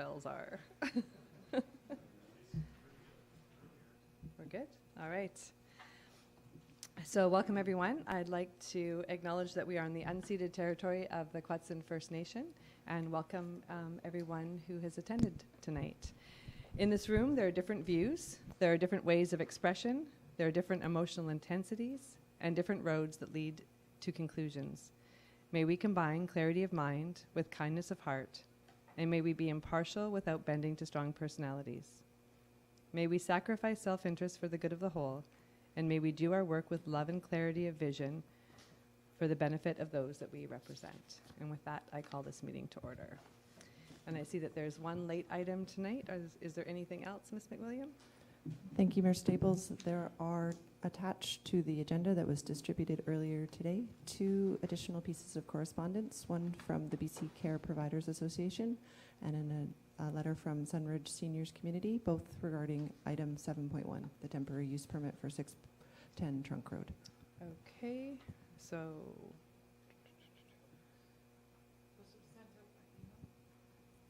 bells are. We're good? All right. So welcome, everyone. I'd like to acknowledge that we are on the unceded territory of the Cowichan First Nation, and welcome everyone who has attended tonight. In this room, there are different views, there are different ways of expression, there are different emotional intensities, and different roads that lead to conclusions. May we combine clarity of mind with kindness of heart, and may we be impartial without bending to strong personalities. May we sacrifice self-interest for the good of the whole, and may we do our work with love and clarity of vision for the benefit of those that we represent. And with that, I call this meeting to order. And I see that there's one late item tonight. Is there anything else, Ms. McWilliam? Thank you, Mayor Staples. There are attached to the agenda that was distributed earlier today 2 additional pieces of correspondence, one from the BC Care Providers Association and a letter from Sunridge Seniors Community, both regarding item 7.1, the temporary use permit for 610 Trunk Road. Okay, so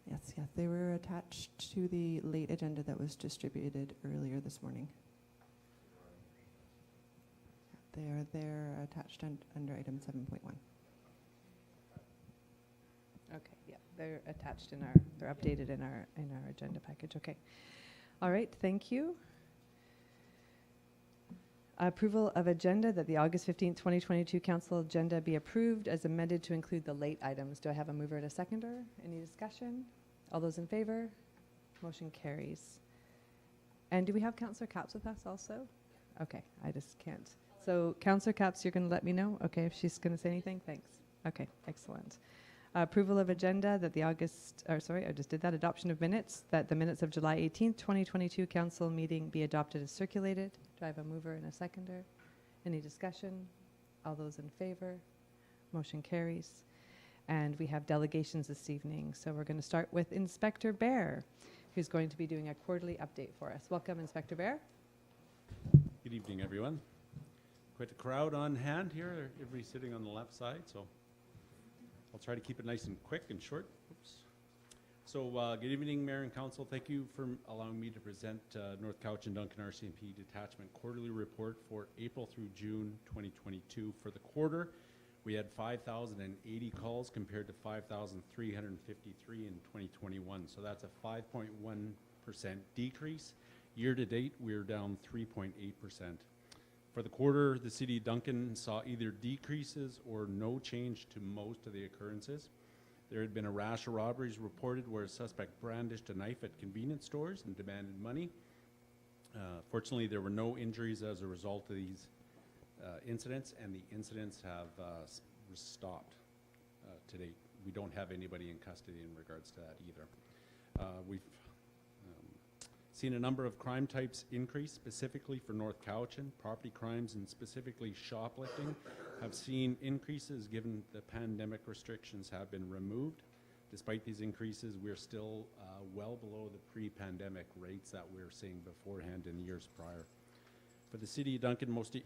Yes, they were attached to the late agenda that was distributed earlier this morning. They're attached under item 7.1. okay, yeah, they're attached in they're updated in our agenda package. Okay, all right, thank you. Approval of agenda that the August 15th, 2022 council agenda be approved as amended to include the late items. Do I have a mover and a seconder? Any discussion? All those in favor? Motion carries. And do we have Councillor Capps with us also? Okay, I just can't. So Councillor Capps, you're going to let me know? Okay, if she's going to say anything, thanks. Okay, excellent. Approval of agenda that the adoption of minutes, that the minutes of July 18th, 2022 council meeting be adopted as circulated. Do I have a mover and a seconder? Any discussion? All those in favor? Motion carries. And we have delegations this evening. So we're going to start with Inspector Bear, who's going to be doing a quarterly update for us. Welcome, Inspector Bear. Good evening, everyone. Quite a crowd on hand here. Everybody's sitting on the left side, so I'll try to keep it nice and quick and short. Oops. So good evening, Mayor and Council. Thank you for allowing me to present North Cowichan Duncan RCMP Detachment Quarterly Report for April through June 2022. For the quarter, we had 5,080 calls compared to 5,353 in 2021. So that's a 5.1% decrease. Year to date, we're down 3.8%. For the quarter, the City of Duncan saw either decreases or no change to most of the occurrences. There had been a rash of robberies reported where a suspect brandished a knife at convenience stores and demanded money. Fortunately, there were no injuries as a result of these incidents, and the incidents have stopped to date. We don't have anybody in custody in regards to that either. We've seen a number of crime types increase, specifically for North Cowichan. Property crimes and specifically shoplifting have seen increases given the pandemic restrictions have been removed. Despite these increases, we're still well below the pre-pandemic rates that we were seeing beforehand in years prior. For the City of Duncan, most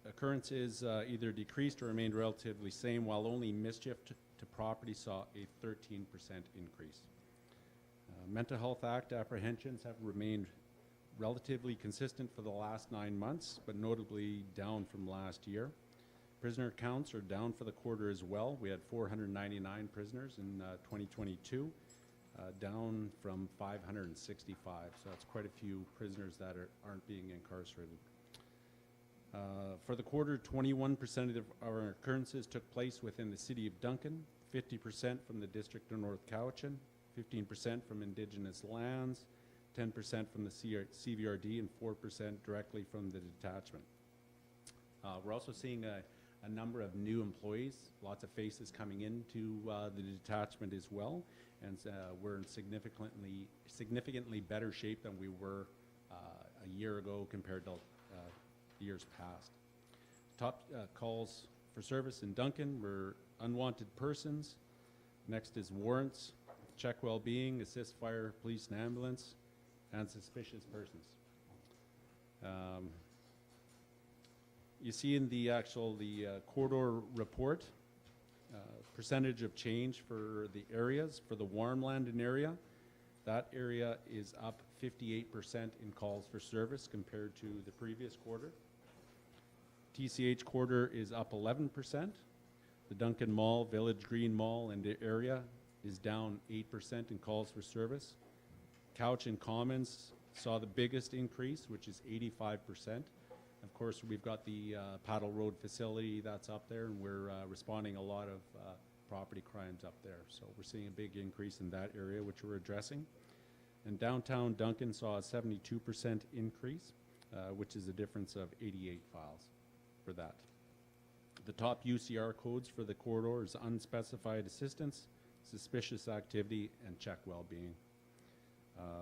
occurrences either decreased or remained relatively same, while only mischief to property saw a 13% increase. Mental Health Act apprehensions have remained relatively consistent for the last 9 months, but notably down from last year. Prisoner counts are down for the quarter as well. We had 499 prisoners in 2022, down from 565. So that's quite a few prisoners that aren't being incarcerated. For the quarter, 21% of our occurrences took place within the City of Duncan, 50% from the District of North Cowichan, 15% from Indigenous lands, 10% from the CVRD, and 4% directly from the detachment. We're also seeing a number of new employees, lots of faces coming into the detachment as well, and we're in significantly better shape than we were a year ago compared to years past. Top calls for service in Duncan were unwanted persons. Next is warrants, check well-being, assist fire, police, and ambulance, and suspicious persons. You see in the corridor report, percentage of change for the areas. For the Warmlandin area, That area is up 58% in calls for service compared to the previous quarter. TCH quarter is up 11%. The Duncan Mall, Village Green Mall and the area is down 8% in calls for service. Cowichan Commons saw the biggest increase, which is 85%. Of course, we've got the Paddle Road facility that's up there, and we're responding a lot of property crimes up there. So we're seeing a big increase in that area, which we're addressing. And downtown Duncan saw a 72% increase, which is a difference of 88 files for that. The top UCR codes for the corridor is unspecified assistance, suspicious activity, and check well-being.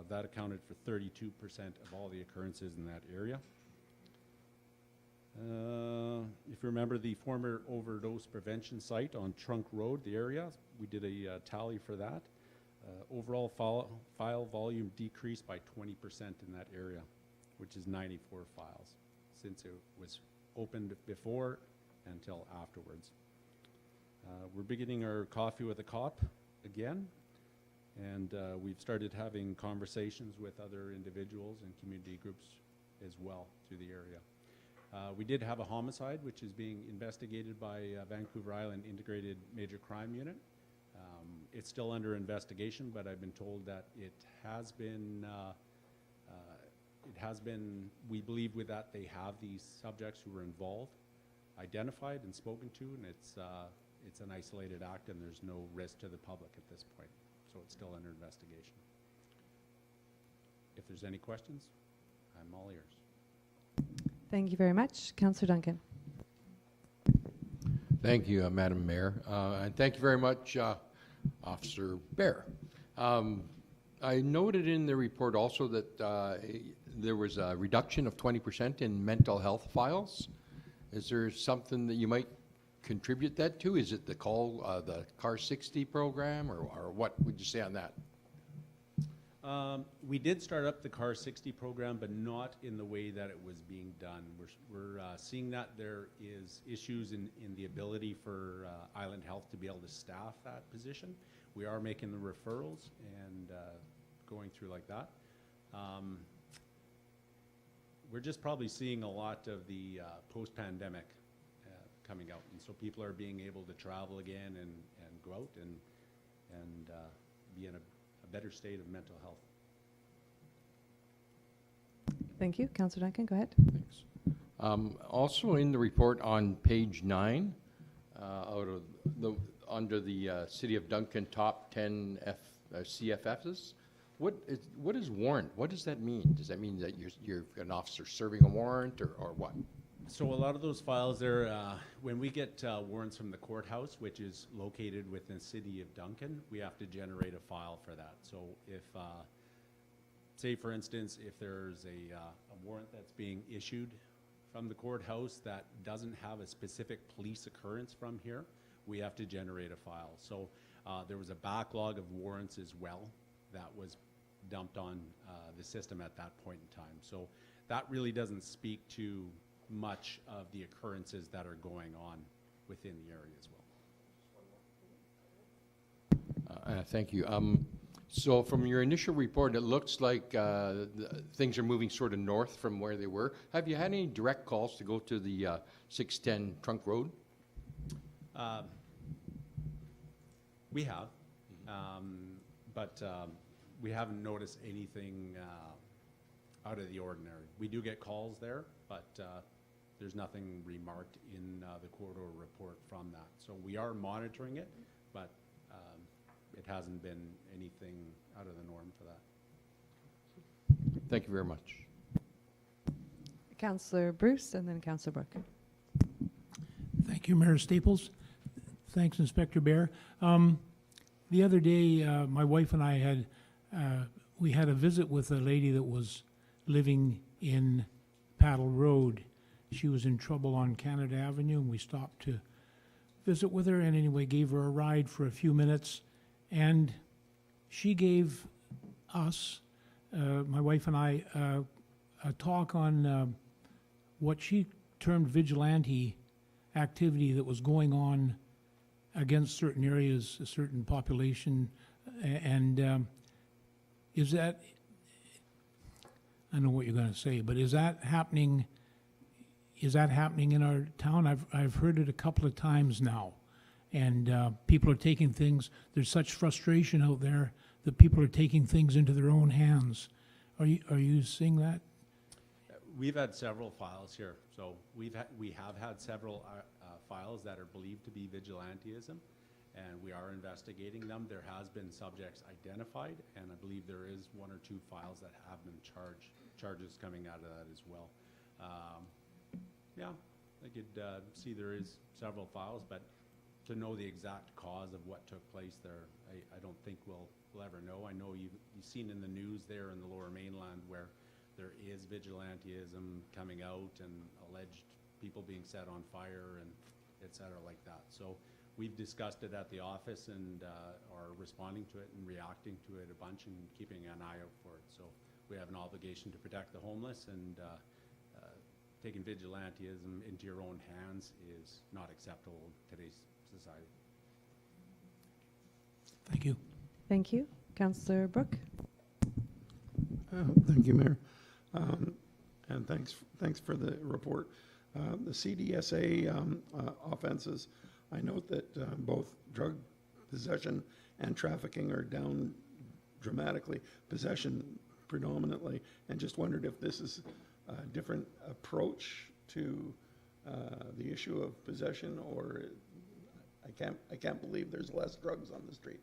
That accounted for 32% of all the occurrences in that area. If you remember the former overdose prevention site on Trunk Road, the area, we did a tally for that. Overall file volume decreased by 20% in that area, which is 94 files since it was opened before until afterwards. We're beginning our Coffee with a Cop again, and we've started having conversations with other individuals and community groups as well through the area. We did have a homicide which is being investigated by Vancouver Island Integrated Major Crime Unit. It's still under investigation, but I've been told that it has been, we believe with that they have these subjects who were involved identified and spoken to, and it's an isolated act and there's no risk to the public at this point. So it's still under investigation. If there's any questions, I'm all ears. Thank you very much. Councillor Duncan. Thank you, Madam Mayor. And thank you very much, Officer Bear. I noted in the report also that there was a reduction of 20% in mental health files. Is there something that you might contribute that to? Is it the CAR 60 program, or what would you say on that? We did start up the CAR 60 program, but not in the way that it was being done. We're seeing that there is issues in the ability for Island Health to be able to staff that position. We are making the referrals and going through like that. We're just probably seeing a lot of the post-pandemic coming out, and so people are being able to travel again and go out and be in a better state of mental health. Thank you. Councillor Duncan, go ahead. Thanks. Also in the report on page 9, under the City of Duncan top 10 CFFs, what is warrant? What does that mean? Does that mean that you're an officer serving a warrant, or what? So a lot of those files there, when we get warrants from the courthouse, which is located within the City of Duncan, we have to generate a file for that. So if, say for instance, if there's a warrant that's being issued from the courthouse that doesn't have a specific police occurrence from here, we have to generate a file. So there was a backlog of warrants as well that was dumped on the system at that point in time. So that really doesn't speak to much of the occurrences that are going on within the area as well. Thank you. So from your initial report, it looks like things are moving sort of north from where they were. Have you had any direct calls to go to the 610 Trunk Road? We have, but we haven't noticed anything out of the ordinary. We do get calls there, but there's nothing remarked in the corridor report from that. So we are monitoring it, but it hasn't been anything out of the norm for that. Thank you very much. Councillor Bruce and then Councillor Brooke. Thank you, Mayor Staples. Thanks, Inspector Bear. The other day, my wife and I had a visit with a lady that was living in Paddle Road. She was in trouble on Canada Avenue, and we stopped to visit with her, and anyway gave her a ride for a few minutes, and she gave us, my wife and I, a talk on what she termed vigilante activity that was going on against certain areas, a certain population, and is that, I know what you're going to say, but is that happening in our town? I've heard it a couple of times now. And people are taking things, there's such frustration out there that people are taking things into their own hands. Are you seeing that? We've had several files here. So we have had several files that are believed to be vigilantism, and we are investigating them. There has been subjects identified, and I believe there is 1 or 2 files that have been charges coming out of that as well. Yeah, I could see there is several files, but to know the exact cause of what took place there, I don't think we'll ever know. I know you've seen in the news there in the Lower Mainland where there is vigilantism coming out and alleged people being set on fire and et cetera like that. So we've discussed it at the office and are responding to it and reacting to it a bunch and keeping an eye out for it. So we have an obligation to protect the homeless, and taking vigilantism into your own hands is not acceptable in today's society. Thank you. Thank you. Councillor Brooke. Thank you, Mayor. And thanks for the report. The CDSA offenses, I note that both drug possession and trafficking are down dramatically, possession predominantly, and just wondered if this is a different approach to the issue of possession, or I can't believe there's less drugs on the street.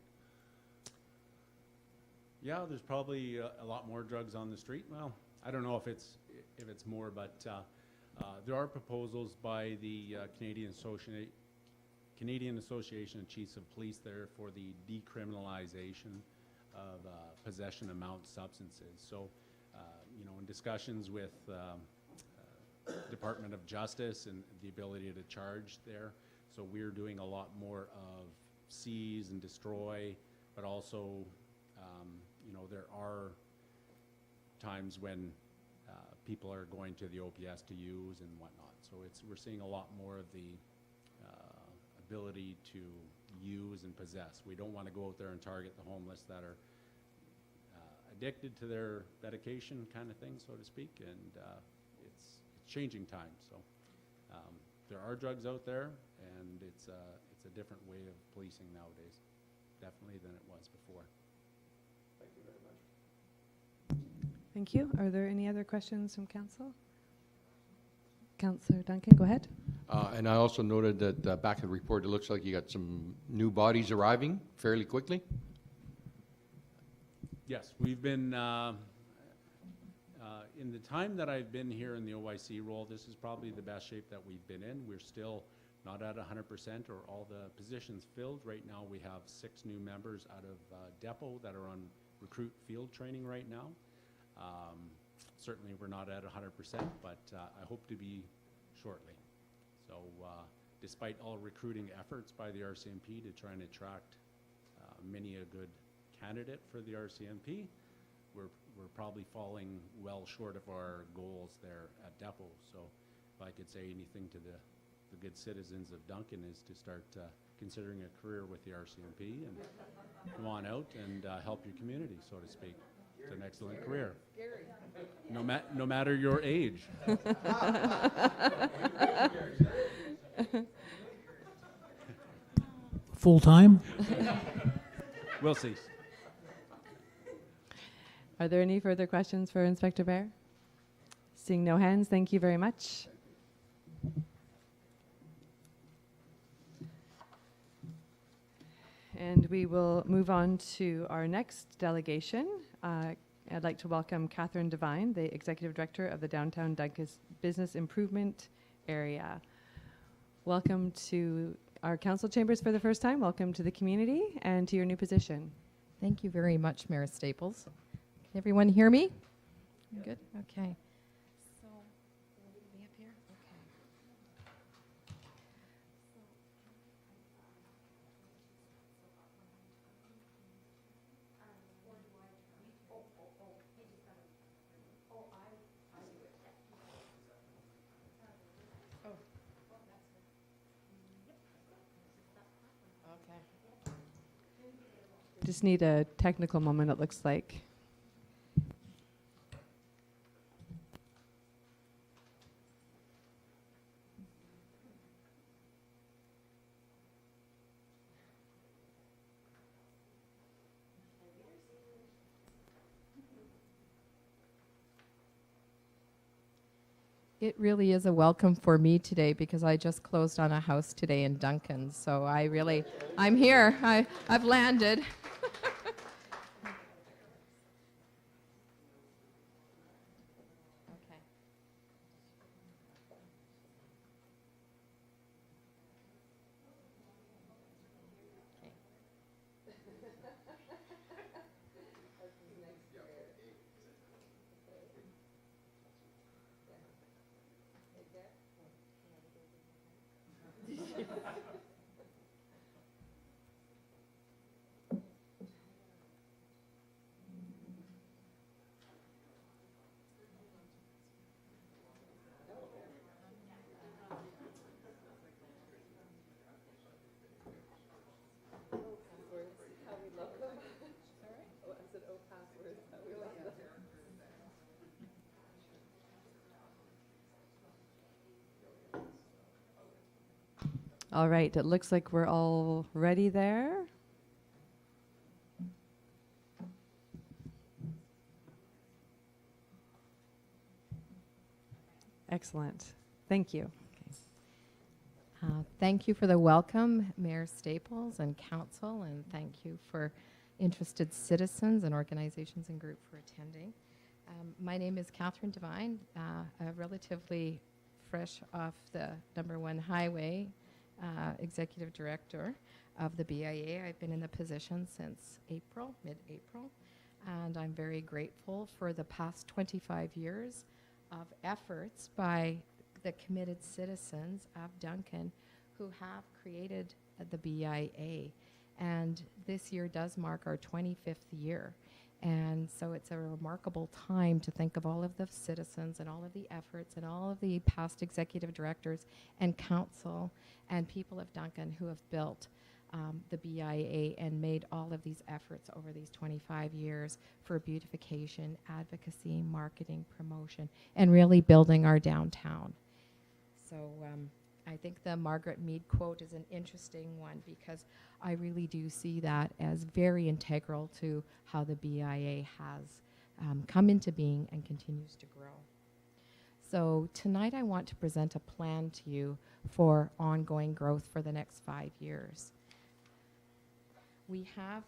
Yeah, there's probably a lot more drugs on the street. Well, I don't know if it's more, but there are proposals by the Canadian Association of Chiefs of Police there for the decriminalization of possession of mount substances. So, you know, in discussions with Department of Justice and the ability to charge there, so we're doing a lot more of seize and destroy, but also, you know, there are times when people are going to the OPS to use and whatnot. So we're seeing a lot more of the ability to use and possess. We don't want to go out there and target the homeless that are addicted to their medication kind of thing, so to speak, and it's changing times. So there are drugs out there, and it's a different way of policing nowadays, definitely than it was before. Thank you very much. Thank you. Are there any other questions from council? Councillor Duncan, go ahead. And I also noted that back in the report, it looks like you got some new bodies arriving fairly quickly. Yes, we've been, in the time that I've been here in the OIC role, this is probably the best shape that we've been in. We're still not at 100% or all the positions filled. Right now we have 6 new members out of depot that are on recruit field training right now. Certainly we're not at 100%, but I hope to be shortly. So despite all recruiting efforts by the RCMP to try and attract many a good candidate for the RCMP, we're probably falling well short of our goals there at depot. So if I could say anything to the good citizens of Duncan is to start considering a career with the RCMP and come on out and help your community, so to speak. It's an excellent career. No matter your age. Full time? We'll see. Are there any further questions for Inspector Bear? Seeing no hands, thank you very much. And we will move on to our next delegation. I'd like to welcome Katherine Devine, the Executive Director of the Downtown Duncan Business Improvement Area. Welcome to our council chambers for the first time. Welcome to the community and to your new position. Thank you very much, Mayor Staples. Can everyone hear me? Good, okay. So, will we be up here? Okay. Just need a technical moment, it looks like. It really is a welcome for me today because I just closed on a house today in Duncan. So I'm here. I've landed. Okay. All right, it looks like we're all ready there. Excellent. Thank you. Thank you for the welcome, Mayor Staples and Council, and thank you for interested citizens and organizations and group for attending. My name is Katherine Devine, a relatively fresh off the #1 highway executive director of the BIA. I've been in the position since mid-April, and I'm very grateful for the past 25 years of efforts by the committed citizens of Duncan who have created the BIA. And this year does mark our 25th year. And so it's a remarkable time to think of all of the citizens and all of the efforts and all of the past executive directors and council and people of Duncan who have built the BIA and made all of these efforts over these 25 years for beautification, advocacy, marketing, promotion, and really building our downtown. So I think the Margaret Mead quote is an interesting one because I really do see that as very integral to how the BIA has come into being and continues to grow. So tonight I want to present a plan to you for ongoing growth for the next 5 years. We have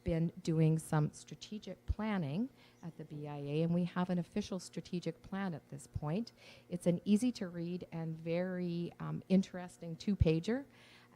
been doing some strategic planning at the BIA, and we have an official strategic plan at this point. It's an easy to read and very interesting 2-pager,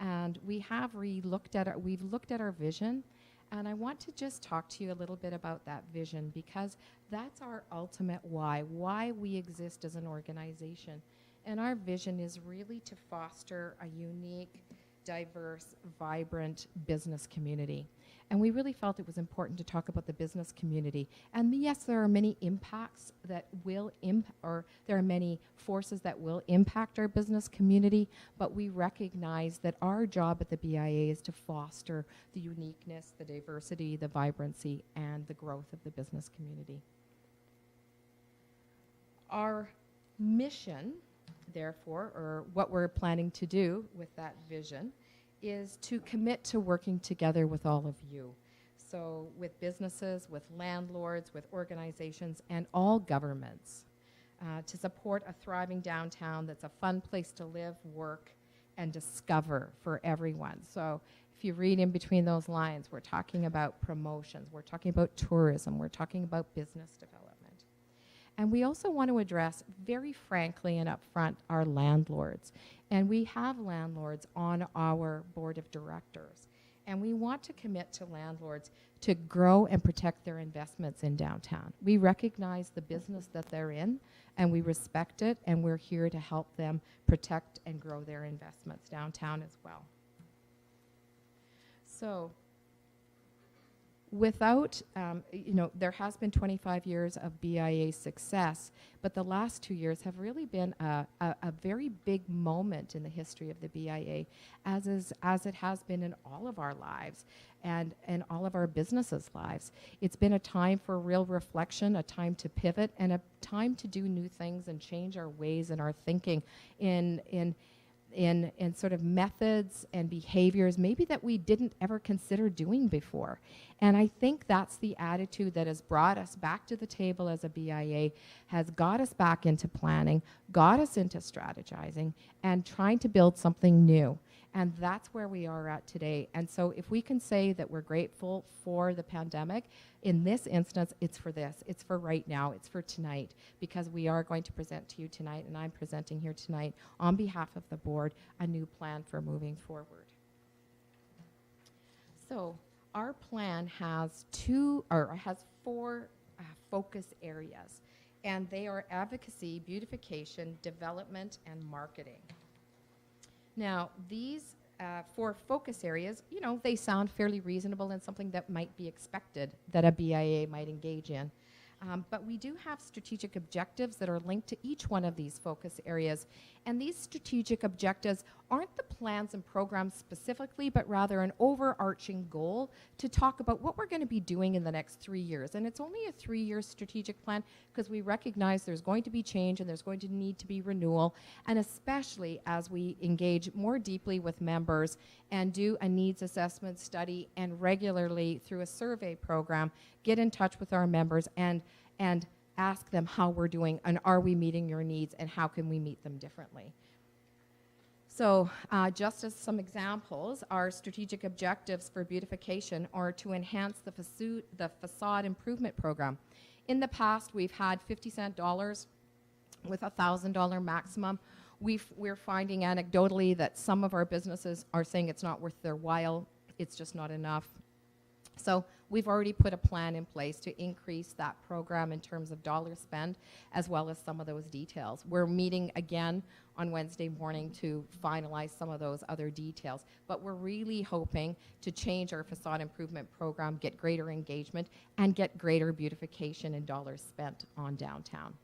and we have looked at our vision, and I want to just talk to you a little bit about that vision because that's our ultimate why we exist as an organization. And our vision is really to foster a unique, diverse, vibrant business community. And we really felt it was important to talk about the business community. And yes, there are many impacts that will there are many forces that will impact our business community, but we recognize that our job at the BIA is to foster the uniqueness, the diversity, the vibrancy, and the growth of the business community. Our mission, therefore, or what we're planning to do with that vision, is to commit to working together with all of you. So with businesses, with landlords, with organizations, and all governments to support a thriving downtown that's a fun place to live, work, and discover for everyone. So if you read in between those lines, we're talking about promotions, we're talking about tourism, we're talking about business development. And we also want to address, very frankly and upfront, our landlords. And we have landlords on our board of directors. And we want to commit to landlords to grow and protect their investments in downtown. We recognize the business that they're in, and we respect it, and we're here to help them protect and grow their investments downtown as well. So, without, there has been 25 years of BIA success, but the last 2 years have really been a very big moment in the history of the BIA, as it has been in all of our lives and in all of our businesses' lives. It's been a time for real reflection, a time to pivot, and a time to do new things and change our ways and our thinking in in sort of methods and behaviors maybe that we didn't ever consider doing before. And I think that's the attitude that has brought us back to the table as a BIA, has got us back into planning, got us into strategizing, and trying to build something new. And that's where we are at today. And so if we can say that we're grateful for the pandemic, in this instance, it's for this. It's for right now. It's for tonight, because we are going to present to you tonight, and I'm presenting here tonight on behalf of the board, a new plan for moving forward. So our plan has four focus areas, and they are advocacy, beautification, development, and marketing. Now, these four focus areas, you know, they sound fairly reasonable and something that might be expected that a BIA might engage in. But we do have strategic objectives that are linked to each one of these focus areas. And these strategic objectives aren't the plans and programs specifically, but rather an overarching goal to talk about what we're going to be doing in the next 3 years. And it's only a 3-year strategic plan because we recognize there's going to be change and there's going to need to be renewal. And especially as we engage more deeply with members and do a needs assessment study and regularly through a survey program, get in touch with our members and ask them how we're doing and are we meeting your needs and how can we meet them differently. So just as some examples, our strategic objectives for beautification are to enhance the facade improvement program. In the past, we've had 50-cent dollars with a $1,000 maximum. We're finding anecdotally that some of our businesses are saying it's not worth their while, it's just not enough. So we've already put a plan in place to increase that program in terms of dollar spend, as well as some of those details. We're meeting again on Wednesday morning to finalize some of those other details. But we're really hoping to change our facade improvement program, get greater engagement, and get greater beautification and dollars spent on downtown.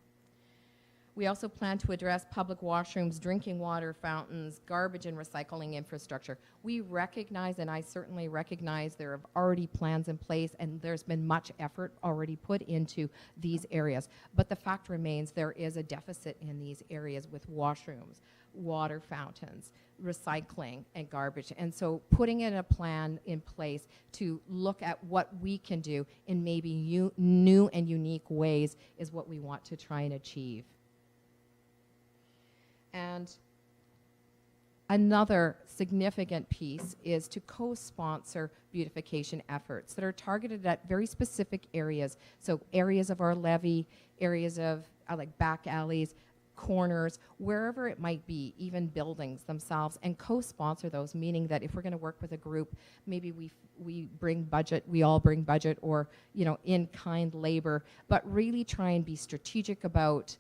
We also plan to address public washrooms, drinking water fountains, garbage and recycling infrastructure. We recognize, and I certainly recognize, there have already plans in place and there's been much effort already put into these areas. But the fact remains there is a deficit in these areas with washrooms, water fountains, recycling, and garbage. And so putting in a plan in place to look at what we can do in maybe new and unique ways is what we want to try and achieve. And another significant piece is to co-sponsor beautification efforts that are targeted at very specific areas. So areas of our levy, areas of like back alleys, corners, wherever it might be, even buildings themselves, and co-sponsor those, meaning that if we're going to work with a group, maybe we bring budget, we all bring budget, or, you know, in-kind labor, but really try and be strategic about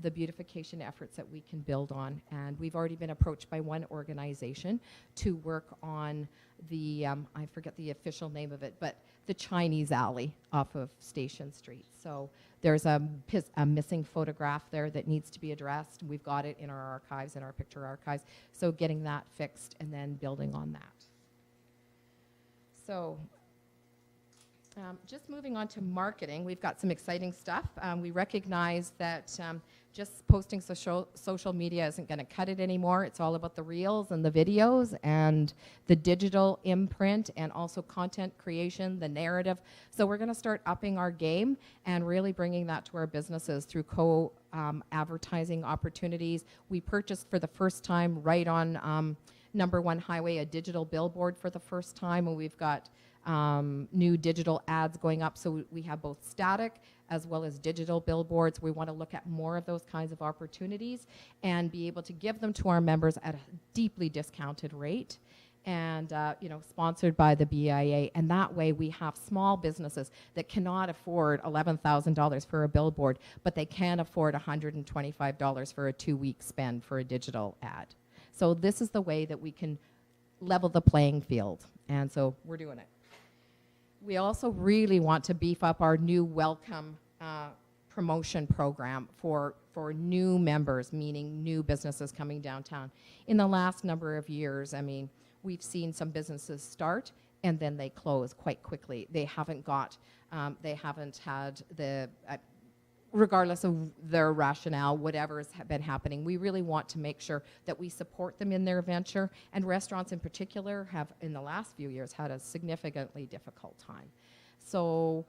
the beautification efforts that we can build on. And we've already been approached by one organization to work on the, I forget the official name of it, but the Chinese alley off of Station Street. So there's a missing photograph there that needs to be addressed. We've got it in our archives, in our picture archives. So getting that fixed and then building on that. So just moving on to marketing, we've got some exciting stuff. We recognize that just posting social media isn't going to cut it anymore. It's all about the reels and the videos and the digital imprint and also content creation, the narrative. So we're going to start upping our game and really bringing that to our businesses through advertising opportunities. We purchased for the first time right on number 1 highway a digital billboard for the first time, and we've got new digital ads going up. So we have both static as well as digital billboards. We want to look at more of those kinds of opportunities and be able to give them to our members at a deeply discounted rate and sponsored by the BIA. And that way we have small businesses that cannot afford $11,000 for a billboard, but they can afford $125 for a 2-week spend for a digital ad. So this is the way that we can level the playing field. And so we're doing it. We also really want to beef up our new welcome promotion program for new members, meaning new businesses coming downtown. In the last number of years, I mean, we've seen some businesses start and then they close quite quickly. They haven't got, they haven't had the regardless of their rationale, whatever has been happening. We really want to make sure that we support them in their venture, and restaurants in particular have, in the last few years, had a significantly difficult time. So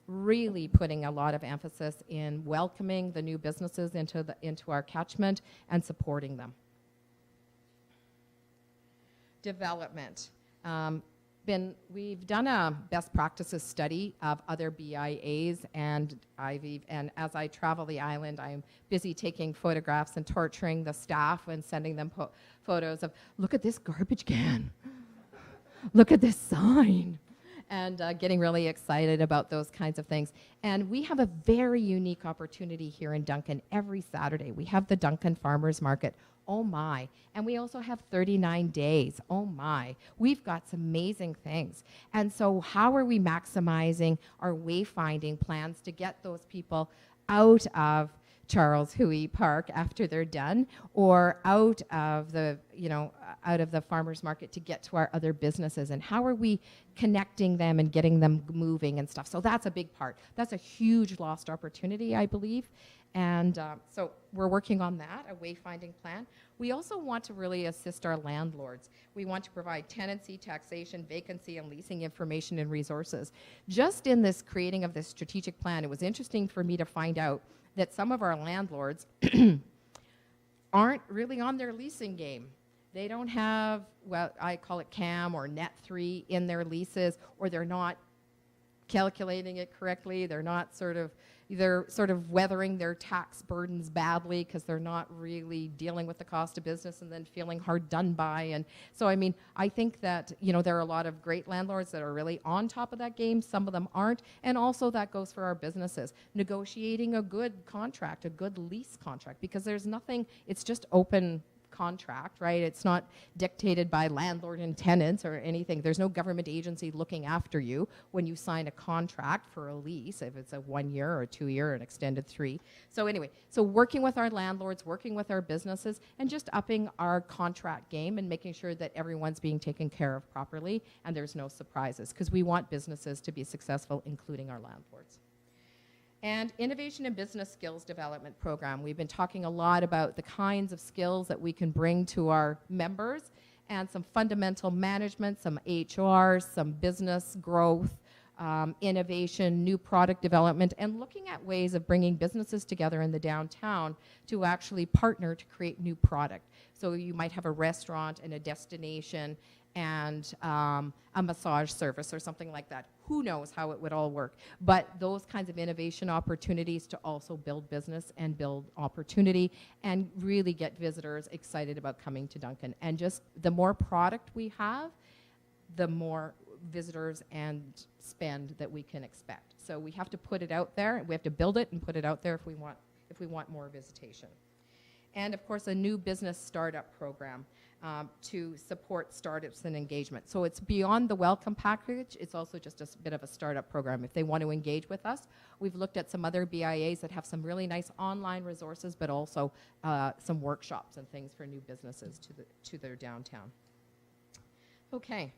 really putting a lot of emphasis in welcoming the new businesses into our catchment and supporting them. Development. We've done a best practices study of other BIAs, and as I travel the island, I'm busy taking photographs and torturing the staff and sending them photos of, look at this garbage can, look at this sign, and getting really excited about those kinds of things. And we have a very unique opportunity here in Duncan every Saturday. We have the Duncan Farmers Market. Oh my. And we also have 39 days. Oh my. We've got some amazing things. And so how are we maximizing our wayfinding plans to get those people out of Charles Huey Park after they're done, or out of the farmers market to get to our other businesses? And how are we connecting them and getting them moving and stuff? So that's a big part. That's a huge lost opportunity, I believe. And so we're working on that, a wayfinding plan. We also want to really assist our landlords. We want to provide tenancy, taxation, vacancy, and leasing information and resources. Just in this creating of this strategic plan, it was interesting for me to find out that some of our landlords aren't really on their leasing game. They don't have, well, I call it CAM or Net3 in their leases, or they're not calculating it correctly. They're sort of weathering their tax burdens badly because they're not really dealing with the cost of business and then feeling hard done by. And so, I mean, I think that, there are a lot of great landlords that are really on top of that game. Some of them aren't. And also that goes for our businesses. Negotiating a good contract, a good lease contract, because there's nothing, it's just open contract, right? It's not dictated by landlord and tenants or anything. There's no government agency looking after you when you sign a contract for a lease, if it's a 1 year or a 2 year or an extended 3. So anyway, so working with our landlords, working with our businesses, and just upping our contract game and making sure that everyone's being taken care of properly and there's no surprises, because we want businesses to be successful, including our landlords. And Innovation and Business Skills Development Program. We've been talking a lot about the kinds of skills that we can bring to our members, and some fundamental management, some HR, some business growth, innovation, new product development, and looking at ways of bringing businesses together in the downtown to actually partner to create new product. So you might have a restaurant and a destination and a massage service or something like that. Who knows how it would all work? But those kinds of innovation opportunities to also build business and build opportunity and really get visitors excited about coming to Duncan. And just the more product we have, the more visitors and spend that we can expect. So we have to put it out there. We have to build it and put it out there if we want more visitation. And of course, a new business startup program to support startups and engagement. So it's beyond the welcome package. It's also just a bit of a startup program. If they want to engage with us, we've looked at some other BIAs that have some really nice online resources, but also some workshops and things for new businesses to their downtown. Okay,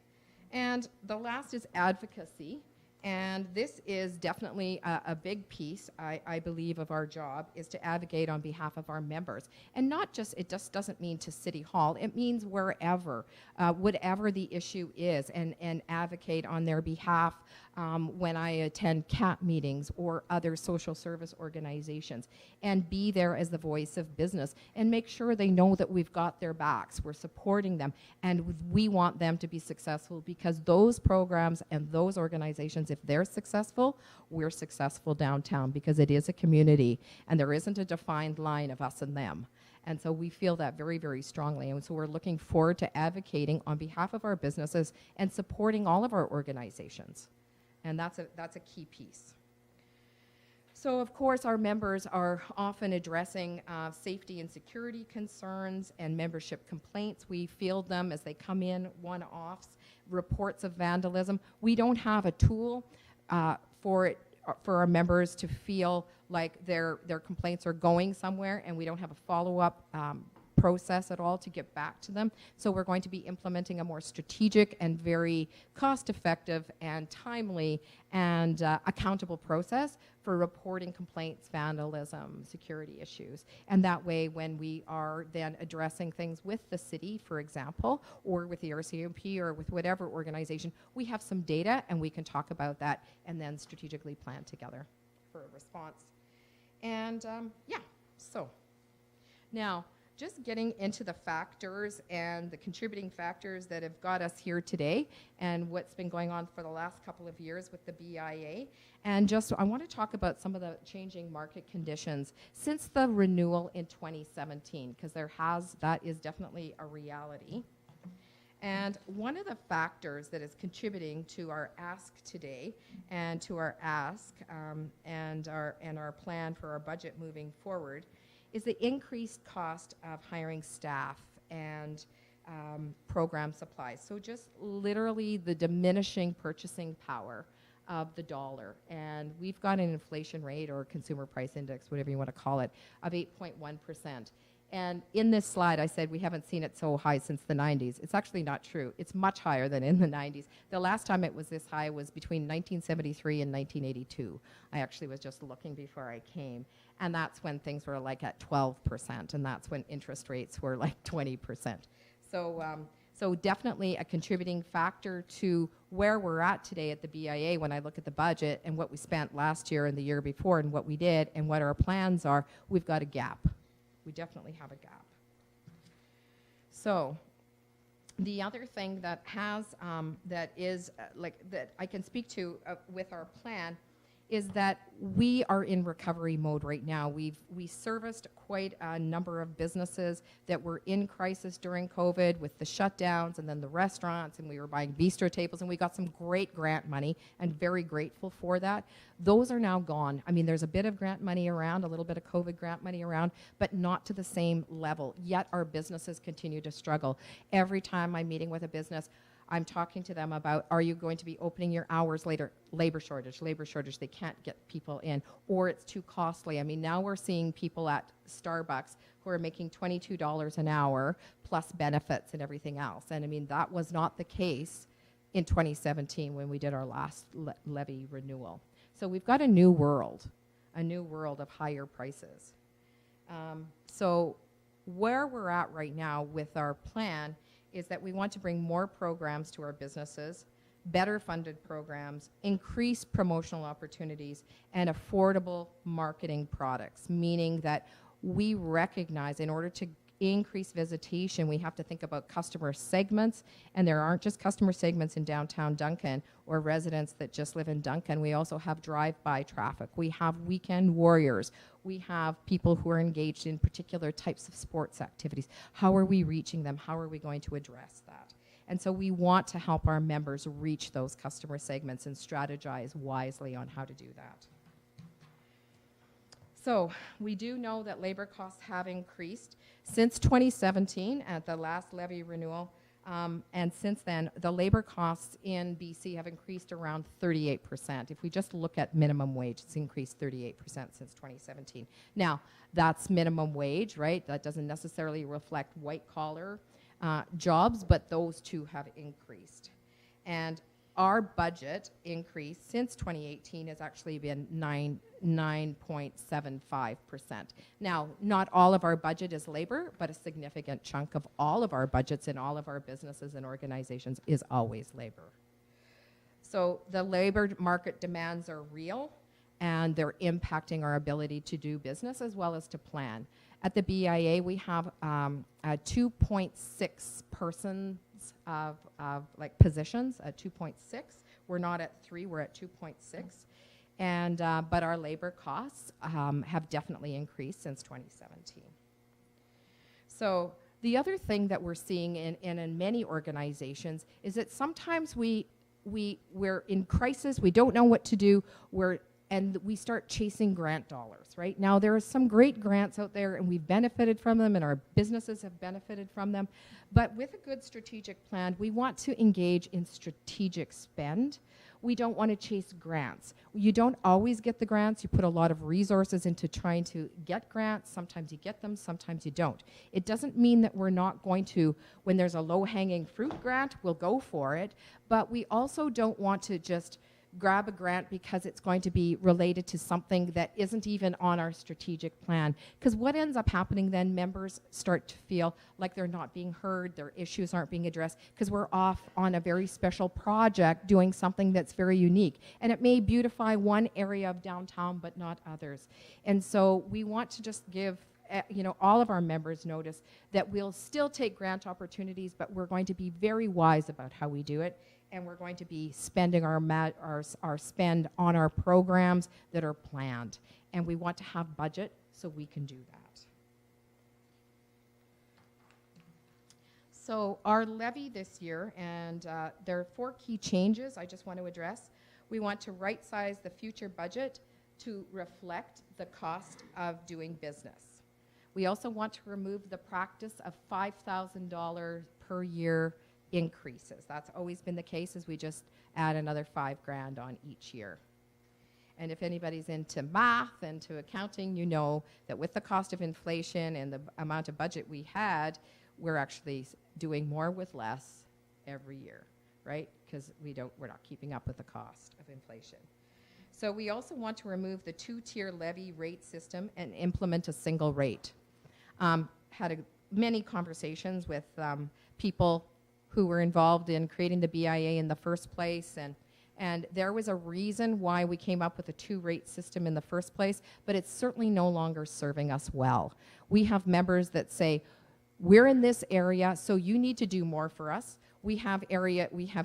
and the last is advocacy. And this is definitely a big piece, I believe, of our job, is to advocate on behalf of our members. And not just, it just doesn't mean to City Hall, it means wherever, whatever the issue is, and advocate on their behalf when I attend CAT meetings or other social service organizations, and be there as the voice of business, and make sure they know that we've got their backs, we're supporting them, and we want them to be successful, because those programs and those organizations, if they're successful, we're successful downtown, because it is a community and there isn't a defined line of us and them. And so we feel that very, very strongly. And so we're looking forward to advocating on behalf of our businesses and supporting all of our organizations. And that's a key piece. So of course our members are often addressing safety and security concerns and membership complaints. We field them as they come in, one-offs, reports of vandalism. We don't have a tool for our members to feel like their complaints are going somewhere, and we don't have a follow-up process at all to get back to them. So we're going to be implementing a more strategic and very cost-effective and timely and accountable process for reporting complaints, vandalism, security issues. And that way, when we are then addressing things with the city, for example, or with the RCMP or with whatever organization, we have some data and we can talk about that and then strategically plan together for a response. And yeah, so now just getting into the factors and the contributing factors that have got us here today and what's been going on for the last couple of years with the BIA. And just I want to talk about some of the changing market conditions since the renewal in 2017, because that is definitely a reality. And one of the factors that is contributing to our ask today and to our ask and our plan for our budget moving forward is the increased cost of hiring staff and program supplies. So just literally the diminishing purchasing power of the dollar. And we've got an inflation rate or consumer price index, whatever you want to call it, of 8.1%. And in this slide, I said we haven't seen it so high since the 90s. It's actually not true. It's much higher than in the 90s. The last time it was this high was between 1973 and 1982. I actually was just looking before I came. And that's when things were like at 12%, and that's when interest rates were like 20%. So definitely a contributing factor to where we're at today at the BIA when I look at the budget and what we spent last year and the year before and what we did and what our plans are, we've got a gap. We definitely have a gap. So the other thing that has, that is that I can speak to with our plan is that we are in recovery mode right now. We serviced quite a number of businesses that were in crisis during COVID with the shutdowns and then the restaurants, and we were buying bistro tables, and we got some great grant money and very grateful for that. Those are now gone. I mean, there's a bit of grant money around, a little bit of COVID grant money around, but not to the same level. Yet our businesses continue to struggle. Every time I'm meeting with a business, I'm talking to them about, are you going to be opening your hours later? Labor shortage, they can't get people in, or it's too costly. I mean, now we're seeing people at Starbucks who are making $22 an hour plus benefits and everything else. And I mean, that was not the case in 2017 when we did our last levy renewal. So we've got a new world of higher prices. So where we're at right now with our plan is that we want to bring more programs to our businesses, better funded programs, increase promotional opportunities, and affordable marketing products, meaning that we recognize in order to increase visitation, we have to think about customer segments, and there aren't just customer segments in downtown Duncan or residents that just live in Duncan. We also have drive-by traffic. We have weekend warriors. We have people who are engaged in particular types of sports activities. How are we reaching them? How are we going to address that? And so we want to help our members reach those customer segments and strategize wisely on how to do that. So we do know that labor costs have increased since 2017 at the last levy renewal, and since then, the labor costs in BC have increased around 38%. If we just look at minimum wage, it's increased 38% since 2017. Now, that's minimum wage, right? That doesn't necessarily reflect white-collar jobs, but those two have increased. And our budget increase since 2018 has actually been 9.75%. Now, not all of our budget is labor, but a significant chunk of all of our budgets in all of our businesses and organizations is always labor. So the labor market demands are real, and they're impacting our ability to do business as well as to plan. At the BIA, we have 2.6 persons of like positions at 2.6. We're not at 3, we're at 2.6. And but our labor costs have definitely increased since 2017. So the other thing that we're seeing in many organizations is that sometimes we're in crisis, we don't know what to do, and we start chasing grant dollars, right? Now, there are some great grants out there, and we've benefited from them, and our businesses have benefited from them. But with a good strategic plan, we want to engage in strategic spend. we don't want to chase grants. You don't always get the grants. You put a lot of resources into trying to get grants. Sometimes you get them, sometimes you don't. It doesn't mean that we're not going to, when there's a low-hanging fruit grant, we'll go for it, but we also don't want to just grab a grant because it's going to be related to something that isn't even on our strategic plan. Because what ends up happening then, members start to feel like they're not being heard, their issues aren't being addressed, because we're off on a very special project doing something that's very unique. And it may beautify one area of downtown, but not others. And so we want to just give all of our members notice that we'll still take grant opportunities, but we're going to be very wise about how we do it. And we're going to be spending our spend on our programs that are planned. And we want to have budget so we can do that. So our levy this year, and there are 4 key changes I just want to address. We want to right-size the future budget to reflect the cost of doing business. We also want to remove the practice of $5,000 per year increases. That's always been the case, as we just add another $5,000 on each year. And if anybody's into math and to accounting, you know that with the cost of inflation and the amount of budget we had, we're actually doing more with less every year, right? Because we're not keeping up with the cost of inflation. So we also want to remove the 2-tier levy rate system and implement a single rate. Had many conversations with people who were involved in creating the BIA in the first place, and there was a reason why we came up with a 2-rate system in the first place, but it's certainly no longer serving us well. We have members that say, we're in this area, so you need to do more for us. We have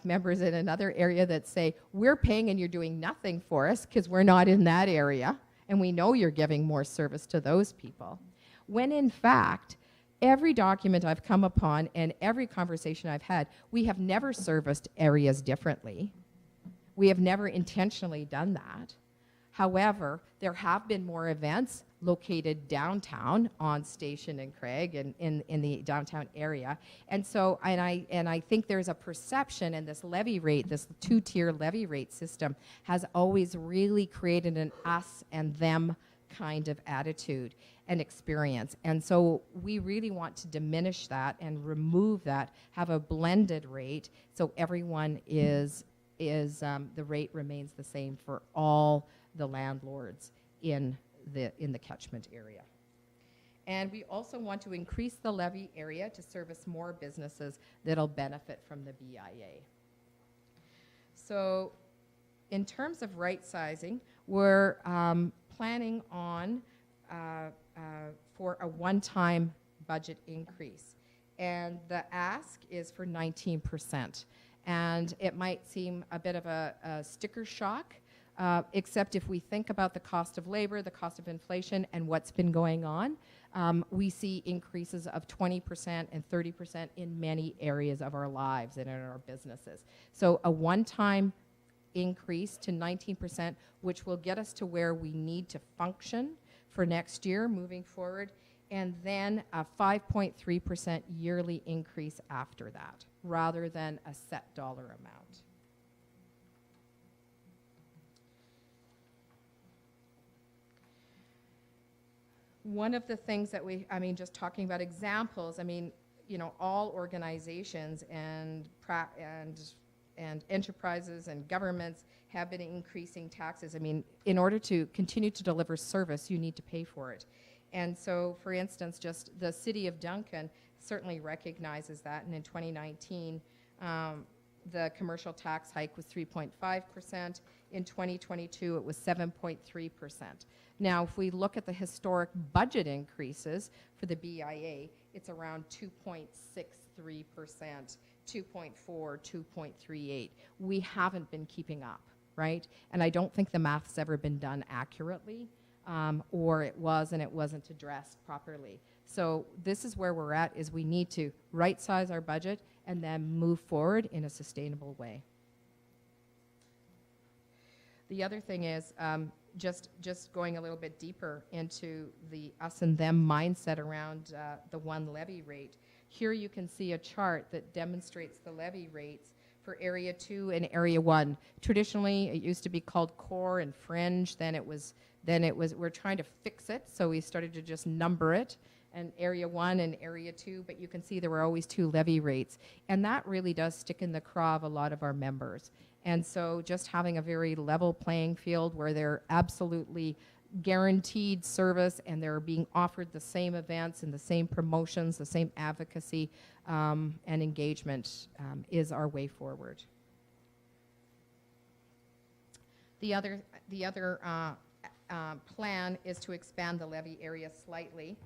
members in another area that say, we're paying and you're doing nothing for us because we're not in that area, and we know you're giving more service to those people. When in fact, every document I've come upon and every conversation I've had, we have never serviced areas differently. We have never intentionally done that. However, there have been more events located downtown on Station and Craig and in the downtown area. And so, and I think there's a perception, and this levy rate, this 2-tier levy rate system has always really created an us and them kind of attitude and experience. And so we really want to diminish that and remove that, have a blended rate so everyone the rate remains the same for all the landlords in the catchment area. And we also want to increase the levy area to service more businesses that'll benefit from the BIA. So in terms of right sizing, we're planning on for a one-time budget increase. And the ask is for 19%. And it might seem a bit of a sticker shock, except if we think about the cost of labor, the cost of inflation, and what's been going on, we see increases of 20% and 30% in many areas of our lives and in our businesses. So a one-time increase to 19%, which will get us to where we need to function for next year moving forward, and then a 5.3% yearly increase after that, rather than a set dollar amount. One of the things that just talking about examples, all organizations and enterprises and governments have been increasing taxes. In order to continue to deliver service, you need to pay for it. And so, for instance, just the city of Duncan certainly recognizes that. And in 2019, the commercial tax hike was 3.5%. In 2022, it was 7.3%. Now, if we look at the historic budget increases for the BIA, it's around 2.63%, 2.4, 2.38. We haven't been keeping up, right? And I don't think the math's ever been done accurately, or it was and it wasn't addressed properly. So this is where we're at, is we need to right-size our budget and then move forward in a sustainable way. The other thing is just going a little bit deeper into the us and them mindset around the one levy rate. Here you can see a chart that demonstrates the levy rates for Area 2 and Area 1. Traditionally, it used to be called Core and Fringe. Then it was, we're trying to fix it, so we started to just number it, and Area 1 and Area 2, but you can see there were always 2 levy rates. And that really does stick in the craw of a lot of our members. And so just having a very level playing field where they're absolutely guaranteed service and they're being offered the same events and the same promotions, the same advocacy and engagement is our way forward. The other plan is to expand the levy area slightly.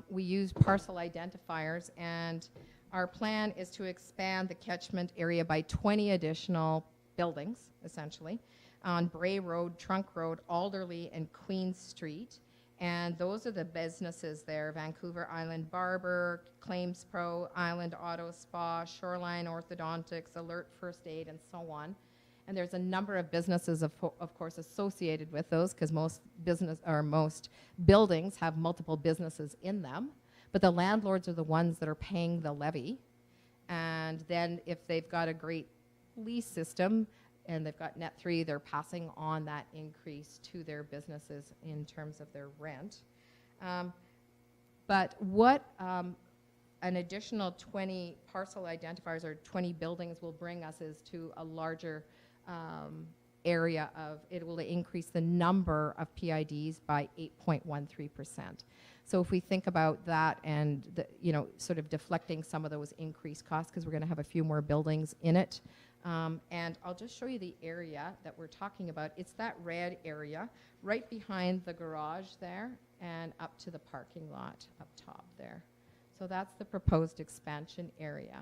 We use parcel identifiers, and our plan is to expand the catchment area by 20 additional buildings, essentially, on Bray Road, Trunk Road, Alderley, and Queen Street. And those are the businesses there: Vancouver Island Barber, Claims Pro, Island Auto Spa, Shoreline Orthodontics, Alert First Aid, and so on. And there's a number of businesses, of course, associated with those, because most buildings have multiple businesses in them. But the landlords are the ones that are paying the levy. And then if they've got a great lease system and they've got net 3, they're passing on that increase to their businesses in terms of their rent. But what an additional 20 parcel identifiers or 20 buildings will bring us is to a larger area of, it will increase the number of PIDs by 8.13%. So if we think about that and, sort of deflecting some of those increased costs, because we're going to have a few more buildings in it. And I'll just show you the area that we're talking about. It's that red area right behind the garage there and up to the parking lot up top there. So that's the proposed expansion area.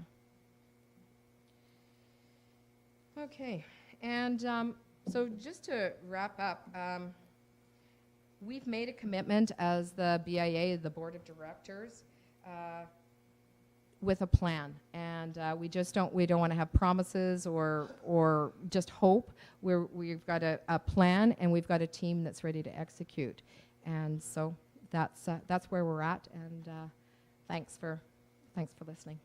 Okay, and so just to wrap up, we've made a commitment as the BIA, the Board of Directors, with a plan, and we don't want to have promises or just hope. We've got a plan, and we've got a team that's ready to execute, and so that's where we're at. And thanks for listening.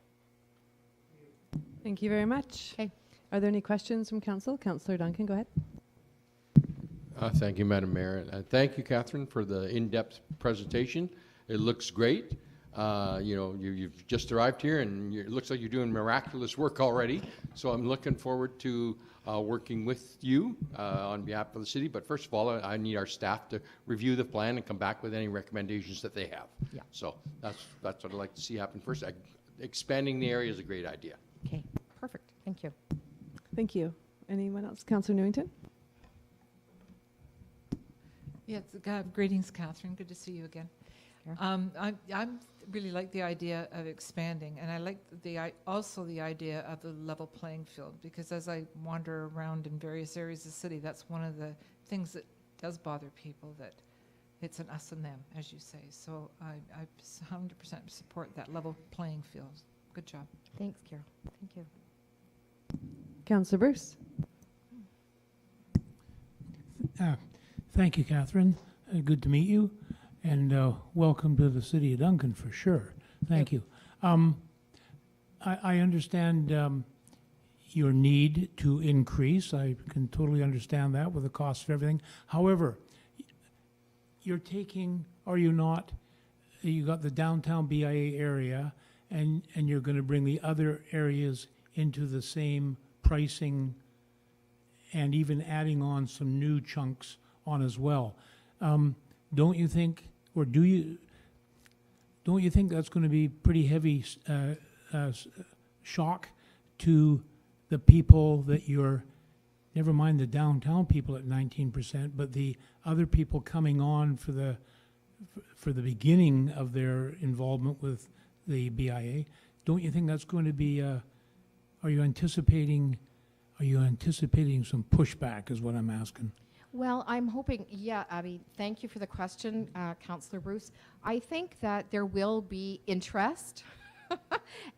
Thank you very much. Okay. Are there any questions from Council? Councillor Duncan, go ahead. Thank you, Madam Mayor. Thank you, Katherine, for the in-depth presentation. It looks great. You've just arrived here, and it looks like you're doing miraculous work already. So I'm looking forward to working with you on behalf of the city. But first of all, I need our staff to review the plan and come back with any recommendations that they have. Yeah. So that's what I'd like to see happen first. Expanding the area is a great idea. Okay, perfect. Thank you. Thank you. Anyone else? Councillor Newington? Yes, greetings, Katherine. Good to see you again. Sure. I really like the idea of expanding, and I like also the idea of the level playing field, because as I wander around in various areas of the city, that's one of the things that does bother people, that it's an us and them, as you say. So I 100% support that level playing field. Good job. Thanks, Carol. Thank you. Councillor Bruce? Thank you, Katherine. Good to meet you, and welcome to the city of Duncan for sure. Thank you. I understand your need to increase. I can totally understand that with the cost of everything. However, you're taking, are you not, you got the downtown BIA area, and you're going to bring the other areas into the same pricing and even adding on some new chunks on as well. Don't you think, or don't you think that's going to be pretty heavy shock to the people that you're, never mind the downtown people at 19%, but the other people coming on for the beginning of their involvement with the BIA? Don't you think that's going to be, are you anticipating some pushback is what I'm asking? Well, I'm hoping, thank you for the question, Councillor Bruce. I think that there will be interest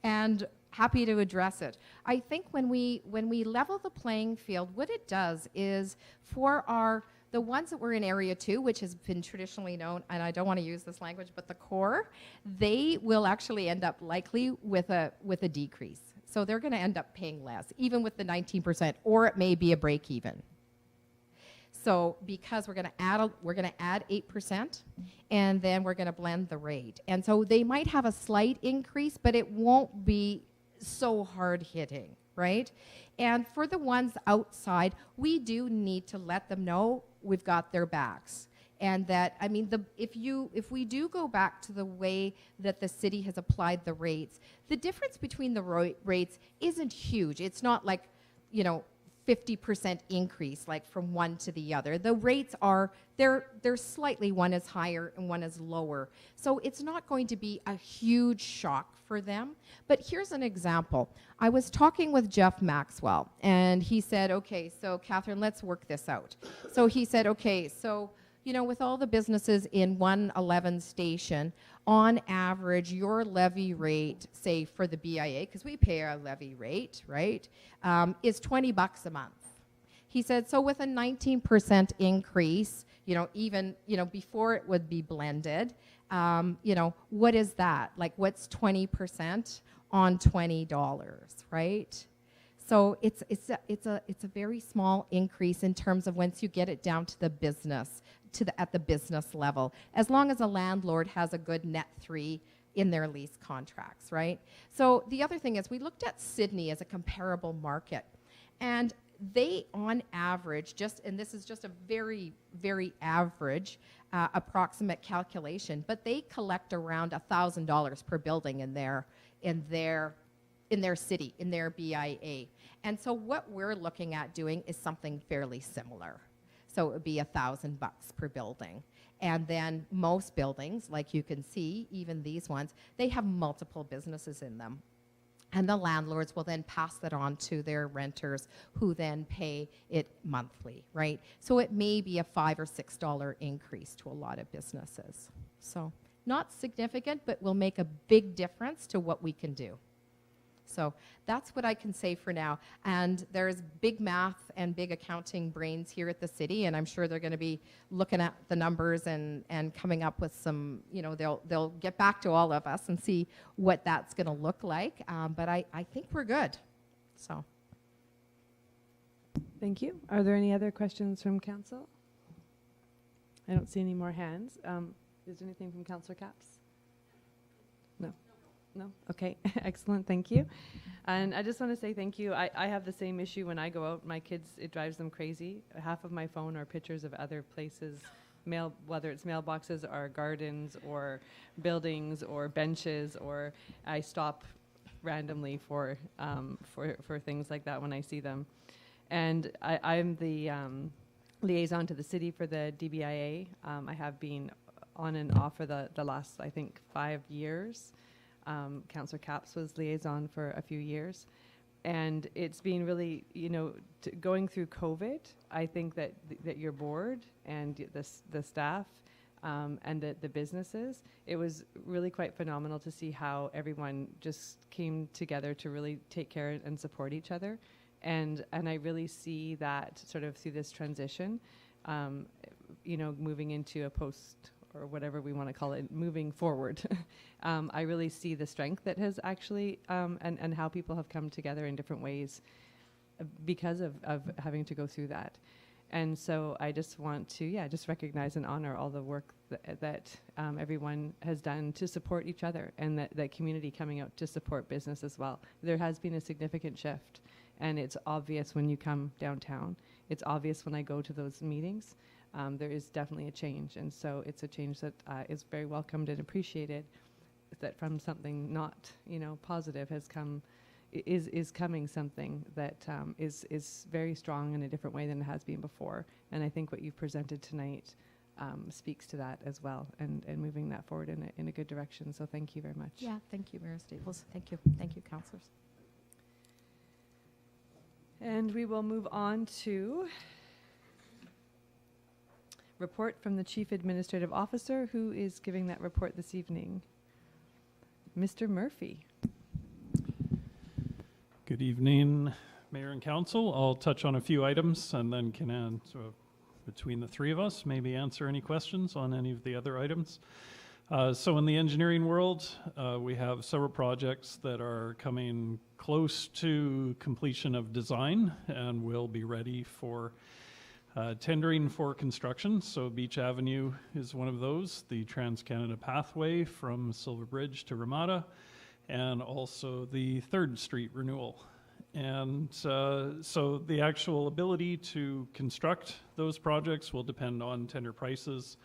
and happy to address it. I think when we level the playing field, what it does is for the ones that were in Area 2, which has been traditionally known, and I don't want to use this language, but the core, they will actually end up likely with a decrease. So they're going to end up paying less, even with the 19%, or it may be a break even. So because we're going to add 8%, and then we're going to blend the rate. And so they might have a slight increase, but it won't be so hard hitting, right? And for the ones outside, we do need to let them know we've got their backs. And that, I mean, if we do go back to the way that the city has applied the rates, the difference between the rates isn't huge. It's not like, 50% increase, like from one to the other. The rates are, they're slightly, one is higher and one is lower. So it's not going to be a huge shock for them. But here's an example. I was talking with Jeff Maxwell, and he said, okay, so Katherine, let's work this out. So he said, okay, so, with all the businesses in 111 station, on average, your levy rate, say for the BIA, because we pay our levy rate, right, is $20 a month. He said, so with a 19% increase, even, before it would be blended, what is that? Like, what's 20% on $20, right? So it's a very small increase in terms of once you get it down to the business, at the business level, as long as a landlord has a good net 3 in their lease contracts, right? So the other thing is we looked at Sydney as a comparable market, and they, on average, and this is just a very, very average approximate calculation, but they collect around $1,000 per building in their city, in their BIA. And so what we're looking at doing is something fairly similar. So it would be $1,000 per building. And then most buildings, like you can see, even these ones, they have multiple businesses in them. And the landlords will then pass that on to their renters, who then pay it monthly, right? So it may be a $5 or $6 increase to a lot of businesses. So not significant, but will make a big difference to what we can do. So that's what I can say for now. And there's big math and big accounting brains here at the city, and I'm sure they're going to be looking at the numbers and coming up with some, they'll get back to all of us and see what that's going to look like. But I think we're good. So. Thank you. Are there any other questions from council? I don't see any more hands. Is there anything from Councillor Capps? No? Okay, excellent, thank you. And I just want to say thank you. I have the same issue when I go out. My kids, it drives them crazy. Half of my phone are pictures of other places, whether it's mailboxes or gardens or buildings or benches, or I stop randomly for things like that when I see them. And I'm the liaison to the city for the DBIA. I have been on and off for the last, I think, 5 years. Councillor Capps was liaison for a few years, and it's been really, going through COVID. I think that your board and the staff and the businesses, it was really quite phenomenal to see how everyone just came together to really take care and support each other, and I really see that sort of through this transition, moving into a post, or whatever we want to call it, moving forward. I really see the strength that has actually, and how people have come together in different ways because of having to go through that. And so I just want to, just recognize and honor all the work that everyone has done to support each other, and that community coming out to support business as well. There has been a significant shift, and it's obvious when you come downtown. It's obvious when I go to those meetings. There is definitely a change, and so it's a change that is very welcomed and appreciated, that from something not, positive has come, is coming something that is very strong in a different way than it has been before. And I think what you've presented tonight speaks to that as well, and moving that forward in a good direction. So thank you very much. Yeah, thank you, Mayor Staples. Thank you, councillors. And we will move on to report from the Chief Administrative Officer, who is giving that report this evening. Mr. Murphy. Good evening, Mayor and Council. I'll touch on a few items and then can answer, between the three of us, maybe answer any questions on any of the other items. So in the engineering world, we have several projects that are coming close to completion of design and will be ready for tendering for construction. So Beach Avenue is one of those, the Trans-Canada Pathway from Silver Bridge to Ramada, and also the 3rd Street Renewal. And so the actual ability to construct those projects will depend on tender prices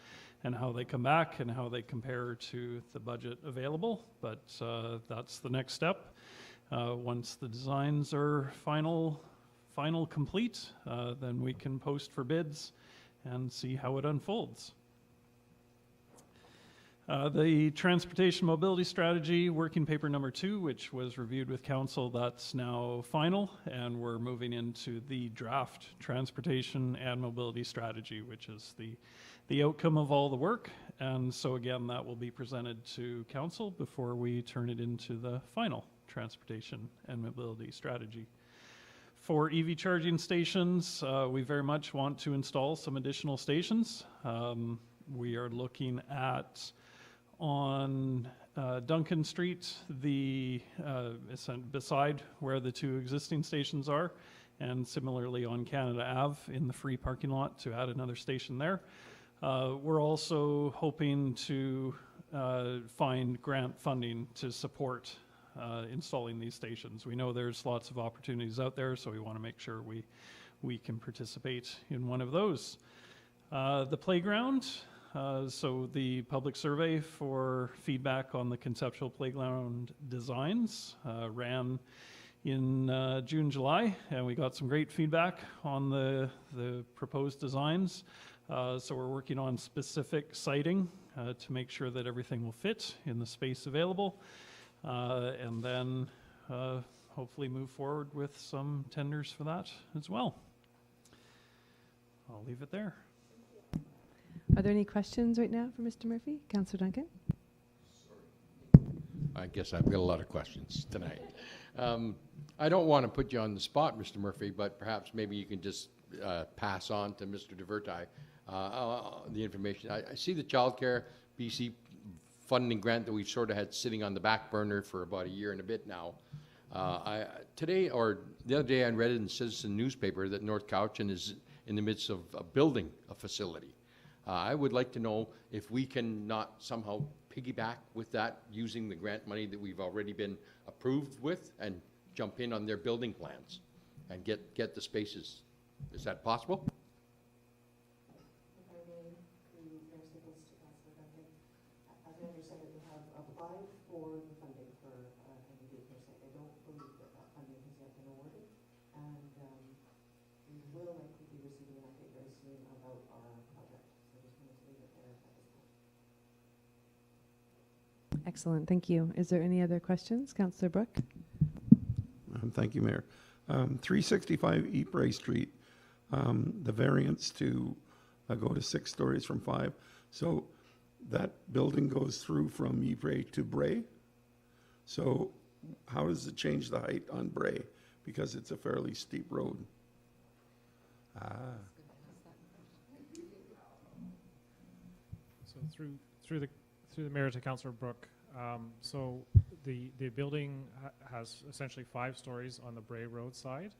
and how they come back and how they compare to the budget available. But that's the next step. Once the designs are final complete, then we can post for bids and see how it unfolds. The Transportation Mobility Strategy, working paper number 2, which was reviewed with council, that's now final, and we're moving into the draft Transportation and Mobility Strategy, which is the outcome of all the work. And so again, that will be presented to council before we turn it into the final Transportation and Mobility Strategy. For EV charging stations, we very much want to install some additional stations. We are looking at on Duncan Street, beside where the 2 existing stations are, and similarly on Canada Ave in the free parking lot to add another station there. We're also hoping to find grant funding to support installing these stations. We know there's lots of opportunities out there, so we want to make sure we can participate in one of those. The playground. So the public survey for feedback on the conceptual playground designs ran in June, July, and we got some great feedback on the proposed designs. So we're working on specific siting to make sure that everything will fit in the space available, and then hopefully move forward with some tenders for that as well. I'll leave it there. Are there any questions right now for Mr. Murphy? Councillor Duncan? I guess I've got a lot of questions tonight. I don't want to put you on the spot, Mr. Murphy, but perhaps maybe you can just pass on to Mr. DeVerti the information. I see the Childcare BC funding grant that we've sort of had sitting on the back burner for about a year and a bit now. Today, or the other day, I read in the Citizen newspaper that North Cowichan is in the midst of building a facility. I would like to know if we can not somehow piggyback with that using the grant money that we've already been approved with and jump in on their building plans and get the spaces. Is that possible? If I may, through Mayor Staples to Councillor Duncan, as I understand it, we have applied for the funding for a new daycare site. I don't believe that funding has yet been awarded, and we will likely be receiving an update very soon about our project. So I just wanted to leave it there at this point. Excellent, thank you. Is there any other questions? Councillor Brooke? Thank you, Mayor. 365 Ypres Street, the variance to go to 6 stories from 5. So that building goes through from Ypres to Bray. So how does it change the height on Bray? Because it's a fairly steep road. So through the mayor to Councillor Brooke, so the building has essentially 5 stories on the Bray Road side,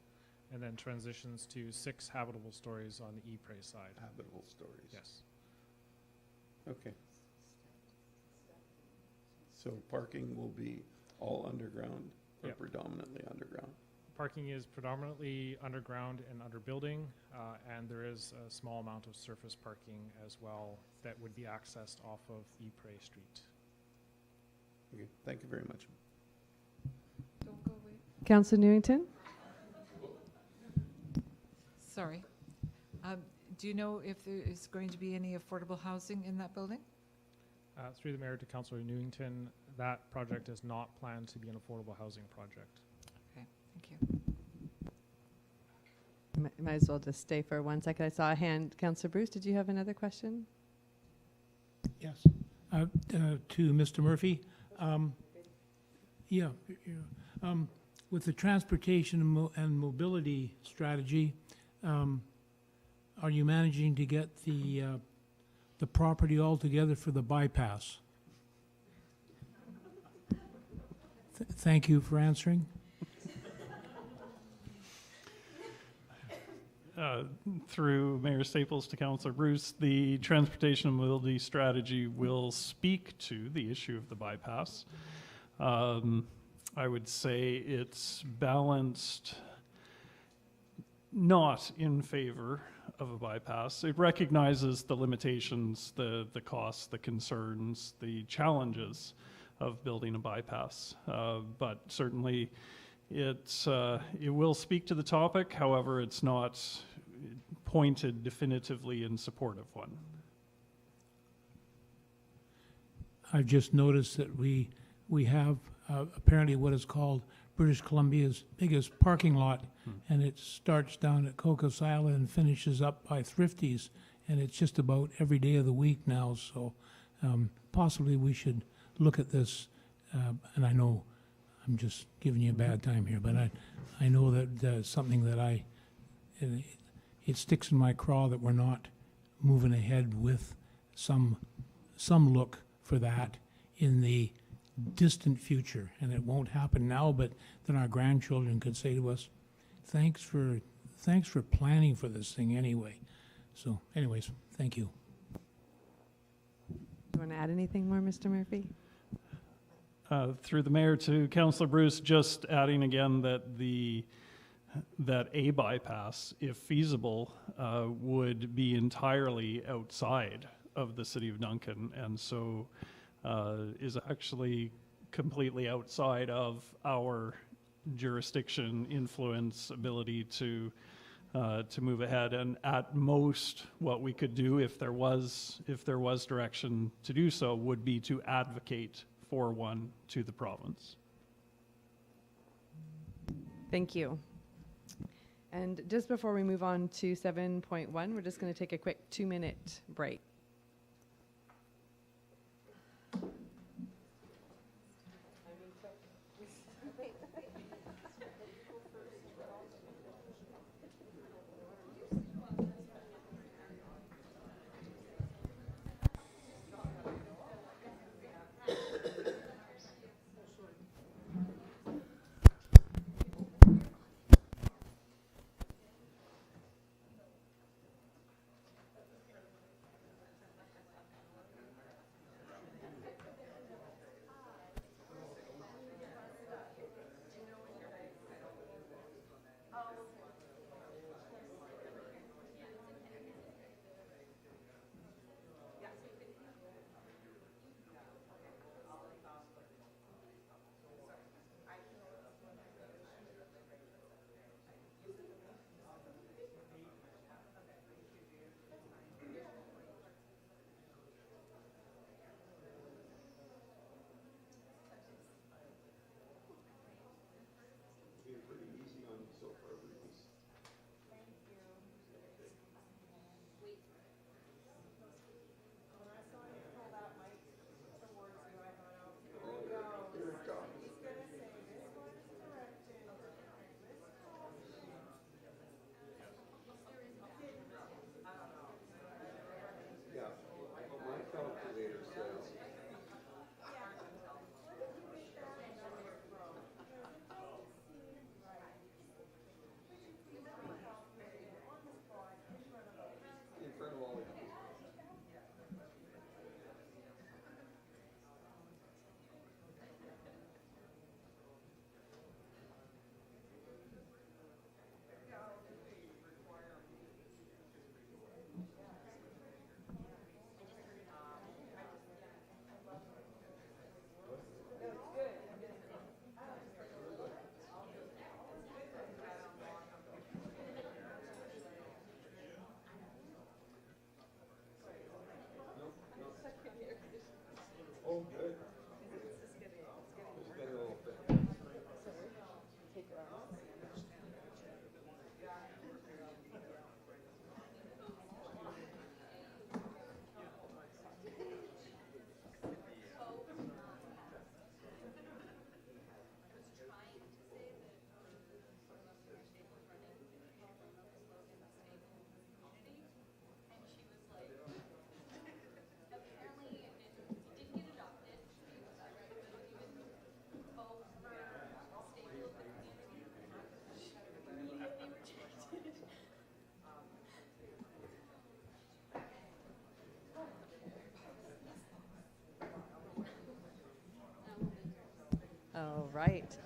and then transitions to 6 habitable stories on the Ypres side. Habitable stories. Yes. Okay. So parking will be all underground, or Yep. predominantly underground? Parking is predominantly underground and under building, and there is a small amount of surface parking as well that would be accessed off of Ypres Street. Okay, thank you very much. Don't go away. Councillor Newington? Sorry. Do you know if there is going to be any affordable housing in that building? Through the mayor to Councillor Newington, that project is not planned to be an affordable housing project. Okay, thank you. Might as well just stay for 1 second. I saw a hand. Councillor Bruce, did you have another question? Yes. To Mr. Murphy. With the transportation and mobility strategy, are you managing to get the property all together for the bypass? Thank you for answering. Through Mayor Staples to Councillor Bruce, the transportation and mobility strategy will speak to the issue of the bypass. I would say it's balanced not in favor of a bypass. It recognizes the limitations, the costs, the concerns, the challenges of building a bypass. But certainly it will speak to the topic. However, it's not pointed definitively in support of one. I've just noticed that we have apparently what is called British Columbia's biggest parking lot, and it starts down at Cocos Island and finishes up by Thrifty's, and it's just about every day of the week now. So possibly we should look at this. And I know I'm just giving you a bad time here, but I know that something that it sticks in my craw that we're not moving ahead with some look for that in the distant future. And it won't happen now, but then our grandchildren could say to us, thanks for planning for this thing anyway. So anyways, thank you. Do you want to add anything more, Mr. Murphy? Through the mayor to Councillor Bruce, just adding again that a bypass, if feasible, would be entirely outside of the city of Duncan, and so is actually completely outside of our jurisdiction, influence, ability to move ahead. And at most, what we could do if there was direction to do so would be to advocate for one to the province. Thank you. And just before we move on to 7.1, we're just going to take a quick 2-minute break. All right.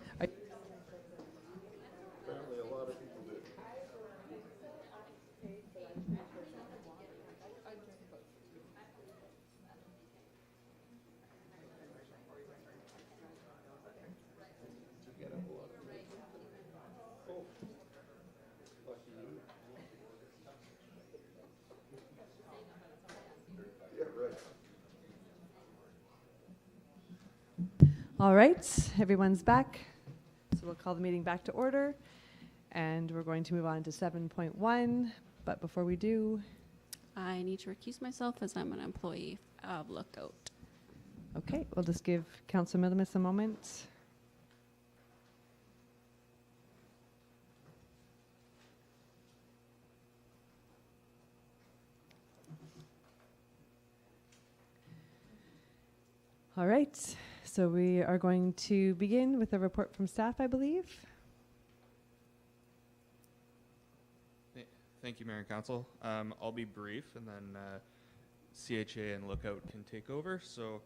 All right, everyone's back. So we'll call the meeting back to order. And we're going to move on to 7.1. But before we do, I need to recuse myself as I'm an employee of Lookout. okay, we'll just give Councillor Millimus a moment. All right, so we are going to begin with a report from staff, I believe. Thank you, Mayor and Council. I'll be brief, and then CHA and Lookout can take over. So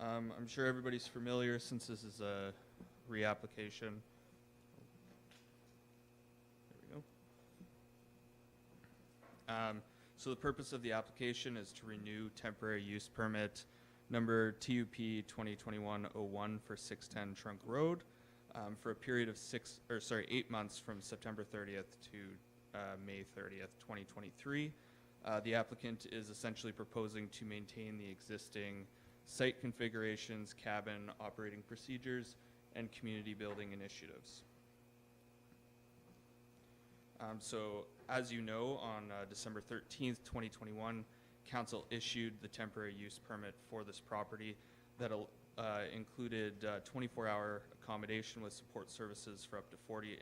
I'm sure everybody's familiar since this is a reapplication. There we go. So the purpose of the application is to renew temporary use permit number TUP 2021-01 for 610 Trunk Road for a period of 8 months from September 30th to May 30th, 2023. The applicant is essentially proposing to maintain the existing site configurations, cabin operating procedures, and community building initiatives. So as you know, on December 13th, 2021, Council issued the temporary use permit for this property that included 24-hour accommodation with support services for up to 40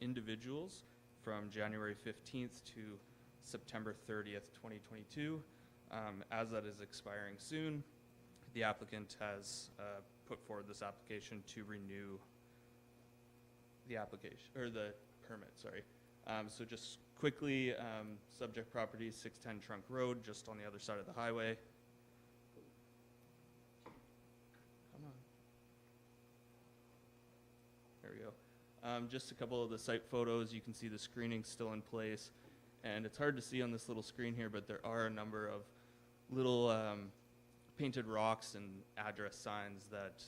individuals from January 15th to September 30th, 2022. As that is expiring soon, the applicant has put forward this application to renew the application, or the permit, sorry. So just quickly, subject property 610 Trunk Road, just on the other side of the highway. Come on. There we go. Just a couple of the site photos. You can see the screening still in place. And it's hard to see on this little screen here, but there are a number of little painted rocks and address signs that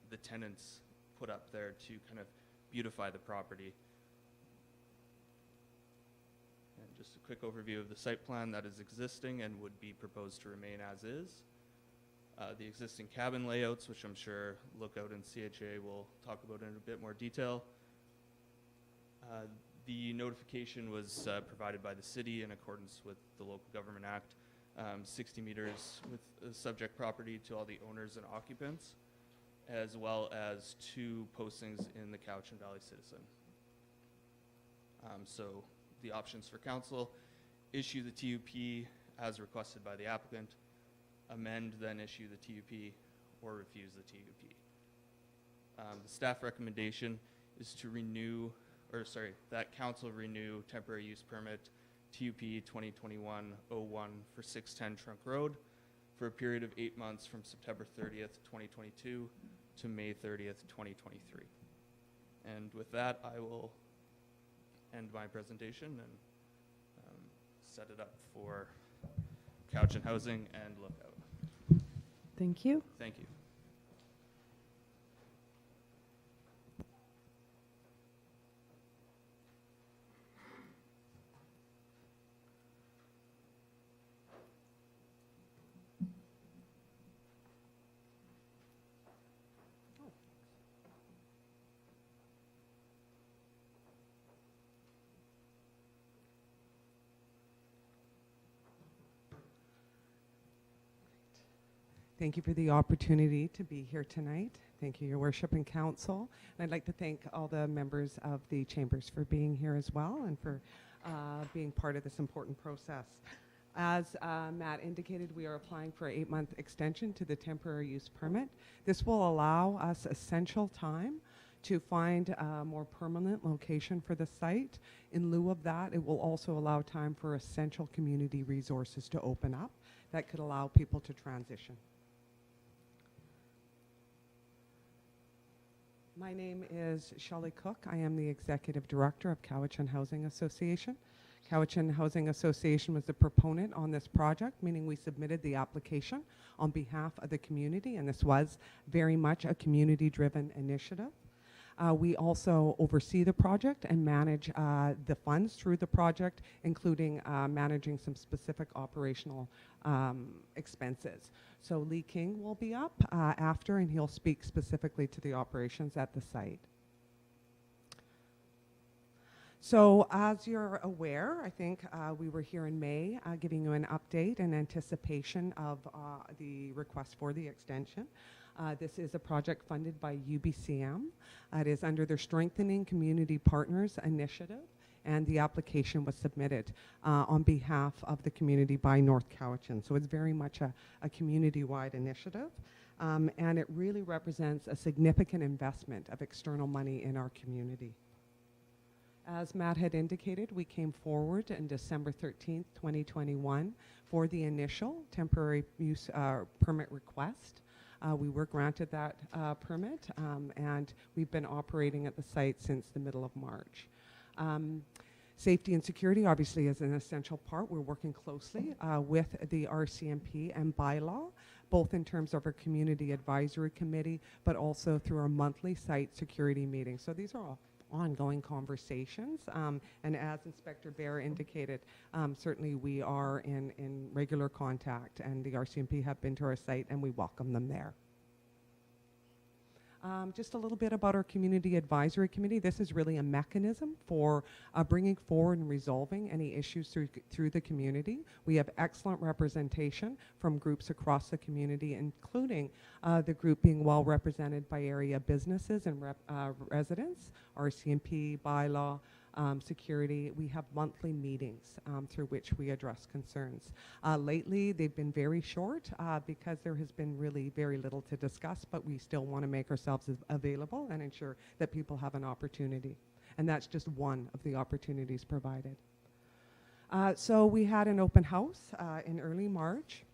the tenants put up there to kind of beautify the property. And just a quick overview of the site plan that is existing and would be proposed to remain as is. The existing cabin layouts, which I'm sure Lookout and CHA will talk about in a bit more detail. The notification was provided by the city in accordance with the Local Government Act, 60 meters with the subject property to all the owners and occupants, as well as 2 postings in the Cowichan Valley Citizen. So the options for council: issue the TUP as requested by the applicant, amend, then issue the TUP, or refuse the TUP. The staff recommendation is to that council renew temporary use permit TUP 2021-01 for 610 Trunk Road for a period of 8 months from September 30th, 2022 to May 30th, 2023. And with that, I will end my presentation and set it up for Cowichan Housing and Lookout. Thank you. Thank you. Thank you for the opportunity to be here tonight. Thank you, Your Worship and Council. And I'd like to thank all the members of the Chambers for being here as well and for being part of this important process. As Matt indicated, we are applying for an 8-month extension to the temporary use permit. This will allow us essential time to find a more permanent location for the site. In lieu of that, it will also allow time for essential community resources to open up that could allow people to transition. My name is Shelley Cook. I am the Executive Director of Cowichan Housing Association. Cowichan Housing Association was the proponent on this project, meaning we submitted the application on behalf of the community, and this was very much a community-driven initiative. We also oversee the project and manage the funds through the project, including managing some specific operational expenses. So Lee King will be up after, and he'll speak specifically to the operations at the site. So as you're aware, I think we were here in May giving you an update in anticipation of the request for the extension. This is a project funded by UBCM. It is under their Strengthening Community Partners initiative, and the application was submitted on behalf of the community by North Cowichan. So it's very much a community-wide initiative, and it really represents a significant investment of external money in our community. As Matt had indicated, we came forward on December 13th, 2021 for the initial temporary use permit request. We were granted that permit, and we've been operating at the site since the middle of March. Safety and security obviously is an essential part. We're working closely with the RCMP and bylaw, both in terms of our community advisory committee, but also through our monthly site security meetings. So these are all ongoing conversations, and as Inspector Bear indicated, certainly we are in regular contact, and the RCMP have been to our site and we welcome them there. Just a little bit about our Community Advisory Committee. This is really a mechanism for bringing forward and resolving any issues through the community. We have excellent representation from groups across the community, including the group being well represented by area businesses and residents, RCMP, bylaw, security. We have monthly meetings through which we address concerns. Lately, they've been very short because there has been really very little to discuss, but we still want to make ourselves available and ensure that people have an opportunity. And that's just one of the opportunities provided. So we had an open house in early March.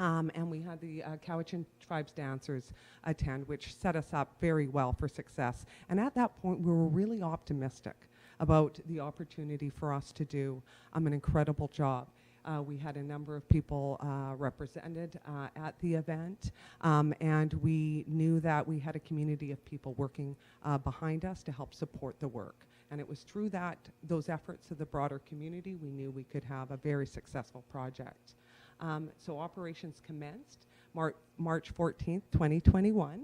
And we had the Cowichan Tribes dancers attend, which set us up very well for success. And at that point, we were really optimistic about the opportunity for us to do an incredible job. We had a number of people represented at the event, and we knew that we had a community of people working behind us to help support the work. And it was through those efforts of the broader community, we knew we could have a very successful project. So operations commenced March 14th, 2021.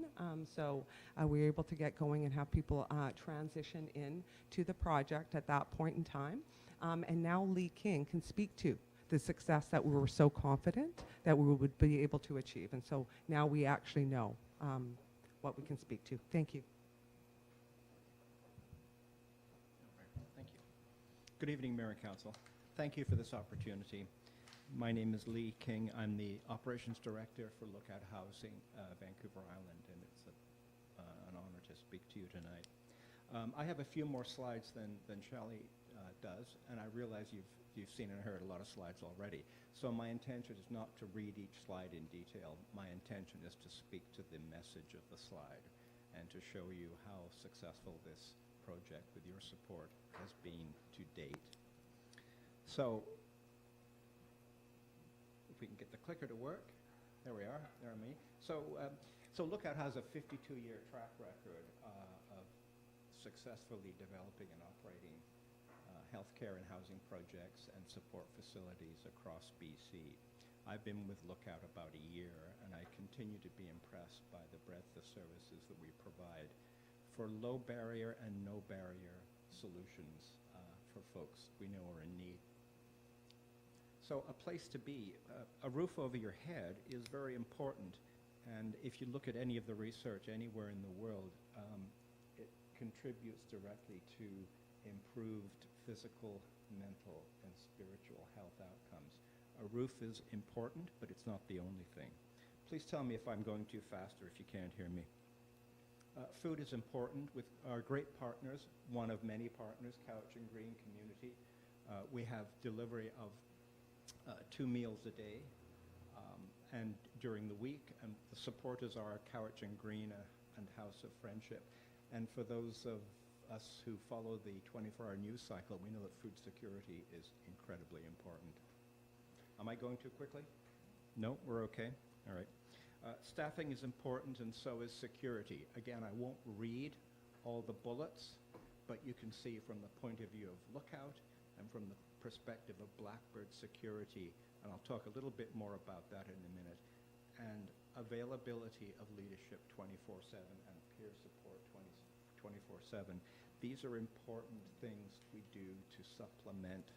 So we were able to get going and have people transition in to the project at that point in time. And now Lee King can speak to the success that we were so confident that we would be able to achieve. And so now we actually know what we can speak to. Thank you. Thank you. Good evening, Mayor and Council. Thank you for this opportunity. My name is Lee King. I'm the Operations Director for Lookout Housing, Vancouver Island, and it's an honor to speak to you tonight. I have a few more slides than Shelley does, and I realize you've seen and heard a lot of slides already. So my intention is not to read each slide in detail. My intention is to speak to the message of the slide and to show you how successful this project, with your support, has been to date. So, if we can get the clicker to work. There we are, there are me. So Lookout has a 52-year track record of successfully developing and operating healthcare and housing projects and support facilities across BC. I've been with Lookout about a year, and I continue to be impressed by the breadth of services that we provide for low barrier and no barrier solutions for folks we know are in need. So a place to be, a roof over your head is very important. And if you look at any of the research anywhere in the world, it contributes directly to improved physical, mental, and spiritual health outcomes. A roof is important, but it's not the only thing. Please tell me if I'm going too fast or if you can't hear me. Food is important. With our great partners, one of many partners, Cowichan Green Community, we have delivery of 2 meals a day, and during the week, and the supporters are Cowichan Green and House of Friendship. And for those of us who follow the 24-hour news cycle, we know that food security is incredibly important. Am I going too quickly? No, we're okay? All right. Staffing is important, and so is security. Again, I won't read all the bullets, but you can see from the point of view of Lookout and from the perspective of Blackbird security, and I'll talk a little bit more about that in a minute, and availability of leadership 24/7 and peer support 24/7. These are important things we do to supplement,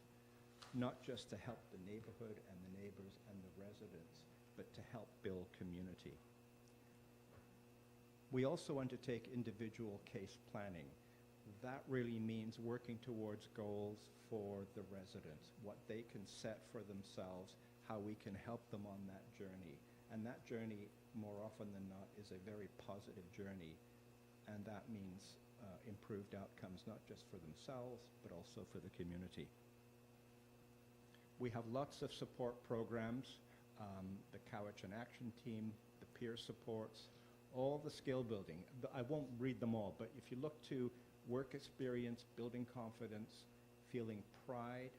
not just to help the neighborhood and the neighbors and the residents, but to help build community. We also undertake individual case planning. That really means working towards goals for the residents, what they can set for themselves, how we can help them on that journey. And that journey, more often than not, is a very positive journey. And that means improved outcomes, not just for themselves, but also for the community. We have lots of support programs, the Cowichan Action Team, the peer supports, all the skill building. I won't read them all, but if you look to work experience, building confidence, feeling pride,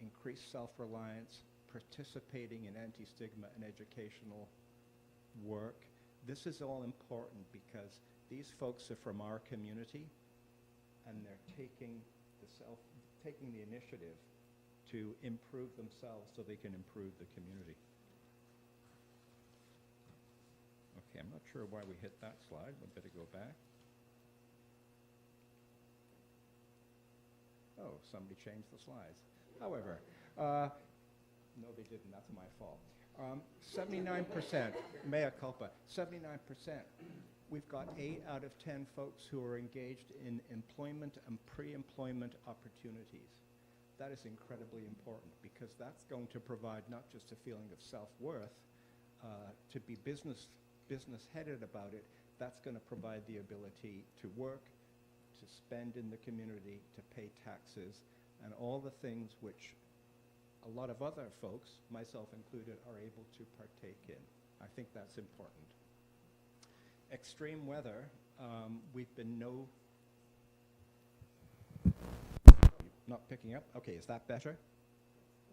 increased self-reliance, participating in anti-stigma and educational work, this is all important because these folks are from our community and they're taking the initiative to improve themselves so they can improve the community. Okay, I'm not sure why we hit that slide. We better go back. Oh, somebody changed the slides. However, no, they didn't. That's my fault. 79%, mea culpa, 79%. We've got 8 out of 10 folks who are engaged in employment and pre-employment opportunities. That is incredibly important because that's going to provide not just a feeling of self-worth, to be business-headed about it. That's going to provide the ability to work, to spend in the community, to pay taxes, and all the things which a lot of other folks, myself included, are able to partake in. I think that's important. Extreme weather, we've been not picking up? Okay, is that better?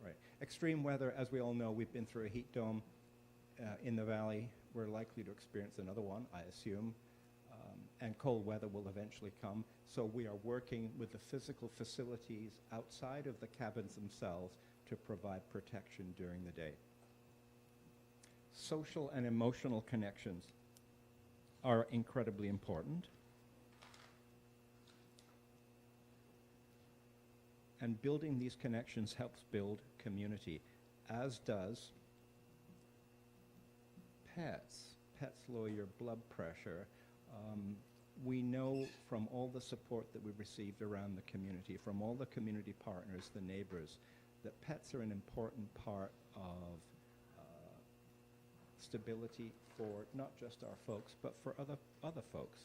Right. Extreme weather, as we all know, we've been through a heat dome in the valley. We're likely to experience another one, I assume. And cold weather will eventually come. So we are working with the physical facilities outside of the cabins themselves to provide protection during the day. Social and emotional connections are incredibly important. And building these connections helps build community, as does pets. Pets lower your blood pressure. We know from all the support that we've received around the community, from all the community partners, the neighbors, that pets are an important part of stability for not just our folks, but for other folks.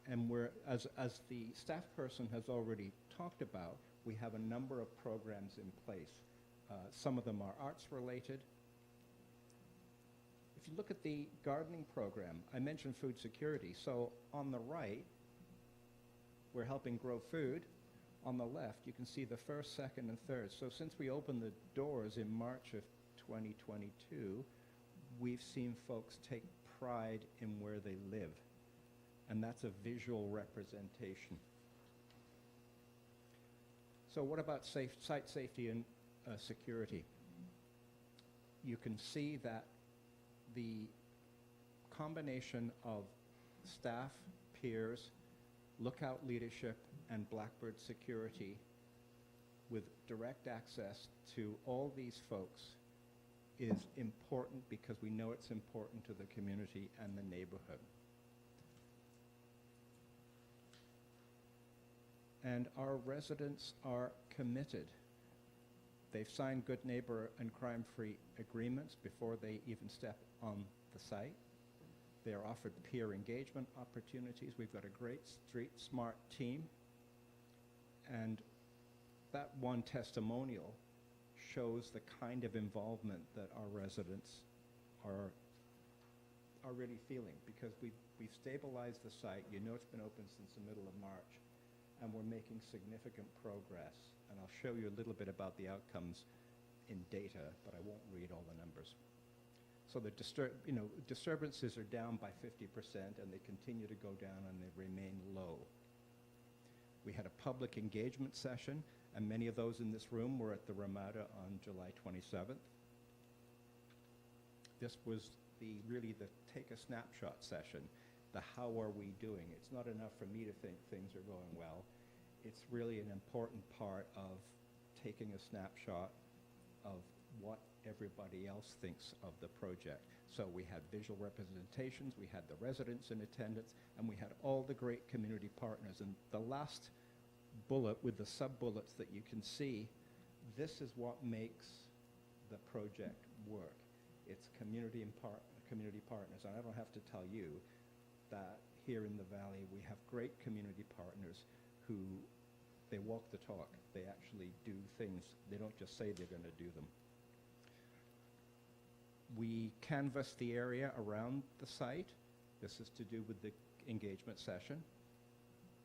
And as the staff person has already talked about, we have a number of programs in place. Some of them are arts related. If you look at the gardening program, I mentioned food security. So on the right, we're helping grow food. On the left, you can see the first, second, and third. So since we opened the doors in March of 2022, we've seen folks take pride in where they live. And that's a visual representation. So what about site safety and security? You can see that the combination of staff, peers, Lookout leadership, and Blackbird security with direct access to all these folks is important because we know it's important to the community and the neighborhood. And our residents are committed. They've signed good neighbor and crime-free agreements before they even step on the site. They are offered peer engagement opportunities. We've got a great street smart team. And that one testimonial shows the kind of involvement that our residents are are really feeling, because we've stabilized the site. You know it's been open since the middle of March, and we're making significant progress. And I'll show you a little bit about the outcomes in data, but I won't read all the numbers. So the disturbances are down by 50%, and they continue to go down, and they remain low. We had a public engagement session, and many of those in this room were at the Ramada on July 27th. This was really the take a snapshot session, the how are we doing. It's not enough for me to think things are going well. It's really an important part of taking a snapshot of what everybody else thinks of the project. So we had visual representations, we had the residents in attendance, and we had all the great community partners. And the last bullet with the sub-bullets that you can see, this is what makes the project work. It's community partners. And I don't have to tell you that here in the Valley we have great community partners who, they walk the talk. They actually do things. They don't just say they're going to do them. We canvassed the area around the site. This is to do with the engagement session.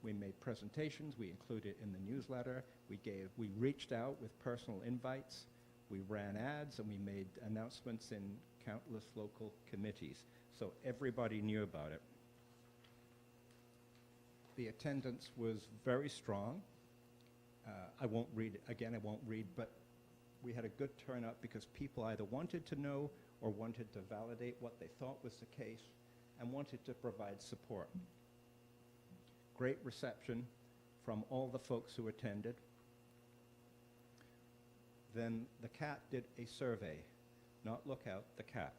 We made presentations. We included in the newsletter. We reached out with personal invites. We ran ads, and we made announcements in countless local committees. So everybody knew about it. The attendance was very strong. I won't read it. Again, I won't read, but we had a good turnout because people either wanted to know or wanted to validate what they thought was the case and wanted to provide support. Great reception from all the folks who attended. Then the CAT did a survey, not Lookout, the CAT.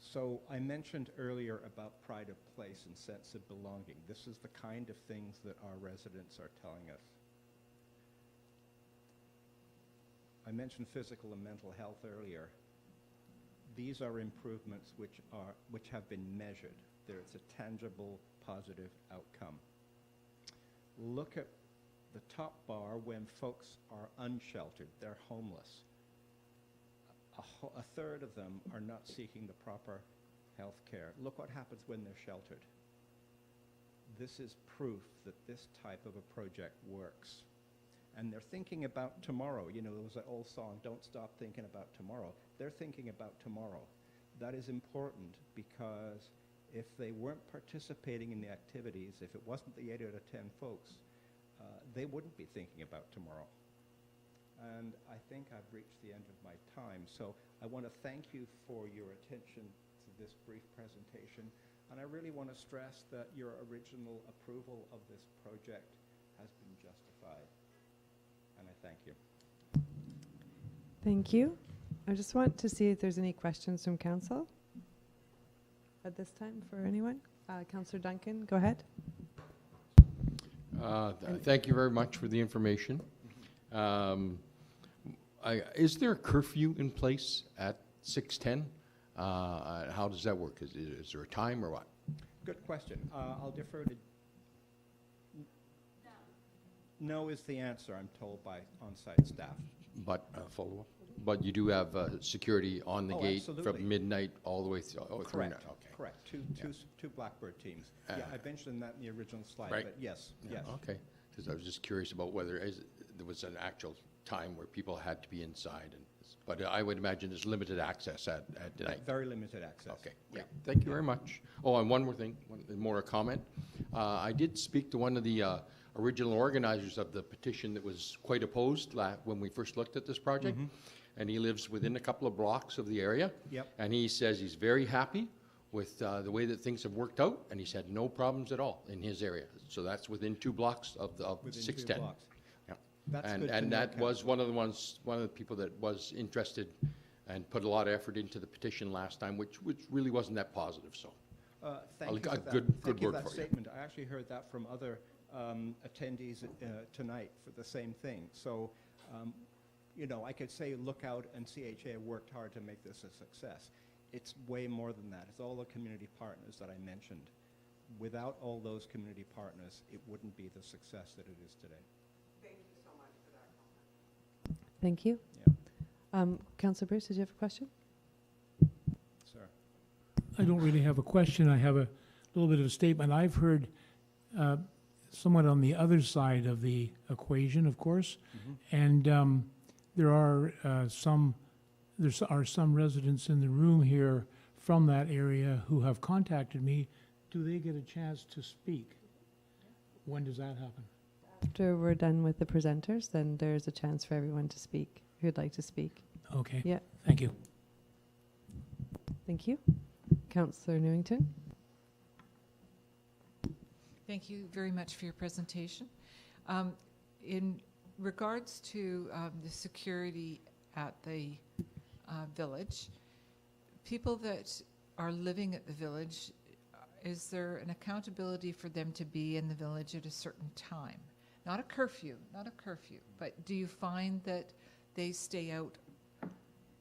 So I mentioned earlier about pride of place and sense of belonging. This is the kind of things that our residents are telling us. I mentioned physical and mental health earlier. These are improvements which have been measured. There's a tangible, positive outcome. Look at the top bar when folks are unsheltered, they're homeless. A third of them are not seeking the proper health care. Look what happens when they're sheltered. This is proof that this type of a project works. And they're thinking about tomorrow. You know, there was that old song, "Don't Stop Thinking About Tomorrow." They're thinking about tomorrow. That is important because if they weren't participating in the activities, if it wasn't the 8 out of 10 folks, they wouldn't be thinking about tomorrow. And I think I've reached the end of my time. So I want to thank you for your attention to this brief presentation. And I really want to stress that your original approval of this project has been justified. And I thank you. Thank you. I just want to see if there's any questions from council at this time for anyone. Councillor Duncan, go ahead. Thank you very much for the information. Is there a curfew in place at 6:10? How does that work? Is there a time or what? Good question. I'll defer to... No is the answer, I'm told by on-site staff. But follow-up? But you do have security on the gate absolutely. From midnight all the way through? Correct. Okay. Correct. Two Blackbird teams. Yeah, I mentioned that in the original slide, right. but yes, yes. Okay. Because I was just curious about whether there was an actual time where people had to be inside. But I would imagine there's limited access at night. Very limited access. Okay, great. Thank you very much. Oh, and one more thing, more a comment. I did speak to one of the original organizers of the petition that was quite opposed when we first looked at this project. And he lives within a couple of blocks of the area. Yep. And he says he's very happy with the way that things have worked out, and he's had no problems at all in his area. So that's within 2 blocks of 610. 2 blocks. Yeah. That's good to And know, that was Councillor. one of the people that was interested and put a lot of effort into the petition last time, which really wasn't that positive. So Thank you for that. good Thank you word for that for you. statement. I actually heard that from other attendees tonight for the same thing. So, you know, I could say Lookout and CHA worked hard to make this a success. It's way more than that. It's all the community partners that I mentioned. Without all those community partners, it wouldn't be the success that it is today. Thank you so much for that comment. Thank you. Yeah. Councillor Bruce, did you have a question? Sir. I don't really have a question. I have a little bit of a statement. I've heard somewhat on the other side of the equation, of course, and there are some residents in the room here from that area who have contacted me. Do they get a chance to speak? When does that happen? After we're done with the presenters, then there's a chance for everyone to speak who'd like to speak. Okay. Yeah. Thank you. Thank you. Councillor Newington. Thank you very much for your presentation. In regards to the security at the village, people that are living at the village, is there an accountability for them to be in the village at a certain time? Not a curfew, but do you find that they stay out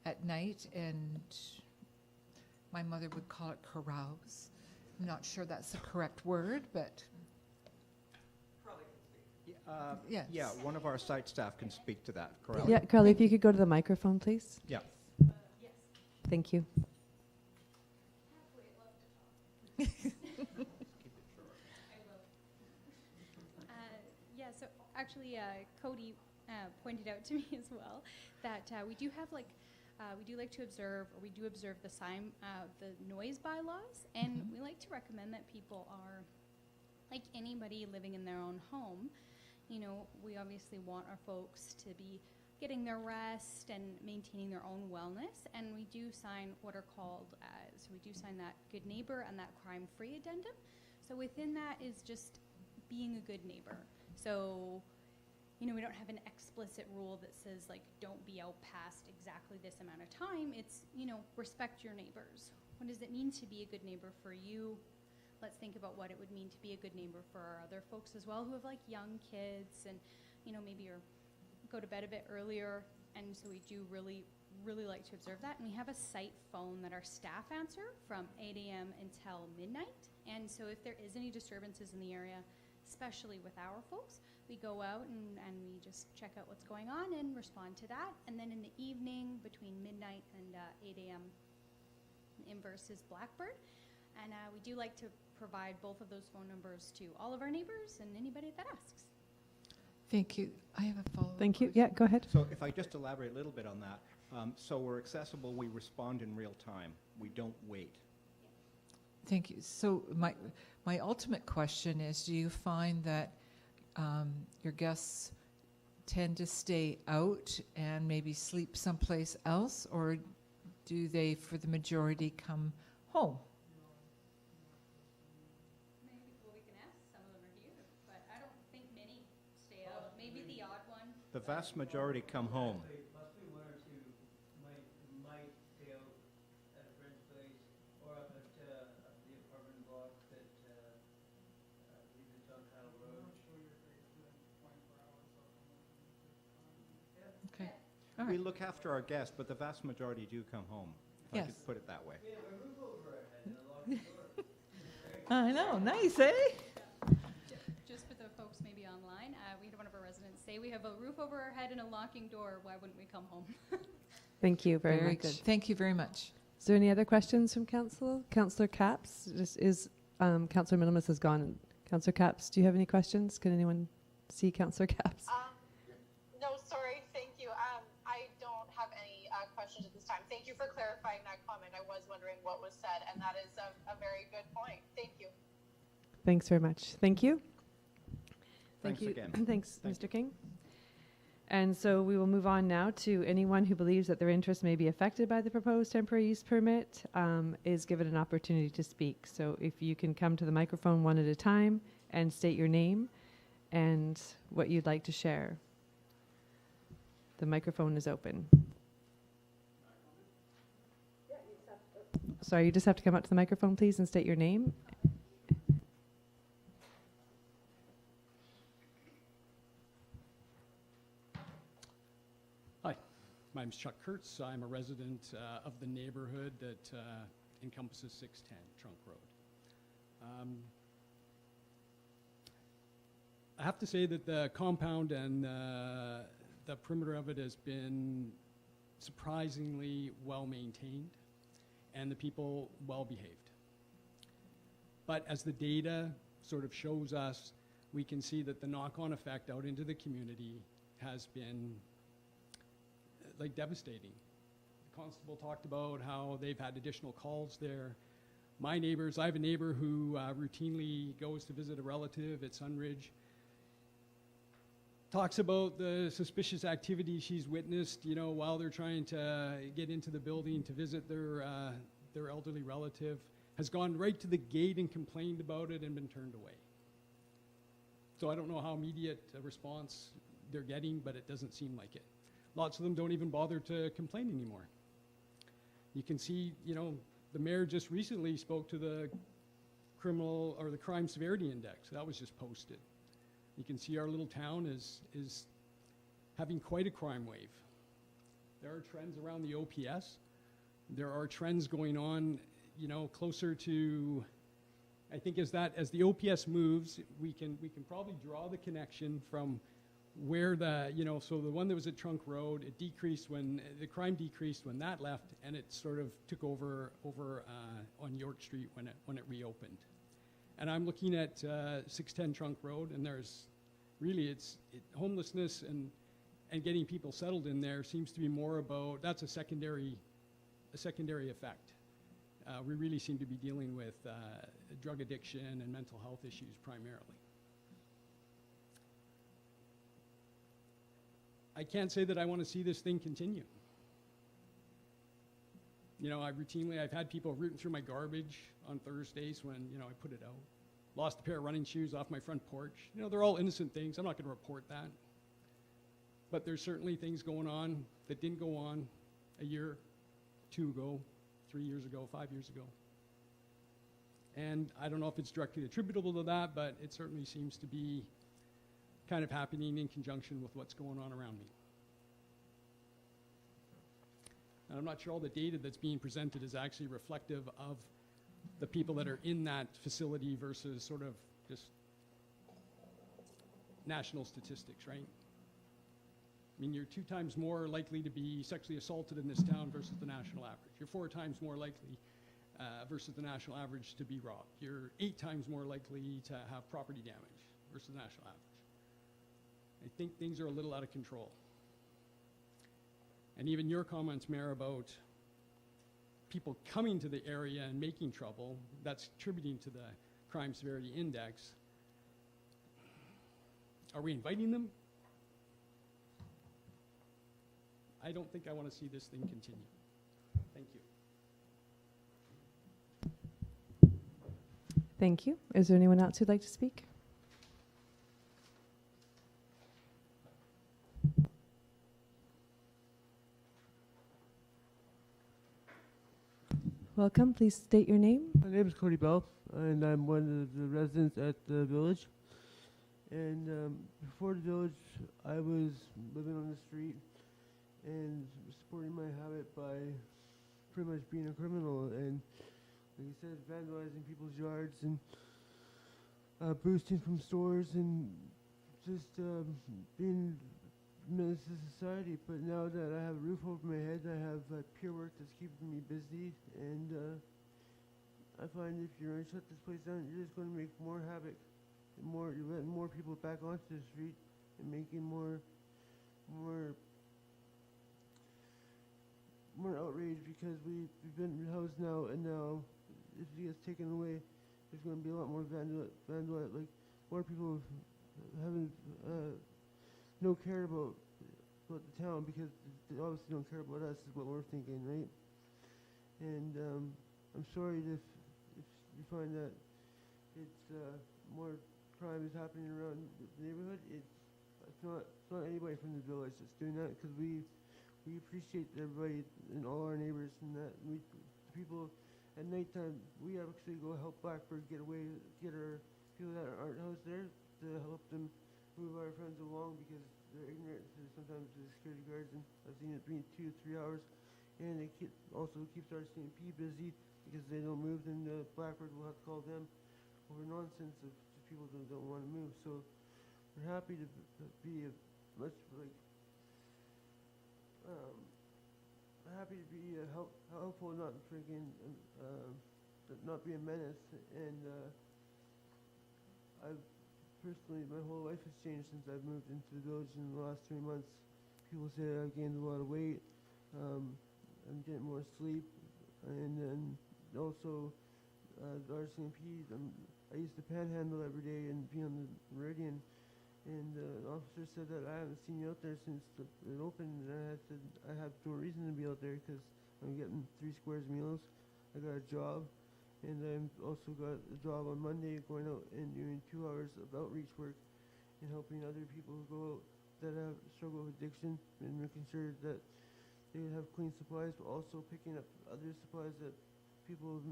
at night, and my mother would call it carouse? I'm not sure that's the correct word, but... Yes. Yeah, one of our site staff can speak to that, correct? Yeah, Carly, if you could go to the microphone, please. Yeah. Yes. Thank you. Yeah, so actually Cody pointed out to me as well that we do have we do like to observe, or we do observe the noise bylaws, and we like to recommend that people are, like anybody living in their own home, you know, we obviously want our folks to be getting their rest and maintaining their own wellness, and we do sign what are called, so we do sign that good neighbor and that crime-free addendum. So within that is just being a good neighbor. So, you know, we don't have an explicit rule that says, like, don't be out past exactly this amount of time. It's, you know, respect your neighbors. What does it mean to be a good neighbor for you? Let's think about what it would mean to be a good neighbor for our other folks as well, who have, like, young kids and, you know, maybe go to bed a bit earlier. And so we do really like to observe that. And we have a site phone that our staff answer from 8 a.m. until midnight. And so if there is any disturbances in the area, especially with our folks, we go out and we just check out what's going on and respond to that. And then in the evening, between midnight and 8 a.m., inverse is Blackbird. And we do like to provide both of those phone numbers to all of our neighbors and anybody that asks. Thank you. I have a follow-up. Thank you. Yeah, go ahead. So if I just elaborate a little bit on that. So we're accessible, we respond in real time. We don't wait. Thank you. So my ultimate question is, do you find that your guests tend to stay out and maybe sleep someplace else, or do they, for the majority, come home? We can ask. Some of them are here, but I don't think many stay out. Maybe the odd one. The vast majority come home. Must be one or two might stay out at a friend's place or up at the apartment block that I believe it's on Kyle Road. Okay. We look after our guests, but the vast majority do come home, if I Yes. could put it that way. We have a roof over our head and a locked door. I know. Nice, eh? Just for the folks maybe online, we had one of our residents say, we have a roof over our head and a locking door. Why wouldn't we come home? Thank you very much. Good. Thank you very much. Is there any other questions from council? Councillor Capps, Councillor Minimus has gone. Councillor Capps, do you have any questions? Can anyone see Councillor Capps? No, sorry, thank you. I don't have any questions at this time. Thank you for clarifying that comment. I was wondering what was said, and that is a very good point. Thank you. Thanks very much. Thank you. Thanks again. Thanks, Mr. King. And so we will move on now to anyone who believes that their interests may be affected by the proposed temporary use permit is given an opportunity to speak. So if you can come to the microphone one at a time and state your name and what you'd like to share. The microphone is open. Sorry, you just have to come up to the microphone, please, and state your name. Hi, my name's Chuck Kurtz. I'm a resident of the neighborhood that encompasses 610 Trunk Road. I have to say that the compound and the perimeter of it has been surprisingly well maintained. and the people well behaved. But as the data sort of shows us, we can see that the knock-on effect out into the community has been like devastating. The constable talked about how they've had additional calls there. My neighbors, I have a neighbor who routinely goes to visit a relative at Sunridge, talks about the suspicious activity she's witnessed, you know, while they're trying to get into the building to visit their elderly relative, has gone right to the gate and complained about it and been turned away. So I don't know how immediate a response they're getting, but it doesn't seem like it. Lots of them don't even bother to complain anymore. You can see, you know, the mayor just recently spoke to the criminal or the crime severity index. That was just posted. You can see our little town is having quite a crime wave. There are trends around the OPS. There are trends going on, you know, closer to, I think as the OPS moves, we can probably draw the connection from where the, you know, so the one that was at Trunk Road, it decreased when, the crime decreased when that left, and it sort of took over on York Street when it reopened. And I'm looking at 610 Trunk Road, and there's really, homelessness and getting people settled in there seems to be more about, that's a secondary effect. We really seem to be dealing with drug addiction and mental health issues primarily. I can't say that I want to see this thing continue. You know, I've had people rooting through my garbage on Thursdays when, you know, I put it out. Lost a pair of running shoes off my front porch. You know, they're all innocent things. I'm not going to report that. But there's certainly things going on that didn't go on a year, 2 ago, 3 years ago, 5 years ago. And I don't know if it's directly attributable to that, but it certainly seems to be kind of happening in conjunction with what's going on around me. And I'm not sure all the data that's being presented is actually reflective of the people that are in that facility versus sort of just national statistics, right? I mean, you're 2 times more likely to be sexually assaulted in this town versus the national average. You're 4 times more likely versus the national average to be robbed. You're 8 times more likely to have property damage versus the national average. I think things are a little out of control. And even your comments, Mayor, about people coming to the area and making trouble, that's contributing to the crime severity index. Are we inviting them? I don't think I want to see this thing continue. Thank you. Thank you. Is there anyone else who'd like to speak? Welcome. Please state your name. My name is Cody Bell, and I'm one of the residents at the village. And before the village, I was living on the street and supporting my habit by pretty much being a criminal and, like you said, vandalizing people's yards and boosting from stores and just being a menace to society. But now that I have a roof over my head, I have peer work that's keeping me busy, and I find if you're going to shut this place down, you're just going to make more havoc. You're letting more people back onto the street and making more outrage because we've been housed now, and now if it gets taken away, there's going to be a lot more like more people having no care about the town because they obviously don't care about us is what we're thinking, right? And I'm sorry if you find that it's more crime is happening around the neighborhood. It's not anybody from the village that's doing that because we appreciate everybody and all our neighbors and that people at nighttime we actually go help Blackbird get our people that aren't housed there to help them move our friends along because they're ignorant to sometimes the security guards, and I've seen it being 2 to 3 hours, and it also keeps RCMP busy because they don't move. Then Blackbird will have to call them over nonsense of people that don't want to move. So we're happy to be much like happy to be helpful, not freaking, not be a menace. And I've personally, my whole life has changed since I've moved into the village in the last 3 months. People say I've gained a lot of weight. I'm getting more sleep, and then also the RCMP. I used to panhandle every day and be on the meridian. And the officer said that I haven't seen you out there since it opened, and I said I have no reason to be out there because I'm getting 3 squares meals. I got a job, and I've also got a job on Monday going out and doing 2 hours of outreach work and helping other people who go out that have struggle with addiction and making sure that they have clean supplies, but also picking up other supplies that people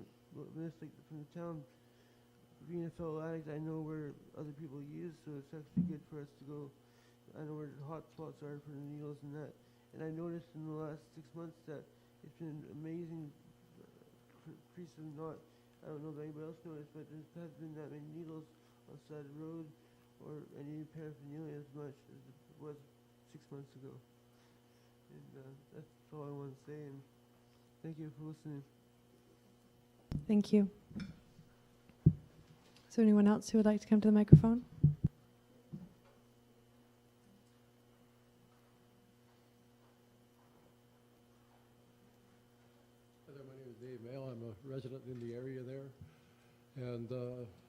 miss, like from the town. Being a fellow addict, I know where other people use, so it's actually good for us to go. I know where the hot spots are for the needles and that. And I noticed in the last 6 months that it's been amazing increase of not, I don't know if anybody else noticed, but there hasn't been that many needles on the side of the road or any paraphernalia as much as it was 6 months ago. And that's all I want to say, and thank you for listening. Thank you. Is there anyone else who would like to come to the microphone? Hello, my name is Dave Mail. I'm a resident in the area there. And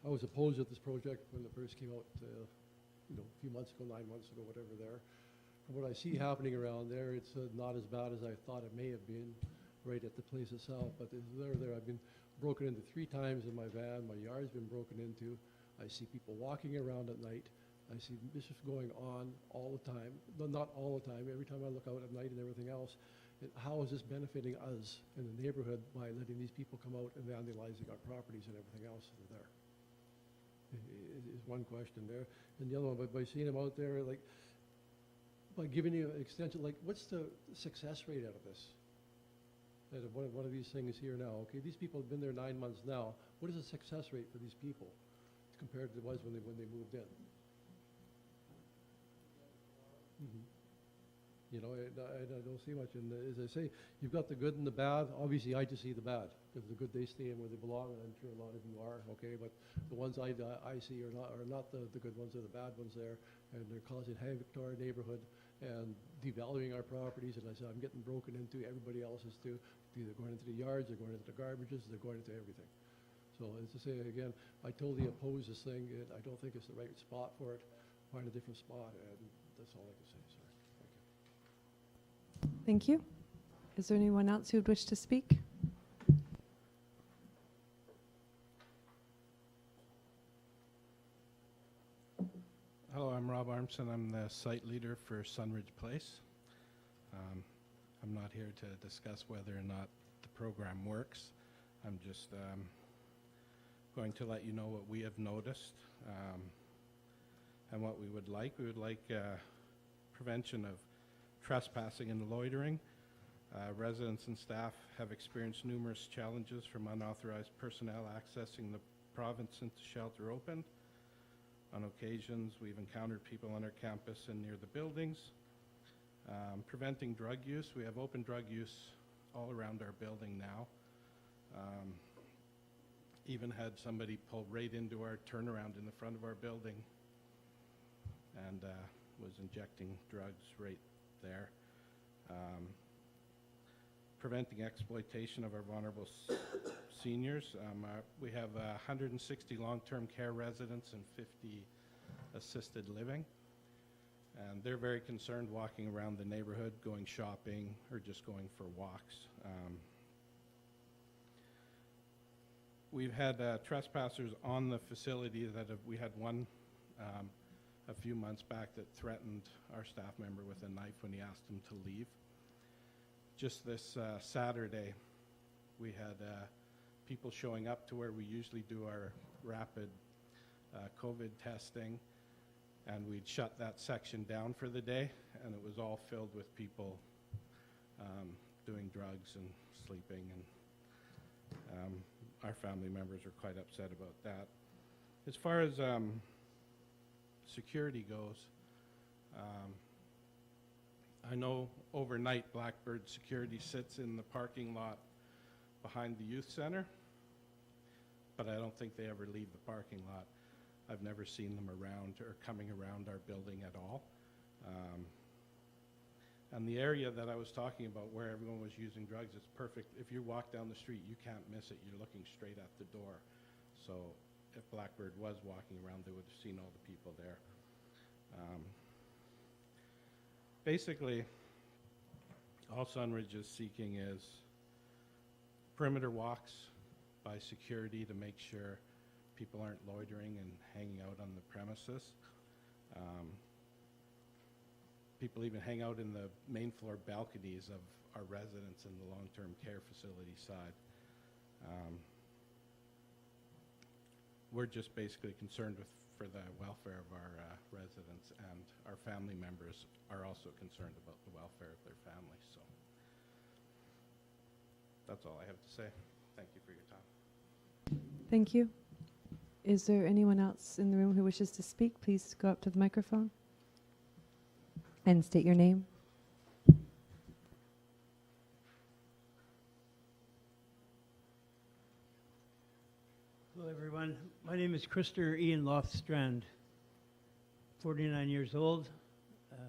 I was opposed to this project when it first came out, a few months ago, 9 months ago, whatever there. From what I see happening around there, it's not as bad as I thought it may have been right at the place itself. But I've been broken into 3 times in my van. My yard's been broken into. I see people walking around at night. I see mischief going on all the time. No, not all the time. Every time I look out at night and everything else. How is this benefiting us in the neighborhood by letting these people come out and vandalizing our properties and everything else that are there? Is one question there. And the other one, by seeing them out there, like, by giving you an extension, like, what's the success rate out of this? Out of one of these things here now, okay, these people have been there 9 months now. What is the success rate for these people compared to it was when they moved in? Mm-hmm. I don't see much. And as I say, you've got the good and the bad. Obviously, I just see the bad because the good, they stay in where they belong, and I'm sure a lot of you are, okay? But the ones I see are not the good ones, they're the bad ones there, and they're causing havoc to our neighborhood and devaluing our properties. And I said, I'm getting broken into, everybody else is too. They're going into the yards, they're going into the garbages, they're going into everything. So as I say again, I totally oppose this thing. I don't think it's the right spot for it. Find a different spot, and that's all I can say. Sorry. Thank you. Is there anyone else who would wish to speak? Hello, I'm Rob Armson. I'm the site leader for Sunridge Place. I'm not here to discuss whether or not the program works. I'm just going to let you know what we have noticed and what we would like. We would like prevention of trespassing and loitering. Residents and staff have experienced numerous challenges from unauthorized personnel accessing the province since the shelter opened. On occasions, we've encountered people on our campus and near the buildings. Preventing drug use. We have open drug use all around our building now. Even had somebody pull right into our turnaround in the front of our building and was injecting drugs right there. Preventing exploitation of our vulnerable seniors. We have 160 long-term care residents and 50 assisted living. And they're very concerned walking around the neighborhood, going shopping, or just going for walks. We've had trespassers on the facility that we had one a few months back that threatened our staff member with a knife when he asked him to leave. Just this Saturday, we had people showing up to where we usually do our rapid COVID testing, and we'd shut that section down for the day, and it was all filled with people doing drugs and sleeping, and our family members were quite upset about that. As far as security goes, I know overnight Blackbird security sits in the parking lot behind the youth center, but I don't think they ever leave the parking lot. I've never seen them around or coming around our building at all. And the area that I was talking about where everyone was using drugs, it's perfect. If you walk down the street, you can't miss it. You're looking straight at the door. So if Blackbird was walking around, they would have seen all the people there. Basically, all Sunridge is seeking is perimeter walks by security to make sure people aren't loitering and hanging out on the premises. People even hang out in the main floor balconies of our residents in the long-term care facility side. We're just basically concerned for the welfare of our residents, and our family members are also concerned about the welfare of their families. So that's all I have to say. Thank you for your time. Thank you. Is there anyone else in the room who wishes to speak? Please go up to the microphone and state your name. Hello, everyone. My name is Christopher Ian Loftstrand, 49 years old,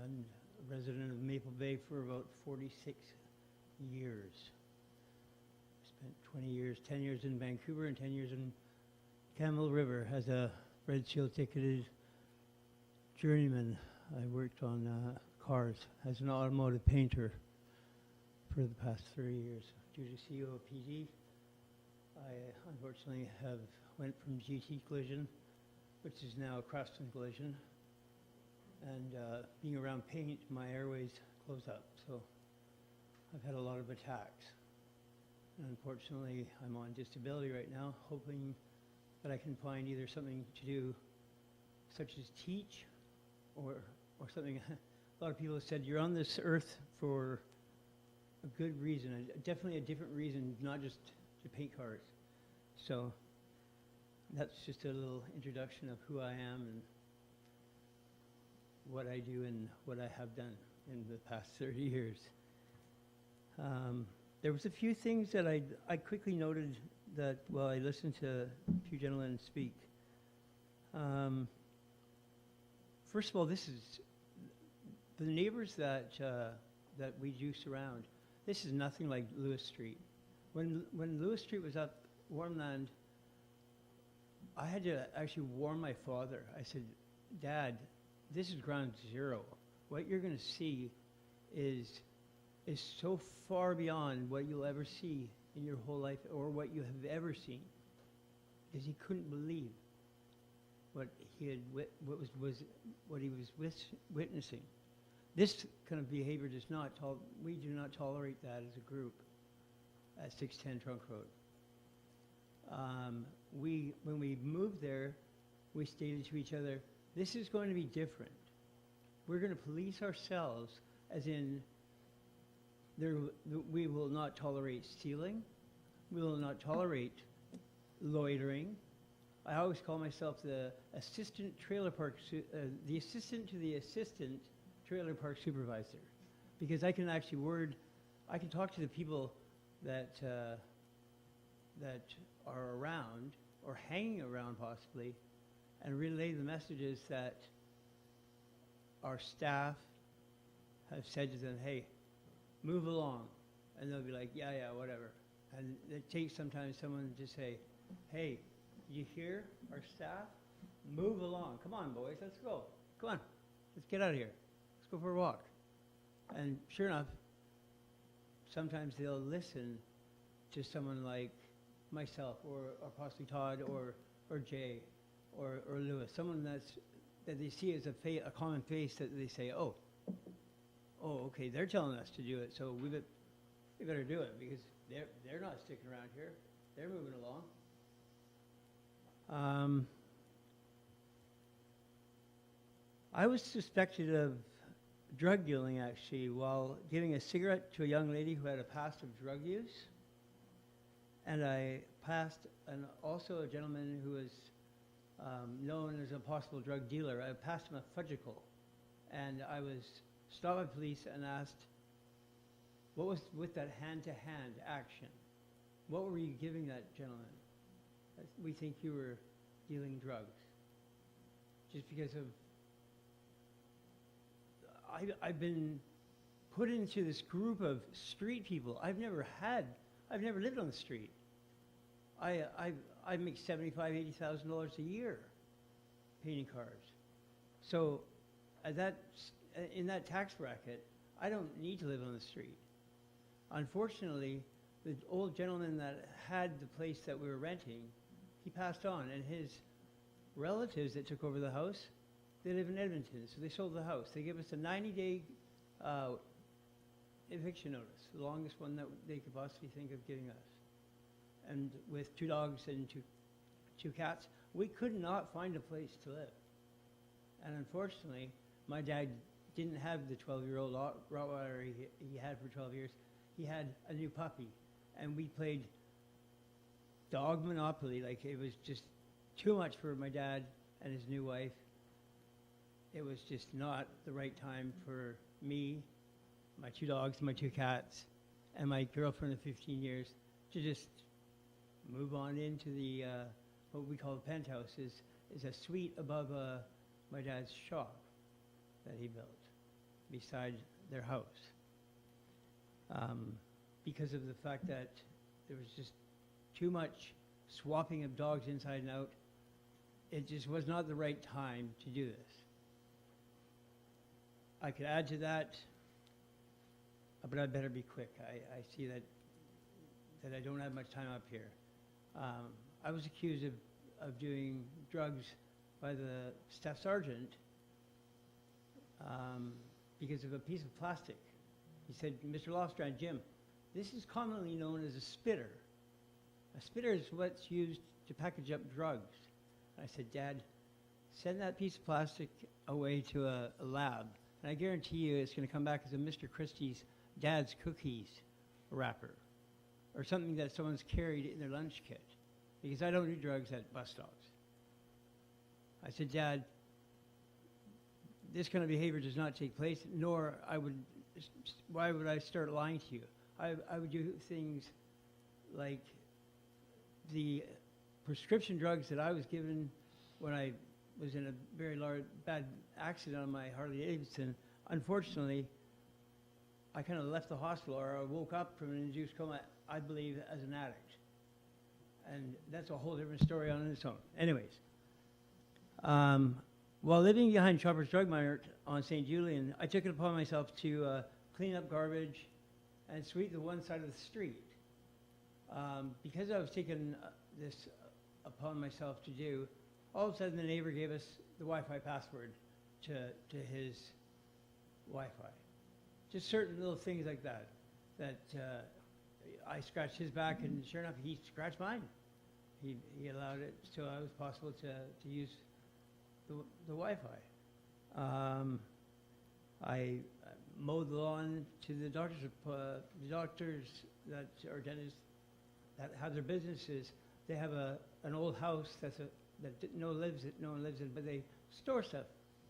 and a resident of Maple Bay for about 46 years. Spent 20 years, 10 years in Vancouver and 10 years in Camel River as a Red Shield ticketed journeyman. I worked on cars as an automotive painter for the past 30 years. Due to COPD, I unfortunately went from GT collision, which is now Craftsman collision, and being around paint, my airways close up, so I've had a lot of attacks. And unfortunately, I'm on disability right now, hoping that I can find either something to do, such as teach, or something. A lot of people have said, you're on this earth for a good reason, definitely a different reason, not just to paint cars. So that's just a little introduction of who I am and what I do and what I have done in the past 30 years. There was a few things that I quickly noted that while I listened to a few gentlemen speak. First of all, this is the neighbors that we do surround. This is nothing like Lewis Street. When Lewis Street was up Warmland, I had to actually warn my father. I said, Dad, this is ground zero. What you're going to see is so far beyond what you'll ever see in your whole life or what you have ever seen. Because he couldn't believe what he had what he was witnessing. This kind of behavior does not we do not tolerate that as a group at 610 Trunk Road. When we moved there, we stated to each other, this is going to be different. We're going to police ourselves, as in we will not tolerate stealing. We will not tolerate loitering. I always call myself the assistant trailer park, the assistant to the assistant trailer park supervisor, because I can actually I can talk to the people that are around or hanging around possibly, and relay the messages that our staff have said to them, hey, move along. And they'll be like, yeah, whatever. And it takes sometimes someone to say, hey, you hear our staff? Move along. Come on, boys, let's go. Come on, let's get out of here. Let's go for a walk. And sure enough, sometimes they'll listen to someone like myself or possibly Todd or Jay or Lewis, someone that they see as a common face that they say, oh, okay, they're telling us to do it, so we better do it because they're not sticking around here. They're moving along. I was suspected of drug dealing actually while giving a cigarette to a young lady who had a past of drug use. And I passed also a gentleman who was known as a possible drug dealer. I passed him a fudgicle, and I was stopped by police and asked, what was with that hand-to-hand action? What were you giving that gentleman? We think you were dealing drugs. Just because of, I've been put into this group of street people. I've never lived on the street. I make $75,000, $80,000 a year painting cars. So in that tax bracket, I don't need to live on the street. Unfortunately, the old gentleman that had the place that we were renting, he passed on, and his relatives that took over the house, they live in Edmonton, so they sold the house. They gave us a 90-day eviction notice, the longest one that they could possibly think of giving us. And with 2 dogs and two cats, we could not find a place to live. And unfortunately, my dad didn't have the 12-year-old Rottweiler he had for 12 years. He had a new puppy, and we played dog Monopoly. Like, it was just too much for my dad and his new wife. It was just not the right time for me, my 2 dogs, my 2 cats, and my girlfriend of 15 years to just move on into the what we call the penthouse, is a suite above my dad's shop that he built beside their house. Because of the fact that there was just too much swapping of dogs inside and out, it just was not the right time to do this. I could add to that, but I'd better be quick. I see that I don't have much time up here. I was accused of doing drugs by the staff sergeant because of a piece of plastic. He said, Mr. Lofstrand, Jim, this is commonly known as a spitter. A spitter is what's used to package up drugs. I said, Dad, send that piece of plastic away to a lab, and I guarantee you it's going to come back as a Mr. Christie's dad's cookies wrapper, or something that someone's carried in their lunch kit, because I don't do drugs at bus stops. I said, Dad, this kind of behavior does not take place, nor why would I start lying to you? I would do things like the prescription drugs that I was given when I was in a very bad accident on my Harley Davidson. Unfortunately, I kind of left the hospital, or I woke up from an induced coma, I believe, as an addict. And that's a whole different story on its own. Anyways, while living behind Shoppers Drug Mart on St. Julian, I took it upon myself to clean up garbage and sweep the one side of the street. Because I was taking this upon myself to do, all of a sudden the neighbor gave us the Wi-Fi password to his Wi-Fi. Just certain little things like that, I scratched his back, and sure enough, he scratched mine. He allowed it so it was possible to use the Wi-Fi. I mowed the lawn to the doctors that or dentists that have their businesses. They have an old house that no one lives in, but they store stuff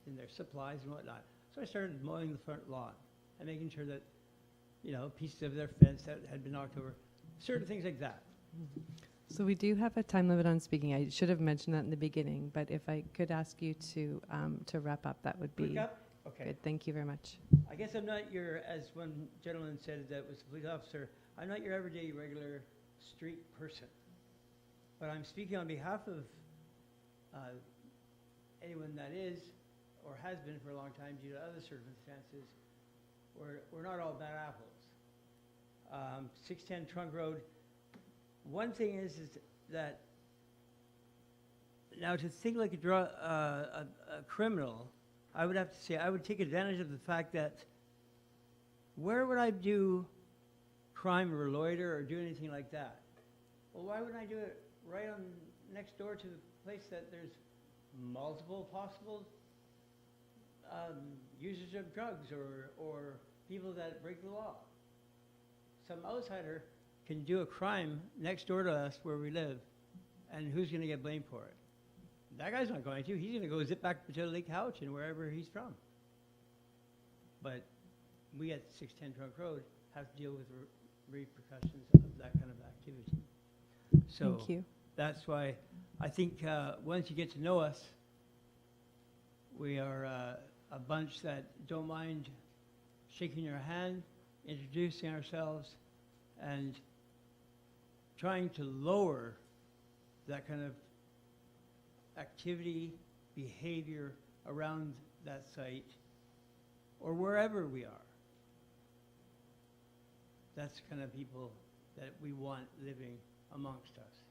in their supplies and whatnot. So I started mowing the front lawn and making sure that, pieces of their fence that had been knocked over, certain things like that. So we do have a time limit on speaking. I should have mentioned that in the beginning, but if I could ask you to wrap up, that would be Okay. good. Thank you very much. I guess I'm not as one gentleman said that was a police officer, I'm not your everyday regular street person. But I'm speaking on behalf of anyone that is or has been for a long time due to other circumstances. We're not all bad apples. 610 Trunk Road. One thing is that now to think like a criminal, I would have to say I would take advantage of the fact that where would I do crime or loiter or do anything like that? Well, why wouldn't I do it right on next door to the place that there's multiple possible users of drugs or people that break the law? Some outsider can do a crime next door to us where we live, and who's going to get blamed for it? That guy's not going to. He's going to go zip back to Lake Cowichan, wherever he's from. but we at 610 Trunk Road have to deal with repercussions of that kind of activity. So Thank you. that's why I think once you get to know us, we are a bunch that don't mind shaking your hand, introducing ourselves, and trying to lower that kind of activity, behavior around that site or wherever we are. That's the kind of people that we want living amongst us.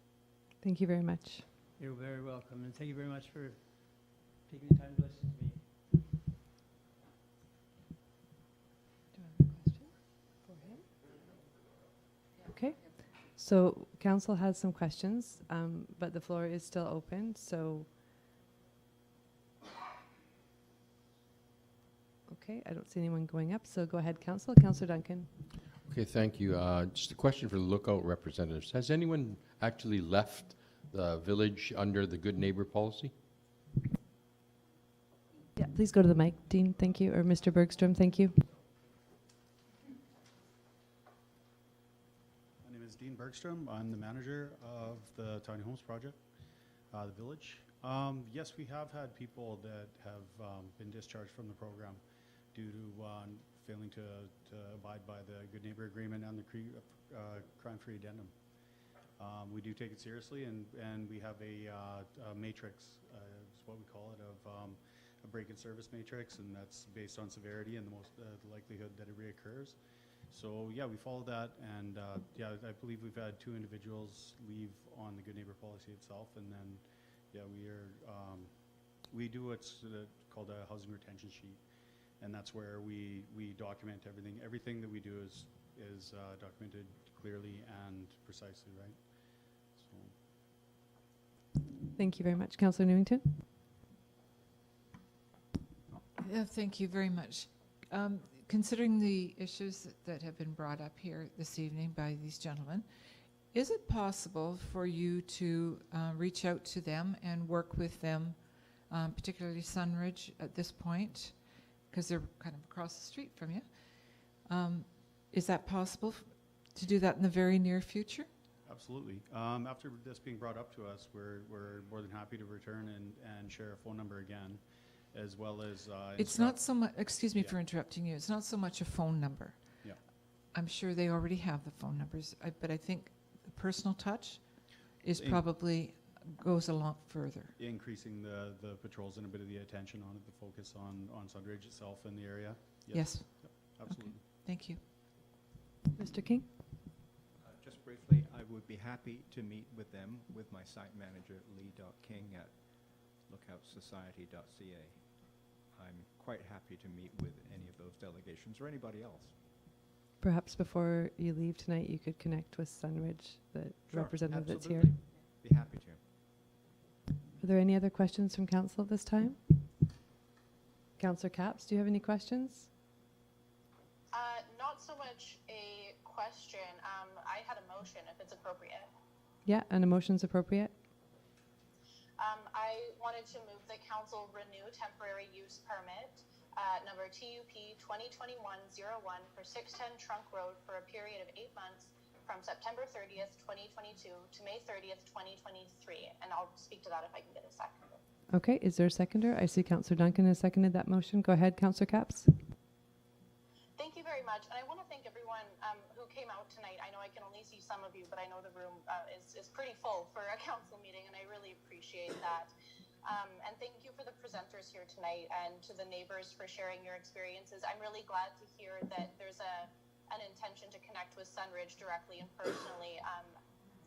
Thank you very much. You're very welcome, and thank you very much for taking the time to listen to me. Okay, so council has some questions, but the floor is still open, so. Okay, I don't see anyone going up, so go ahead, council. Councillor Duncan. Okay, thank you. Just a question for the lookout representatives. Has anyone actually left the village under the good neighbor policy? Yeah, please go to the mic, Dean, thank you, or Mr. Bergstrom, thank you. My name is Dean Bergstrom. I'm the manager of the Tiny Homes Project, the village. Yes, we have had people that have been discharged from the program due to failing to abide by the Good Neighbor Agreement and the crime-free addendum. We do take it seriously, and we have a matrix, is what we call it, of a break-in service matrix, and that's based on severity and the likelihood that it reoccurs. So yeah, we follow that, and yeah, I believe we've had 2 individuals leave on the Good Neighbor policy itself, and then yeah, we do what's called a housing retention sheet, and that's where we document everything. Everything that we do is documented clearly and precisely, right? So. Thank you very much. Councillor Newington. Thank you very much. Considering the issues that have been brought up here this evening by these gentlemen, is it possible for you to reach out to them and work with them, particularly Sunridge at this point, because they're kind of across the street from you? Is that possible to do that in the very near future? Absolutely. After this being brought up to us, we're more than happy to return and share a phone number again, as well as it's not so much, excuse me for interrupting you, it's not so much a phone number. Yeah. I'm sure they already have the phone numbers, but I think the personal touch is probably goes a lot further. Increasing the patrols and a bit of the attention on it, the focus on Sunridge itself in the area. Yes. Yep, absolutely. Okay. Thank you. Mr. King? Just briefly, I would be happy to meet with them, with my site manager, Lee.King at lookoutsociety.ca. I'm quite happy to meet with any of those delegations or anybody else. Perhaps before you leave tonight, you could connect with Sunridge, the representative that's here. Be happy to. Are there any other questions from council at this time? Councillor Capps, do you have any questions? Not so much a question. I had a motion, if it's appropriate. Yeah, and a motion's appropriate. I wanted to move the council renew temporary use permit number TUP 2021-01 for 610 Trunk Road for a period of 8 months from September 30th, 2022 to May 30th, 2023. And I'll speak to that if I can get a second. Okay, is there a seconder? I see Councillor Duncan has seconded that motion. Go ahead, Councillor Capps. Thank you very much. And I want to thank everyone who came out tonight. I know I can only see some of you, but I know the room is pretty full for a council meeting, and I really appreciate that. And thank you for the presenters here tonight and to the neighbors for sharing your experiences. I'm really glad to hear that there's an intention to connect with Sunridge directly and personally.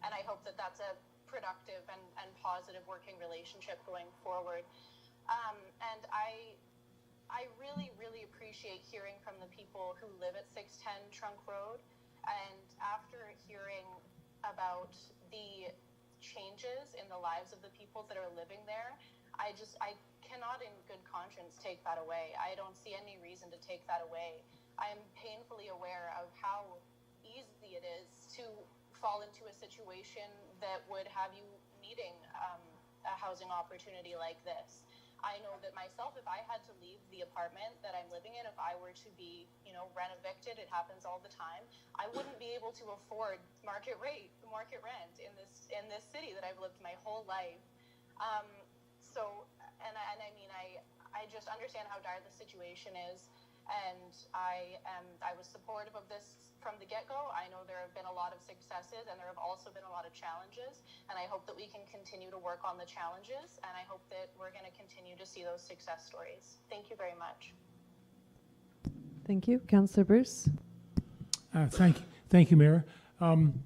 And I hope that that's a productive and positive working relationship going forward. And I really, really appreciate hearing from the people who live at 610 Trunk Road. And after hearing about the changes in the lives of the people that are living there, I cannot in good conscience take that away. I don't see any reason to take that away. I am painfully aware of how easy it is to fall into a situation that would have you needing a housing opportunity like this. I know that myself, if I had to leave the apartment that I'm living in, if I were to be, rent evicted, it happens all the time, I wouldn't be able to afford market rent in this city that I've lived my whole life. I just understand how dire the situation is, and I was supportive of this from the get-go. I know there have been a lot of successes, and there have also been a lot of challenges, and I hope that we can continue to work on the challenges, and I hope that we're going to continue to see those success stories. Thank you very much. Thank you. Councillor Bruce. Thank you, Mayor. I'm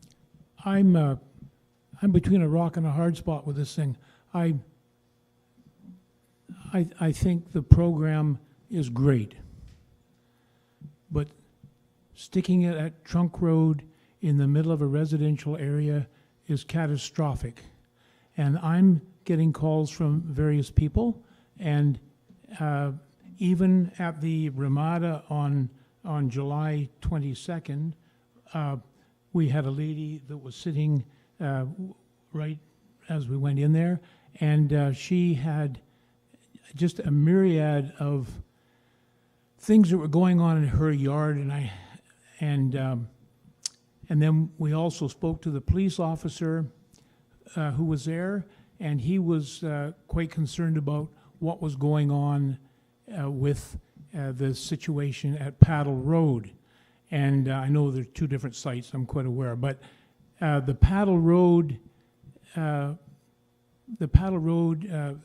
between a rock and a hard spot with this thing. I think the program is great, but sticking it at Trunk Road in the middle of a residential area is catastrophic. And I'm getting calls from various people, and even at the Ramada on July 22nd, we had a lady that was sitting right as we went in there, and she had just a myriad of things that were going on in her yard, and then we also spoke to the police officer who was there, and he was quite concerned about what was going on with the situation at Paddle Road. And I know there are two different sites, I'm quite aware, but the Paddle Road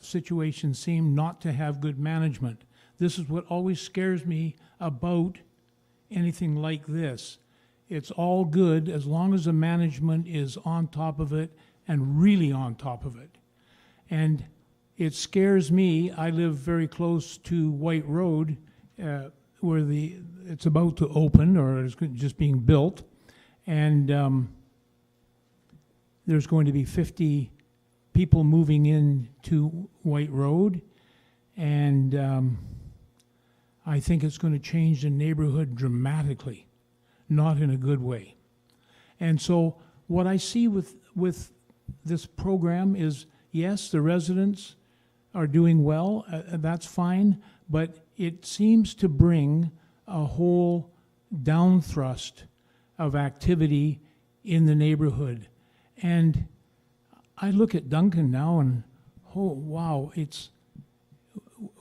situation seemed not to have good management. This is what always scares me about anything like this. It's all good as long as the management is on top of it and really on top of it. And it scares me. I live very close to White Road, where it's about to open, or it's just being built, and there's going to be 50 people moving in to White Road, and I think it's going to change the neighborhood dramatically, not in a good way. And so what I see with this program is, yes, the residents are doing well, that's fine, but it seems to bring a whole downthrust of activity in the neighborhood. And I look at Duncan now and, oh, wow,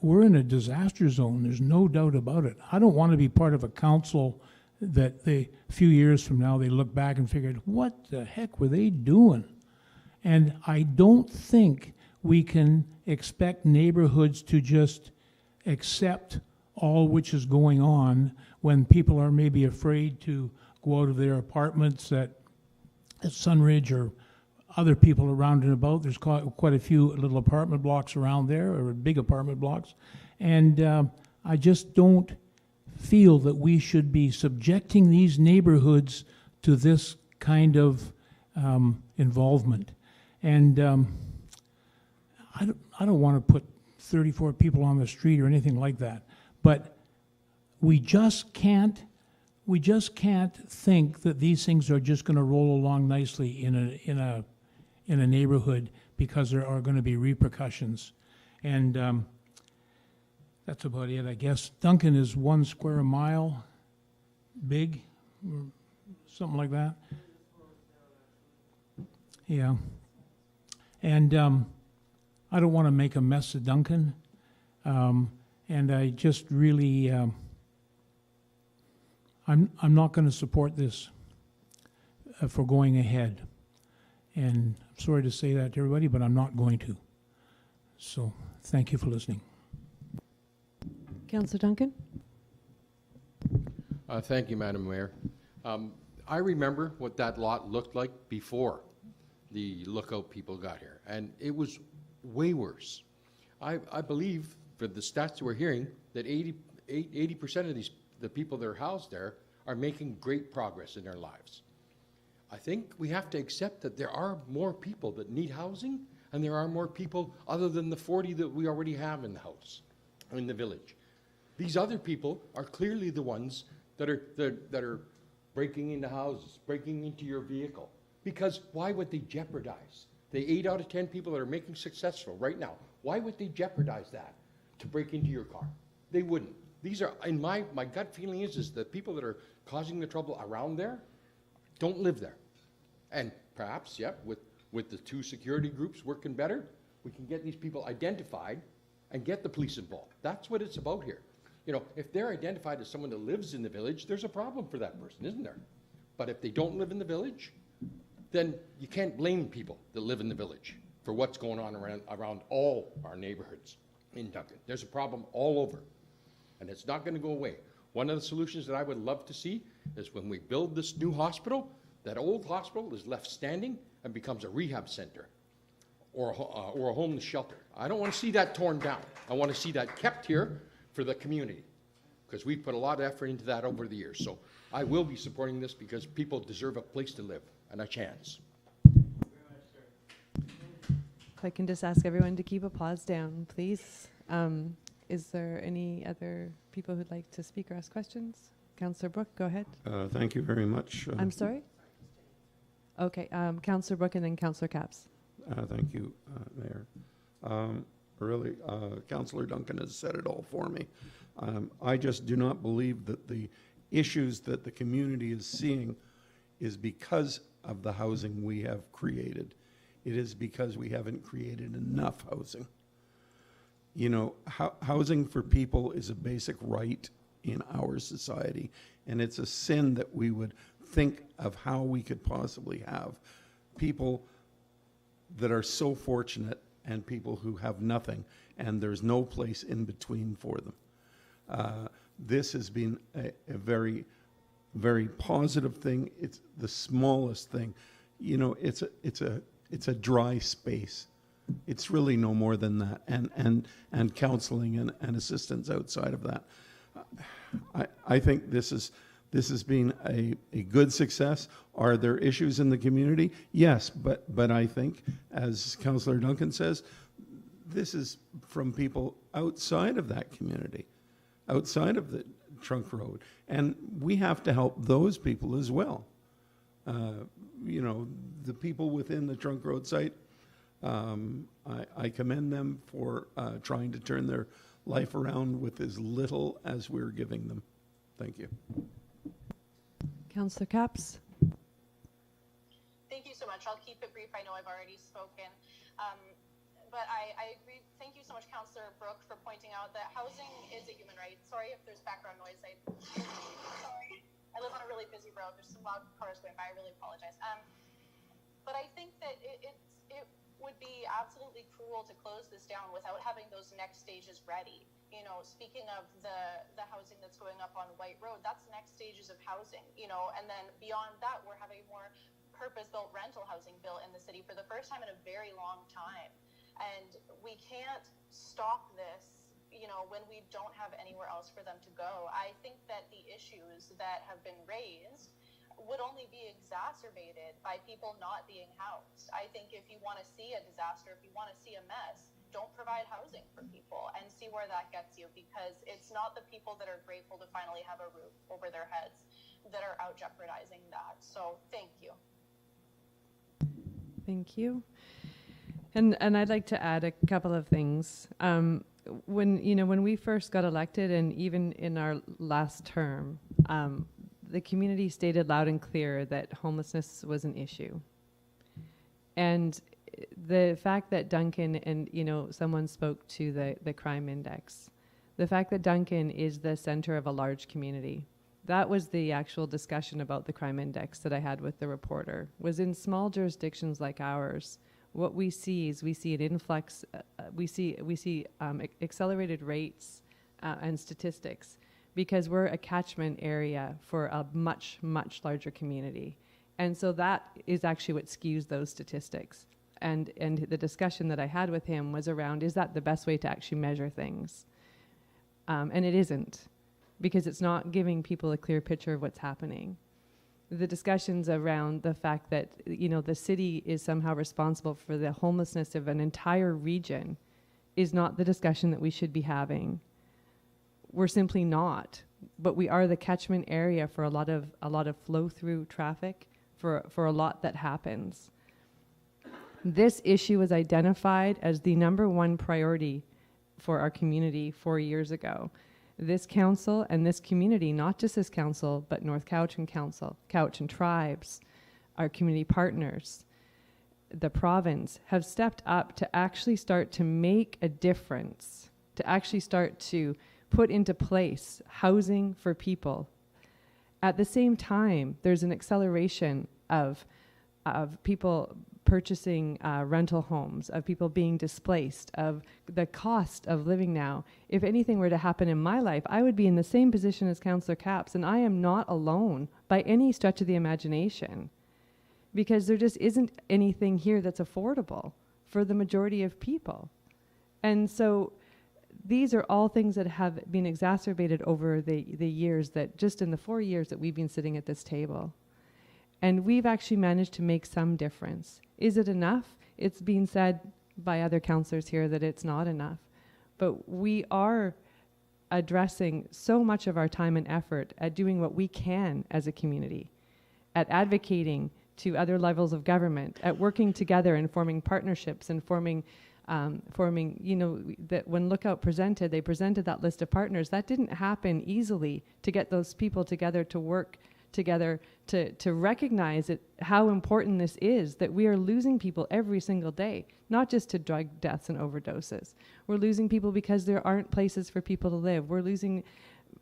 we're in a disaster zone. There's no doubt about it. I don't want to be part of a council that a few years from now they look back and figured, what the heck were they doing? And I don't think we can expect neighborhoods to just accept all which is going on when people are maybe afraid to go out of their apartments at Sunridge or other people around and about. There's quite a few little apartment blocks around there, or big apartment blocks. And I just don't feel that we should be subjecting these neighborhoods to this kind of involvement. And I don't want to put 34 people on the street or anything like that, but we just can't think that these things are just going to roll along nicely in a neighborhood, because there are going to be repercussions. And that's about it, I guess. Duncan is 1 square mile big, or something like that. Yeah. And I don't want to make a mess of Duncan. And I just really, I'm not going to support this for going ahead. And I'm sorry to say that to everybody, but I'm not going to. So thank you for listening. Councillor Duncan. Thank you, Madam Mayor. I remember what that lot looked like before the lookout people got here, and it was way worse. I believe, for the stats that we're hearing, that 80% of the people that are housed there are making great progress in their lives. I think we have to accept that there are more people that need housing, and there are more people other than the 40 that we already have in the house, in the village. These other people are clearly the ones that are breaking into houses, breaking into your vehicle. Because why would they jeopardize? The 8 out of 10 people that are making successful right now, why would they jeopardize that to break into your car. They wouldn't. These are, in my gut feeling is the people that are causing the trouble around there don't live there. And perhaps, with the 2 security groups working better, we can get these people identified and get the police involved. That's what it's about here. You know, if they're identified as someone that lives in the village, there's a problem for that person, isn't there? But if they don't live in the village, then you can't blame people that live in the village for what's going on around all our neighborhoods in Duncan. There's a problem all over, and it's not going to go away. One of the solutions that I would love to see is when we build this new hospital, that old hospital is left standing and becomes a rehab center or a homeless shelter. I don't want to see that torn down. I want to see that kept here for the community, because we've put a lot of effort into that over the years. So I will be supporting this because people deserve a place to live and a chance. If I can just ask everyone to keep applause down, please. Is there any other people who'd like to speak or ask questions? Councillor Brooke, go ahead. Thank you very much. I'm sorry? Okay, Councillor Brooke and then Councillor Capps. Thank you, Mayor. Really, Councillor Duncan has said it all for me. I just do not believe that the issues that the community is seeing is because of the housing we have created. It is because we haven't created enough housing. You know, housing for people is a basic right in our society, and it's a sin that we would think of how we could possibly have people that are so fortunate and people who have nothing, and there's no place in between for them. This has been a very, very positive thing. It's the smallest thing. You know, it's a dry space. It's really no more than that, and counseling and assistance outside of that. I think this has been a good success. Are there issues in the community? Yes, but I think, as Councillor Duncan says, this is from people outside of that community, outside of the trunk road, and we have to help those people as well. You know, the people within the trunk road site, I commend them for trying to turn their life around with as little as we're giving them. Thank you. Councillor Capps. Thank you so much. I'll keep it brief. I know I've already spoken. But I agree. Thank you so much, Councillor Brooke, for pointing out that housing is a human right. Sorry if there's background noise. Sorry. I live on a really busy road. There's some loud cars going by. I really apologize. But I think that it would be absolutely cruel to close this down without having those next stages ready. You know, speaking of the housing that's going up on White Road, that's next stages of housing, you know, and then beyond that, we're having more purpose-built rental housing built in the city for the first time in a very long time. And we can't stop this, you know, when we don't have anywhere else for them to go. I think that the issues that have been raised would only be exacerbated by people not being housed. I think if you want to see a disaster, if you want to see a mess, don't provide housing for people and see where that gets you, because it's not the people that are grateful to finally have a roof over their heads that are out jeopardizing that. So thank you. Thank you. And I'd like to add a couple of things. When we first got elected, and even in our last term, the community stated loud and clear that homelessness was an issue. And the fact that Duncan and, someone spoke to the crime index, the fact that Duncan is the center of a large community, that was the actual discussion about the crime index that I had with the reporter, was in small jurisdictions like ours, what we see is we see an influx, we see accelerated rates and statistics, because we're a catchment area for a much, much larger community. And so that is actually what skews those statistics. And the discussion that I had with him was around, is that the best way to actually measure things? And it isn't, because it's not giving people a clear picture of what's happening. The discussions around the fact that, the city is somehow responsible for the homelessness of an entire region is not the discussion that we should be having. We're simply not, but we are the catchment area for a lot of flow through traffic for a lot that happens. This issue was identified as the #1 priority for our community 4 years ago. This council and this community, not just this council, but North Cowichan Council, Cowichan Tribes, our community partners, the province, have stepped up to actually start to make a difference, to actually start to put into place housing for people. At the same time, there's an acceleration of people purchasing rental homes, of people being displaced, of the cost of living now. If anything were to happen in my life, I would be in the same position as Councillor Capps, and I am not alone by any stretch of the imagination, because there just isn't anything here that's affordable for the majority of people. And so these are all things that have been exacerbated over the years, that just in the 4 years that we've been sitting at this table. And we've actually managed to make some difference. Is it enough? It's been said by other councillors here that it's not enough. But we are addressing so much of our time and effort at doing what we can as a community, at advocating to other levels of government, at working together and forming partnerships and forming, you know, that when Lookout presented, they presented that list of partners. That didn't happen easily, to get those people together to work together to recognize it, how important this is, that we are losing people every single day, not just to drug deaths and overdoses. We're losing people because there aren't places for people to live. We're losing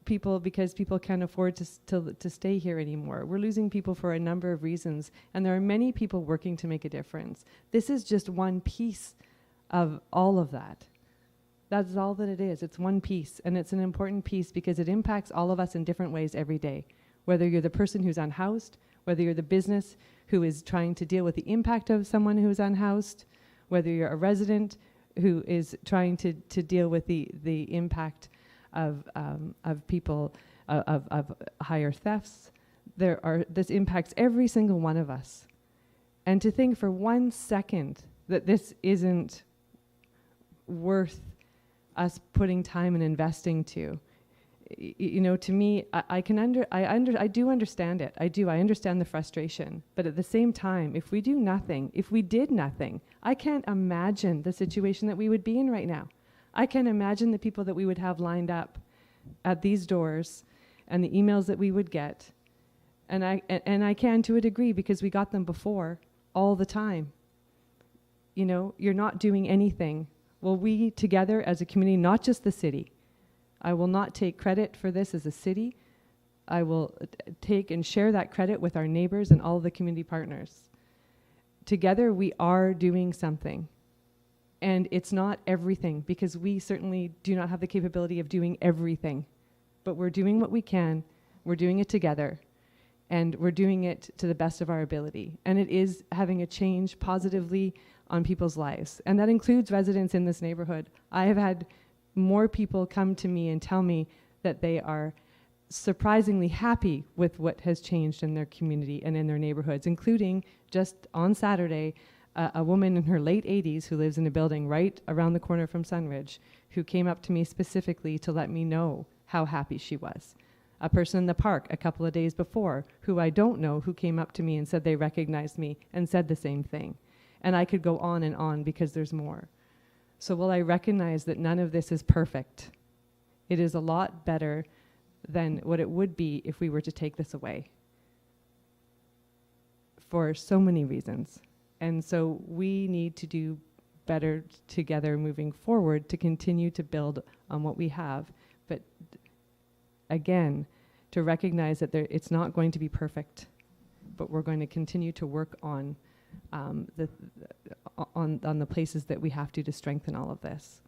people because people can't afford to stay here anymore. We're losing people for a number of reasons, and there are many people working to make a difference. This is just one piece of all of that. That's all that it is. It's one piece, and it's an important piece because it impacts all of us in different ways every day. Whether you're the person who's unhoused, whether you're the business who is trying to deal with the impact of someone who's unhoused, whether you're a resident who is trying to deal with the impact of people, of higher thefts. This impacts every single one of us. And to think for 1 second that this isn't worth us putting time and investing to, you know, to me, I do understand it. I understand the frustration. But at the same time, if we do nothing, if we did nothing, I can't imagine the situation that we would be in right now. I can't imagine the people that we would have lined up at these doors and the emails that we would get. And I can to a degree, because we got them before all the time. You know, you're not doing anything. Well, we together as a community, not just the city, I will not take credit for this as a city. I will take and share that credit with our neighbors and all the community partners. Together, we are doing something. And it's not everything, because we certainly do not have the capability of doing everything. But we're doing what we can. We're doing it together. And we're doing it to the best of our ability. And it is having a change positively on people's lives. And that includes residents in this neighborhood. I have had more people come to me and tell me that they are surprisingly happy with what has changed in their community and in their neighborhoods, including just on Saturday, a woman in her late 80s who lives in a building right around the corner from Sunridge, who came up to me specifically to let me know how happy she was. A person in the park a couple of days before, who I don't know, who came up to me and said they recognized me and said the same thing. And I could go on because there's more. So while I recognize that none of this is perfect, it is a lot better than what it would be if we were to take this away, for so many reasons. And so we need to do better together moving forward to continue to build on what we have. But again, to recognize that it's not going to be perfect, but we're going to continue to work on the places that we have to strengthen all of this.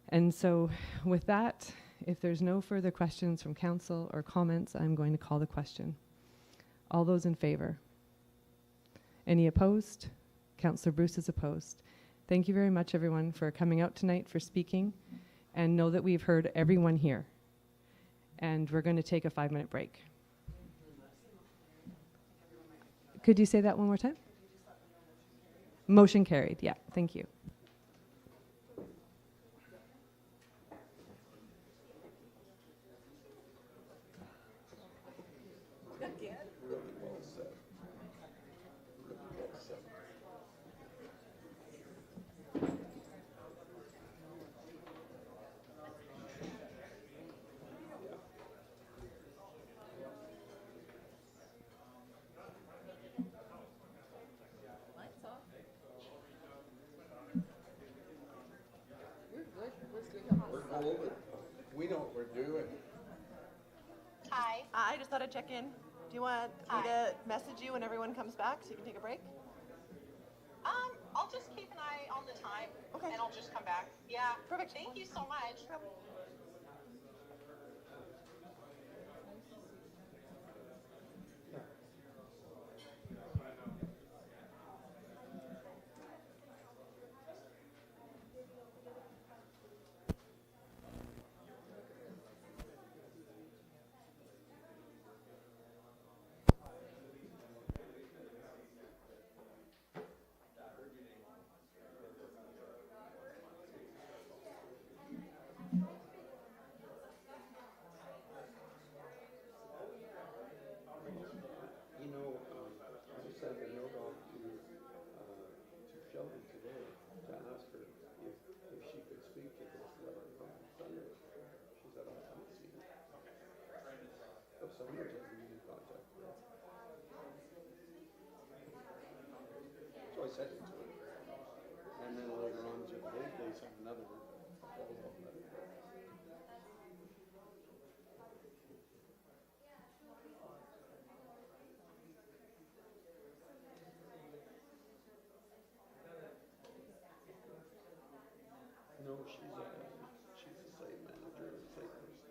And so with that, if there's no further questions from council or comments, I'm going to call the question. All those in favor? Any opposed? Councillor Bruce is opposed. Thank you very much, everyone, for coming out tonight, for speaking, and know that we've heard everyone here. And we're going to take a 5-minute break. Could you say that one more time? Motion carried, yeah, thank you. cold, but we know what we're doing. Hi. I just thought I'd check in. Do you want me to message you when everyone comes back so you can take a break? I'll just keep an eye on the time. Okay. And I'll just come back. Yeah. Perfect. Thank you so much. You know, I just sent a note off to Shelby today to ask her if she could speak to this letter from Sunridge. She said, I haven't seen it. Oh, Sunridge hasn't been in contact with her. So I sent it to her. And then later on today, they sent another follow-up letter. No, she's the site manager and site person.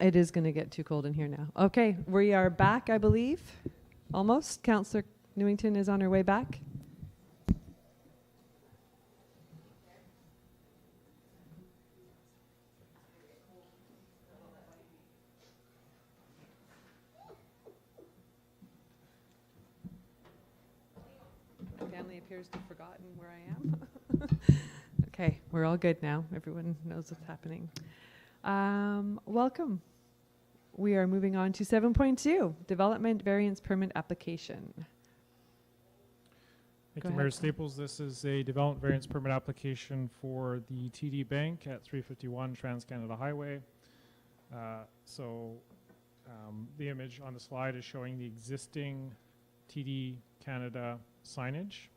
It is going to get too cold in here now. Okay, we are back, I believe. Almost. Councillor Newington is on her way back. Family appears to have forgotten where I am. Okay, we're all good now. Everyone knows what's happening. Welcome. We are moving on to 7.2, Development Variance Permit Application. Thank Go you, ahead. Mayor Staples. This is a development variance permit application for the TD Bank at 351 Trans-Canada Highway. The image on the slide is showing the existing TD Canada signage.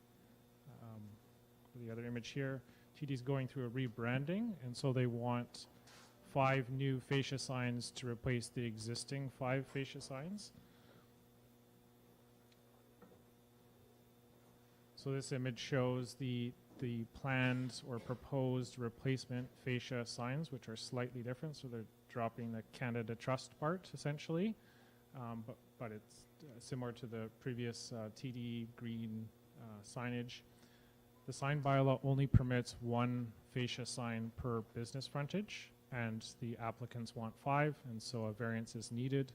The other image here, TD is going through a rebranding, and so they want 5 new fascia signs to replace the existing 5 fascia signs. So this image shows the planned or proposed replacement fascia signs, which are slightly different. So they're dropping the Canada Trust part, essentially, but it's similar to the previous TD green signage. The sign bylaw only permits 1 fascia sign per business frontage, and the applicants want 5, and so a variance is needed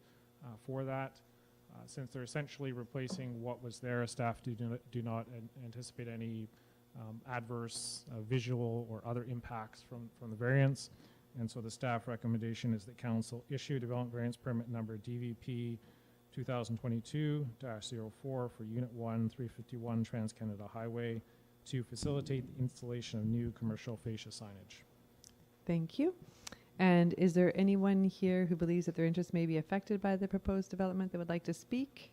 for that. Since they're essentially replacing what was there, staff do not anticipate any adverse visual or other impacts from the variance, and so the staff recommendation is that council issue development variance permit number DVP 2022-04 for Unit 1, 351 Trans-Canada Highway to facilitate the installation of new commercial fascia signage. Thank you. And is there anyone here who believes that their interest may be affected by the proposed development that would like to speak?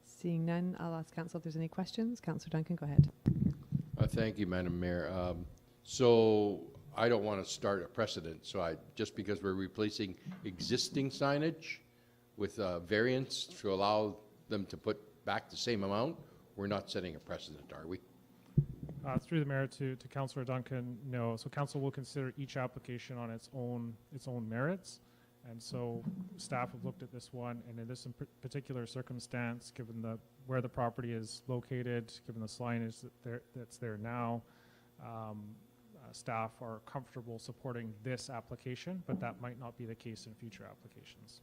Seeing none, I'll ask council if there's any questions. Councillor Duncan, go ahead. Thank you, Madam Mayor. So I don't want to start a precedent, so just because we're replacing existing signage with variance to allow them to put back the same amount, we're not setting a precedent, are we? Through the mayor to Councillor Duncan, no. So council will consider each application on its own merits, and so staff have looked at this one, and in this particular circumstance, given where the property is located, given the signage that's there now, staff are comfortable supporting this application, but that might not be the case in future applications.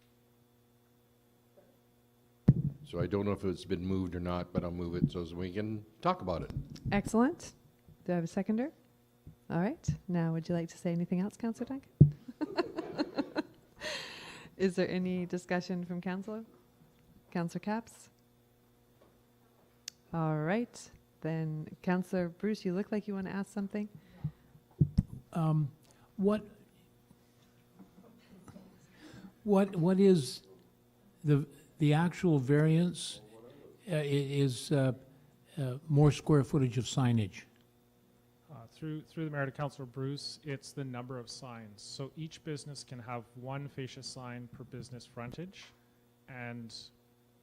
So I don't know if it's been moved or not, but I'll move it so we can talk about it. Excellent. Do I have a seconder? All right. Now, would you like to say anything else, Councillor Duncan? Is there any discussion from council? Councillor Capps? All right. Then, Councillor Bruce, you look like you want to ask something. What is the actual variance is more square footage of signage? Through the mayor to Councillor Bruce, it's the number of signs. So each business can have 1 fascia sign per business frontage, and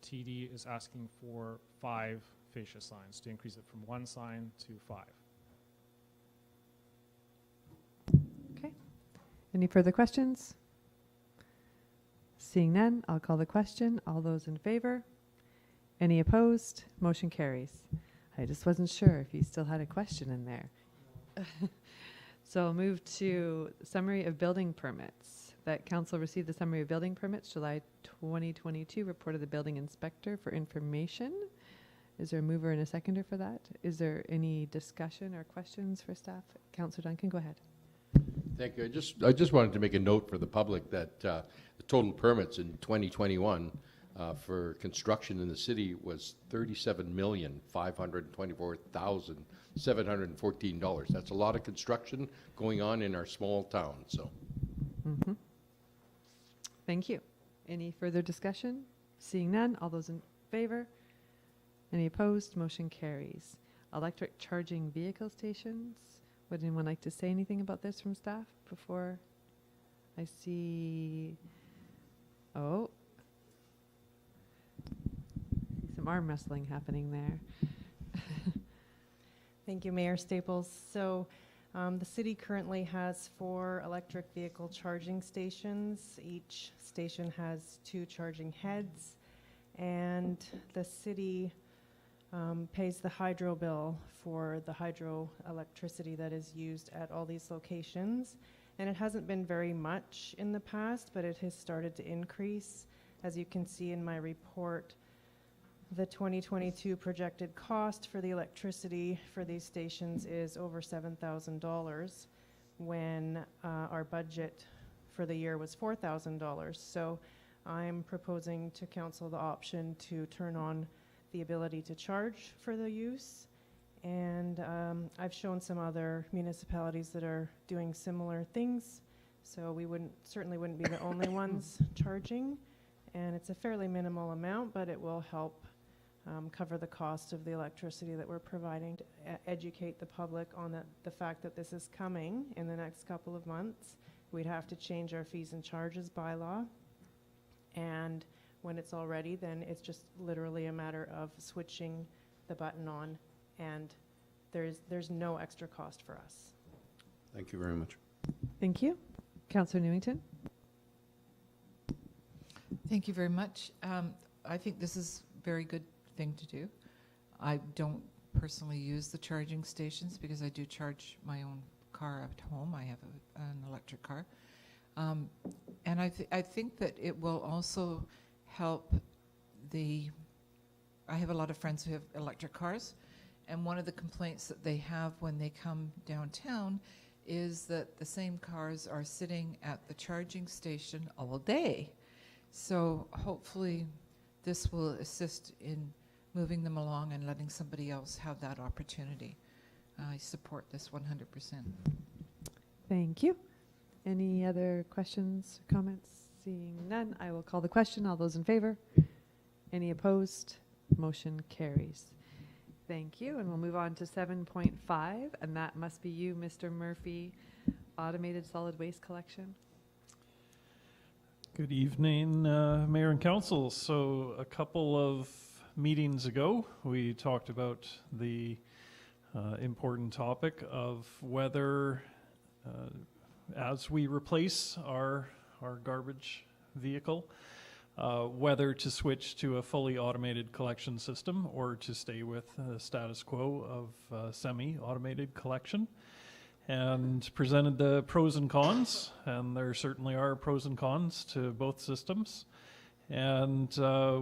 TD is asking for 5 fascia signs to increase it from 1 sign to 5. Okay. Any further questions? Seeing none, I'll call the question. All those in favor? Any opposed? Motion carries. I just wasn't sure if you still had a question in there. So I'll move to summary of building permits. That council received the summary of building permits, July 2022, report of the building inspector for information. Is there a mover and a seconder for that? Is there any discussion or questions for staff? Councillor Duncan, go ahead. Thank you. I just wanted to make a note for the public that the total permits in 2021 for construction in the city was $37,524,714. That's a lot of construction going on in our small town. So, Thank you. Any further discussion? Seeing none, all those in favor? Any opposed? Motion carries. Electric charging vehicle stations. Would anyone like to say anything about this from staff before I see? Oh, some arm wrestling happening there. Thank you, Mayor Staples. So The city currently has 4 electric vehicle charging stations. Each station has 2 charging heads, and the city pays the hydro bill for the hydro electricity that is used at all these locations. And it hasn't been very much in the past, but it has started to increase. As you can see in my report, the 2022 projected cost for the electricity for these stations is over $7,000 when our budget for the year was $4,000. So I'm proposing to council the option to turn on the ability to charge for the use. And I've shown some other municipalities that are doing similar things. So we certainly wouldn't be the only ones charging. And it's a fairly minimal amount, but it will help cover the cost of the electricity that we're providing to educate the public on the fact that this is coming in the next couple of months. We'd have to change our fees and charges bylaw. And when it's all ready, then it's just literally a matter of switching the button on, and there's no extra cost for us. Thank you very much. Thank you. Councillor Newington. Thank you very much. I think this is a very good thing to do. I don't personally use the charging stations because I do charge my own car at home. I have an electric car. And I think that it will also help I have a lot of friends who have electric cars, and one of the complaints that they have when they come downtown is that the same cars are sitting at the charging station all day. So hopefully this will assist in moving them along and letting somebody else have that opportunity. I support this 100%. Thank you. Any other questions or comments? Seeing none, I will call the question. All those in favor? Any opposed? Motion carries. Thank you. And we'll move on to 7.5, and that must be you, Mr. Murphy, automated solid waste collection. Good evening, Mayor and Council. So a couple of meetings ago, we talked about the important topic of whether, as we replace our garbage vehicle, whether to switch to a fully automated collection system or to stay with the status quo of semi-automated collection, and presented the pros and cons, and there certainly are pros and cons to both systems. And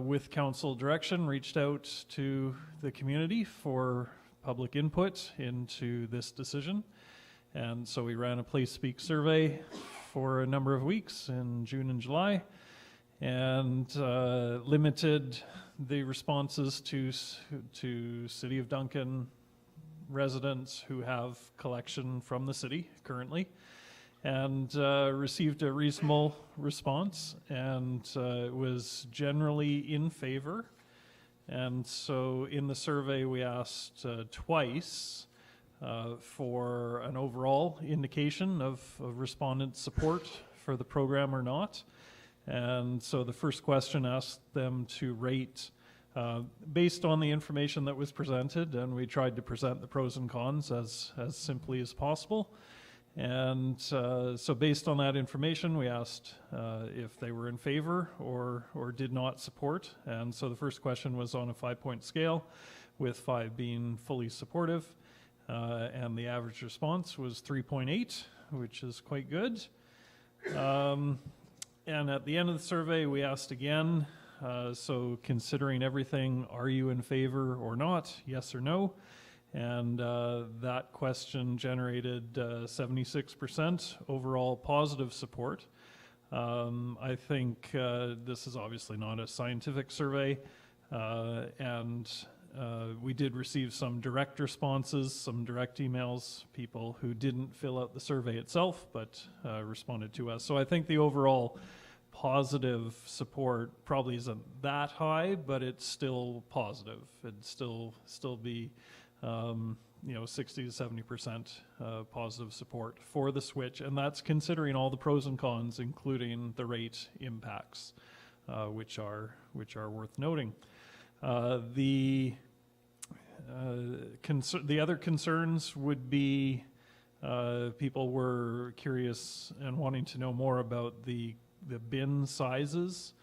with council direction, reached out to the community for public input into this decision. And so we ran a Place Speak survey for a number of weeks in June and July, and limited the responses to City of Duncan residents who have collection from the city currently, and received a reasonable response, and it was generally in favor. And so in the survey we asked twice for an overall indication of respondent support for the program or not. And so the first question asked them to rate based on the information that was presented, and we tried to present the pros and cons as simply as possible. And so based on that information, we asked if they were in favor or did not support. And so the first question was on a 5-point scale, with 5 being fully supportive. And the average response was 3.8, which is quite good. And at the end of the survey, we asked again, so considering everything, are you in favor or not, yes or no? And that question generated 76% overall positive support. I think this is obviously not a scientific survey, and we did receive some direct responses, some direct emails, people who didn't fill out the survey itself, but responded to us. So I think the overall positive support probably isn't that high, but it's still positive. It'd still be 60 to 70% positive support for the switch, and that's considering all the pros and cons, including the rate impacts, which are worth noting. The other concerns would be People were curious and wanting to know more about the bin sizes,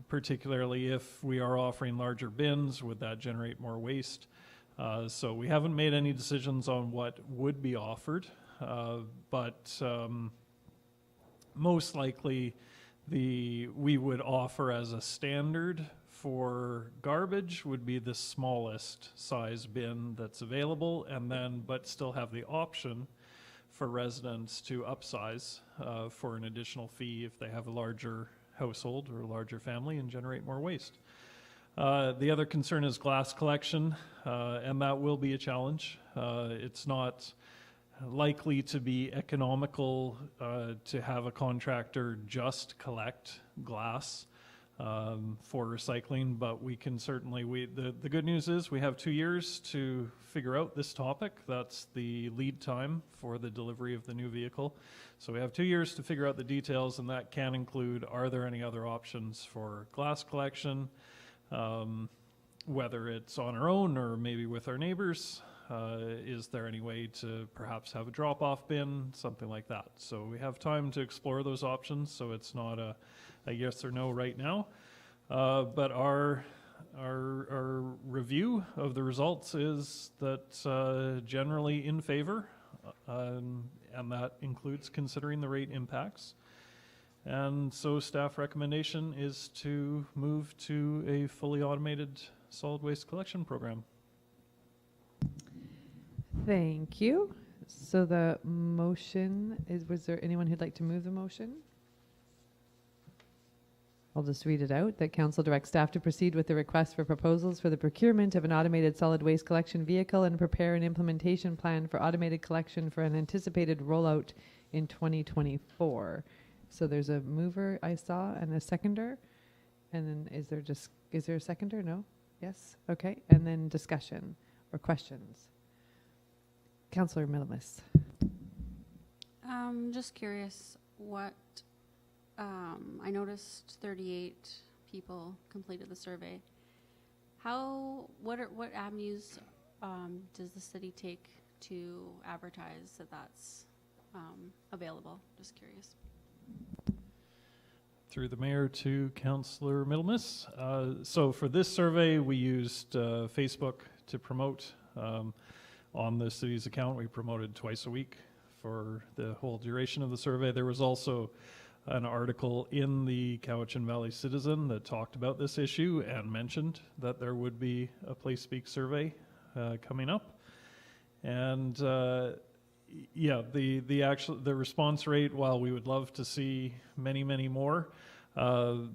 particularly if we are offering larger bins, would that generate more waste? So we haven't made any decisions on what would be offered, but most likely we would offer as a standard for garbage would be the smallest size bin that's available, and then but still have the option for residents to upsize for an additional fee if they have a larger household or a larger family and generate more waste. The other concern is glass collection, and that will be a challenge. It's not likely to be economical to have a contractor just collect glass for recycling, but we can certainly, the good news is we have 2 years to figure out this topic. That's the lead time for the delivery of the new vehicle. So we have 2 years to figure out the details, and that can include, are there any other options for glass collection, whether it's on our own or maybe with our neighbors. Is there any way to perhaps have a drop-off bin, something like that? So we have time to explore those options, so it's not a yes or no right now. But our review of the results is that generally in favor, and that includes considering the rate impacts. And so staff recommendation is to move to a fully automated solid waste collection program. Thank you. So the motion is, was there anyone who'd like to move the motion? I'll just read it out. That council directs staff to proceed with the request for proposals for the procurement of an automated solid waste collection vehicle and prepare an implementation plan for automated collection for an anticipated rollout in 2024. So there's a mover I saw and a seconder. And then is there a seconder? No? Yes? Okay. And then discussion or questions. Councillor Millimus. Just curious what, I noticed 38 people completed the survey. What avenues does the city take to advertise that that's available? Just curious. Through the mayor to Councillor Middlemas. So for this survey, we used Facebook to promote. On the city's account, we promoted twice a week for the whole duration of the survey. There was also an article in the Cowichan Valley Citizen that talked about this issue and mentioned that there would be a Place Speak survey coming up. And yeah, the response rate, while we would love to see many more,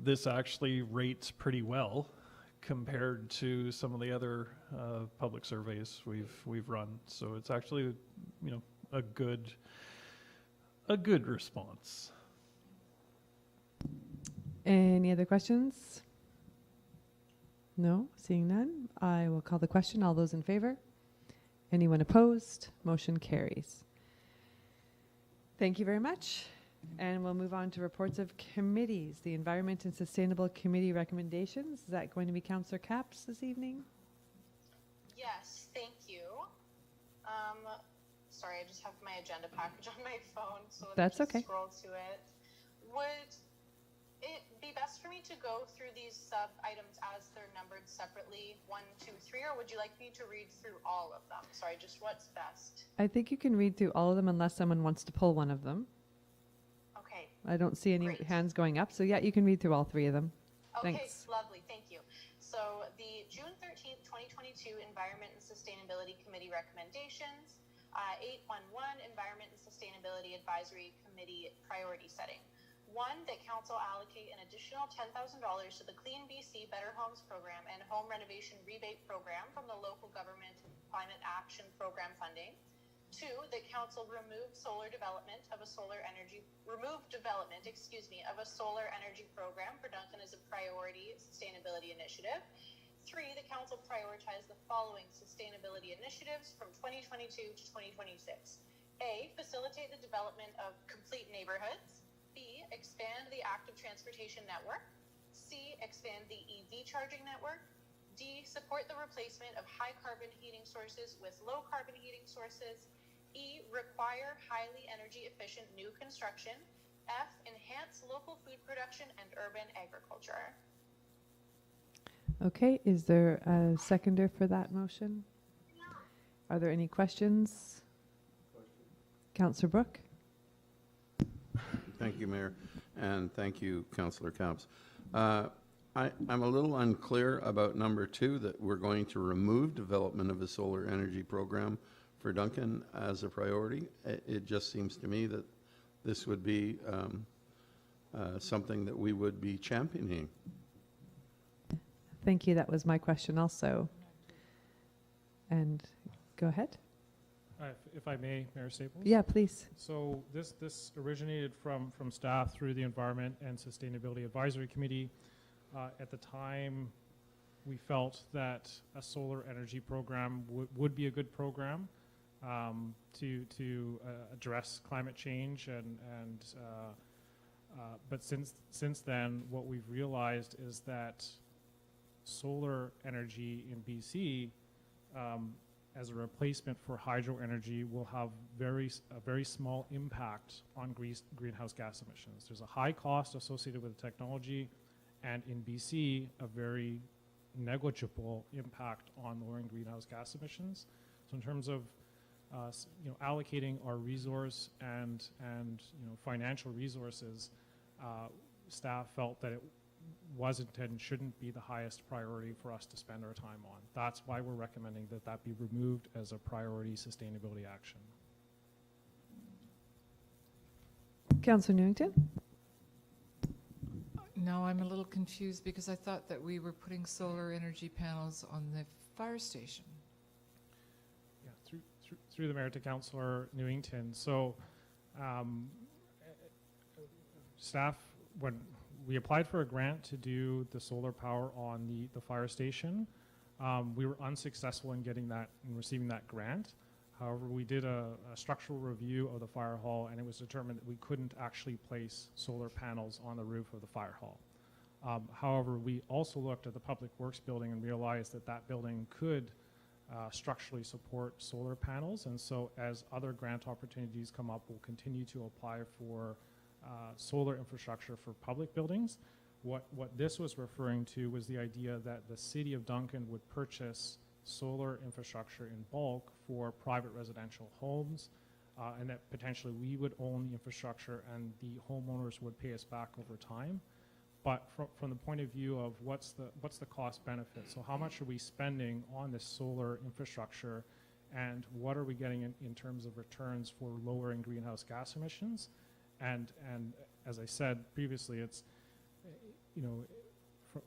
this actually rates pretty well compared to some of the other public surveys we've run. So it's actually, you know, a good response. Any other questions? No, seeing none. I will call the question. All those in favor? Anyone opposed? Motion carries. Thank you very much. And we'll move on to reports of committees. The Environment and Sustainable Committee recommendations. Is that going to be Councillor Capps this evening? Yes, thank you. Sorry, I just have my agenda package on my phone, so let That's me just okay. scroll to it. Would it be best for me to go through these sub-items as they're numbered separately, 1, 2, 3, or would you like me to read through all of them? Sorry, just what's best? I think you can read through all of them unless someone wants to pull one of them. Okay. I don't see any Great. hands going up, so yeah, you can read through all three of them. Okay, Thanks. lovely, thank you. So the June 13th, 2022 Environment and Sustainability Committee recommendations, 811 Environment and Sustainability Advisory Committee priority setting. 1, that council allocate an additional $10,000 to the Clean BC Better Homes Program and Home Renovation Rebate Program from the Local Government Climate Action Program funding. 2, that council remove development of a solar energy program for Duncan as a priority sustainability initiative. 3, the council prioritize the following sustainability initiatives from 2022 to 2026. A, facilitate the development of complete neighborhoods. B, expand the active transportation network. C, expand the EV charging network. D, support the replacement of high carbon heating sources with low carbon heating sources. E, require highly energy efficient new construction. F, enhance local food production and urban agriculture. Okay, is there a seconder for that motion? Are there any questions? Councillor Brooke? Thank you, Mayor, and thank you, Councillor Camps. I'm a little unclear about number 2, that we're going to remove development of a solar energy program for Duncan as a priority. It just seems to me that this would be something that we would be championing. Thank you. That was my question also. And go ahead. If I may, Mayor Staples? Yeah, please. So this originated from staff through the Environment and Sustainability Advisory Committee. At the time, we felt that a solar energy program would be a good program to address climate change, but since then, what we've realized is that solar energy in BC, as a replacement for hydro energy, will have a very small impact on greenhouse gas emissions. There's a high cost associated with the technology, and in BC, a very negligible impact on lowering greenhouse gas emissions. So in terms of allocating our resource and financial resources, staff felt that it wasn't and shouldn't be the highest priority for us to spend our time on. That's why we're recommending that be removed as a priority sustainability action. Councillor Newington? No, I'm a little confused because I thought that we were putting solar energy panels on the fire station. Yeah, through the mayor to Councillor Newington. So staff, when we applied for a grant to do the solar power on the fire station, we were unsuccessful in getting that and receiving that grant. However, we did a structural review of the fire hall, and it was determined that we couldn't actually place solar panels on the roof of the fire hall. However, we also looked at the Public Works building and realized that building could structurally support solar panels, and so as other grant opportunities come up, we'll continue to apply for solar infrastructure for public buildings. What this was referring to was the idea that the City of Duncan would purchase solar infrastructure in bulk for private residential homes, and that potentially we would own the infrastructure and the homeowners would pay us back over time. But from the point of view of what's the cost benefit, so how much are we spending on this solar infrastructure, and what are we getting in terms of returns for lowering greenhouse gas emissions? And as I said previously, it's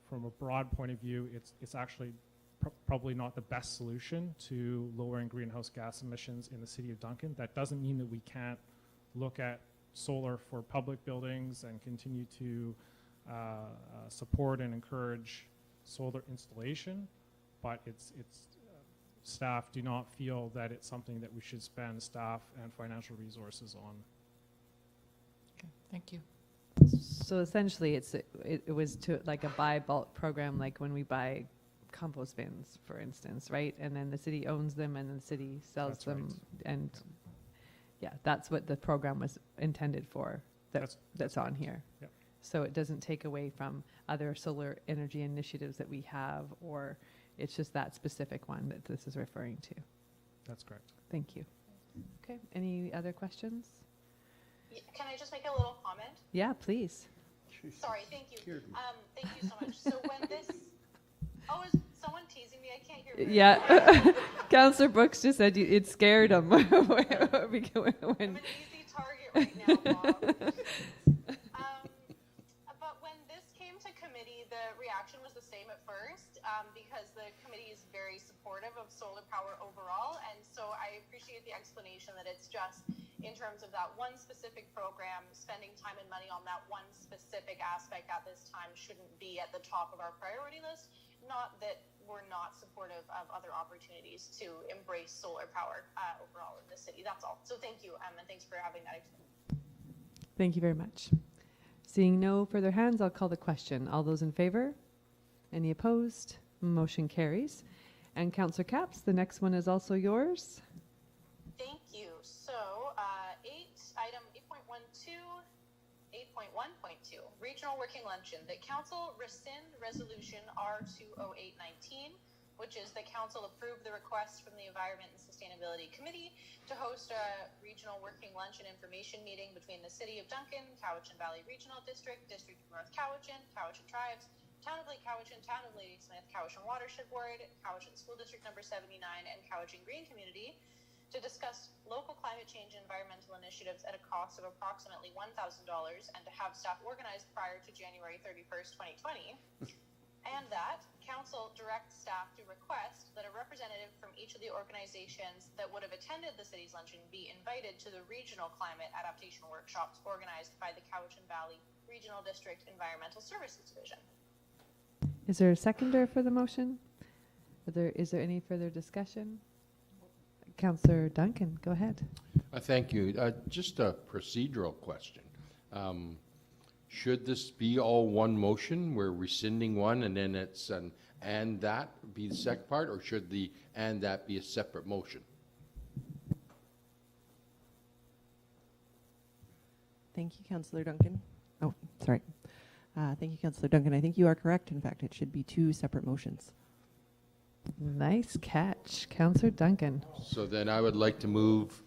from a broad point of view, it's actually probably not the best solution to lowering greenhouse gas emissions in the City of Duncan. That doesn't mean that we can't look at solar for public buildings and continue to support and encourage solar installation, but staff do not feel that it's something that we should spend staff and financial resources on. Okay, thank you. So essentially, it was to like a buy bulk program, like when we buy compost bins, for instance, right? And then the city owns them, and then the city sells That's them, right. and yeah, that's what the program was intended for. That's on here. Yep. So it doesn't take away from other solar energy initiatives that we have, or it's just that specific one that this is referring to. That's correct. Thank you. Okay. Any other questions? Can I just make a little comment? Yeah, please. Sorry, thank you. Thank you so much. So when this, is someone teasing me? I can't hear. Very Yeah, Councillor Brooks just said it scared him. I'm an easy target right now, Bob. But when this came to committee, the reaction was the same at first, because the committee is very supportive of solar power overall, and so I appreciate the explanation that it's just in terms of that one specific program, spending time and money on that one specific aspect at this time shouldn't be at the top of our priority list. Not that we're not supportive of other opportunities to embrace solar power overall in the city. That's all. So thank you, and thanks for having that explanation. Thank you very much. Seeing no further hands, I'll call the question. All those in favor? Any opposed? Motion carries. And Councillor Capps, the next one is also yours. Thank you. 8.1.2, Regional Working Luncheon, that Council rescind Resolution R20819, which is that Council approve the request from the Environment and Sustainability Committee to host a Regional Working Luncheon information meeting between the City of Duncan, Cowichan Valley Regional District, District of North Cowichan, Cowichan Tribes, Town of Lake Cowichan, Town of Ladysmith, Cowichan Watershed Board, Cowichan School District Number 79, and Cowichan Green Community to discuss local climate change and environmental initiatives at a cost of approximately $1,000 and to have staff organized prior to January 31st, 2020. And that Council directs staff to request that a representative from each of the organizations that would have attended the city's luncheon be invited to the regional climate adaptation workshops organized by the Cowichan Valley Regional District Environmental Services Division. Is there a seconder for the motion? Is there any further discussion? Councillor Duncan, go ahead. Thank you. Just a procedural question. Should this be all one motion? We're rescinding one and then it's an and that be the second part, or should the and that be a separate motion? Thank you, Councillor Duncan. Oh, sorry. Thank you, Councillor Duncan. I think you are correct. In fact, it should be two separate motions. Nice catch, Councillor Duncan. So then I would like to move,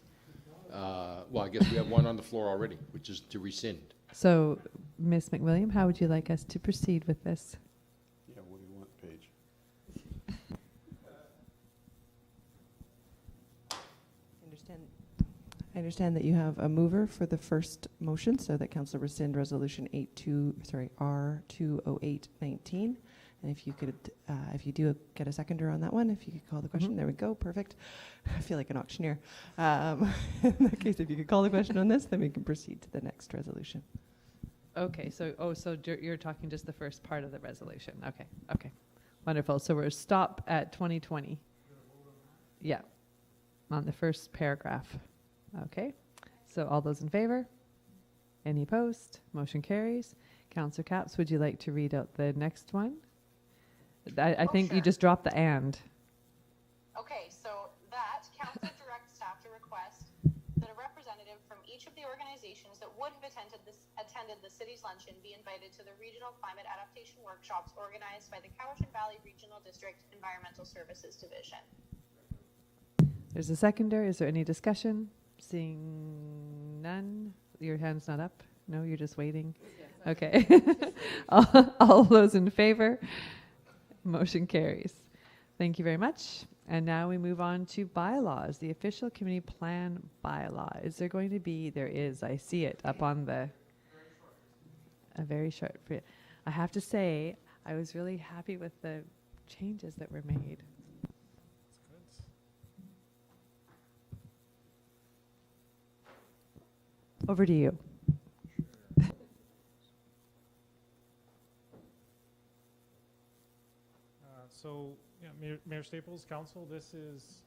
well, I guess we have one on the floor already, which is to rescind. So, Ms. McWilliam, how would you like us to proceed with this? Yeah, what do you want, Paige? I understand that you have a mover for the first motion, so that Council rescind Resolution R20819. And if you could, if you do get a seconder on that one, if you could call the question. There we go, perfect. I feel like an auctioneer. In that case, if you could call the question on this, then we can proceed to the next resolution. Okay, so, you're talking just the first part of the resolution. Okay, okay. Wonderful. So we're stop at 2020. Yeah, on the first paragraph. Okay, so all those in favor? Any opposed? Motion carries. Councillor Capps, would you like to read out the next one? I think you just dropped the and. Okay, so that Council directs staff to request that a representative from each of the organizations that would have attended the city's luncheon be invited to the Regional Climate Adaptation Workshops organized by the Cowichan Valley Regional District Environmental Services Division. There's a seconder. Is there any discussion? Seeing none. Your hand's not up? No, you're just waiting? Yes, okay. All those in favor? Motion carries. Thank you very much. And now we move on to bylaws, the official community plan bylaw. Is there going to be, there is, I see it up on the, a very short, I have to say, I was really happy with the changes that were made. Over to you. So, yeah, Mayor Staples, Council, this is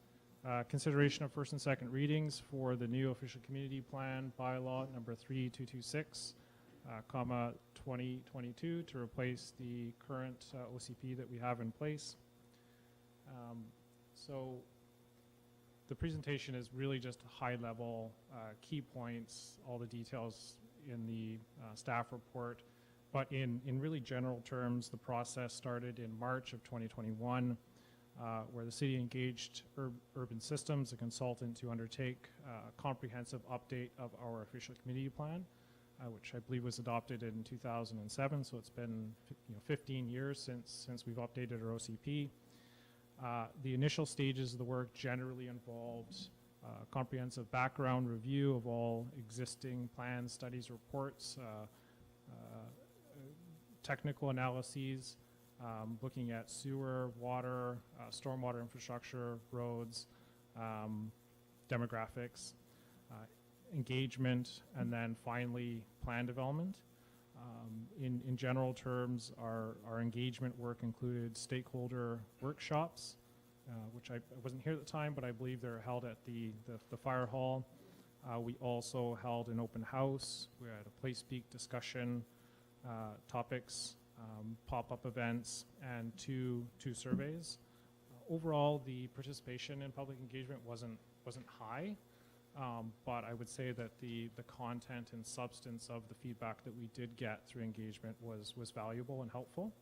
consideration of first and second readings for the new official community plan bylaw number 3226, 2022 to replace the current OCP that we have in place. So the presentation is really just high level key points, all the details in the staff report. But in really general terms, the process started in March of 2021, where the city engaged Urban Systems, a consultant, to undertake a comprehensive update of our official community plan, which I believe was adopted in 2007. So it's been 15 years since we've updated our OCP. The initial stages of the work generally involved comprehensive background review of all existing plans, studies, reports, technical analyses, looking at sewer, water, stormwater infrastructure, roads, demographics, engagement, and then finally plan development. In general terms, our engagement work included stakeholder workshops, which I wasn't here at the time, but I believe they're held at the fire hall. We also held an open house. We had a place speak discussion, topics, pop-up events, and two surveys. Overall, the participation in public engagement wasn't high, But I would say that the content and substance of the feedback that we did get through engagement was valuable and helpful.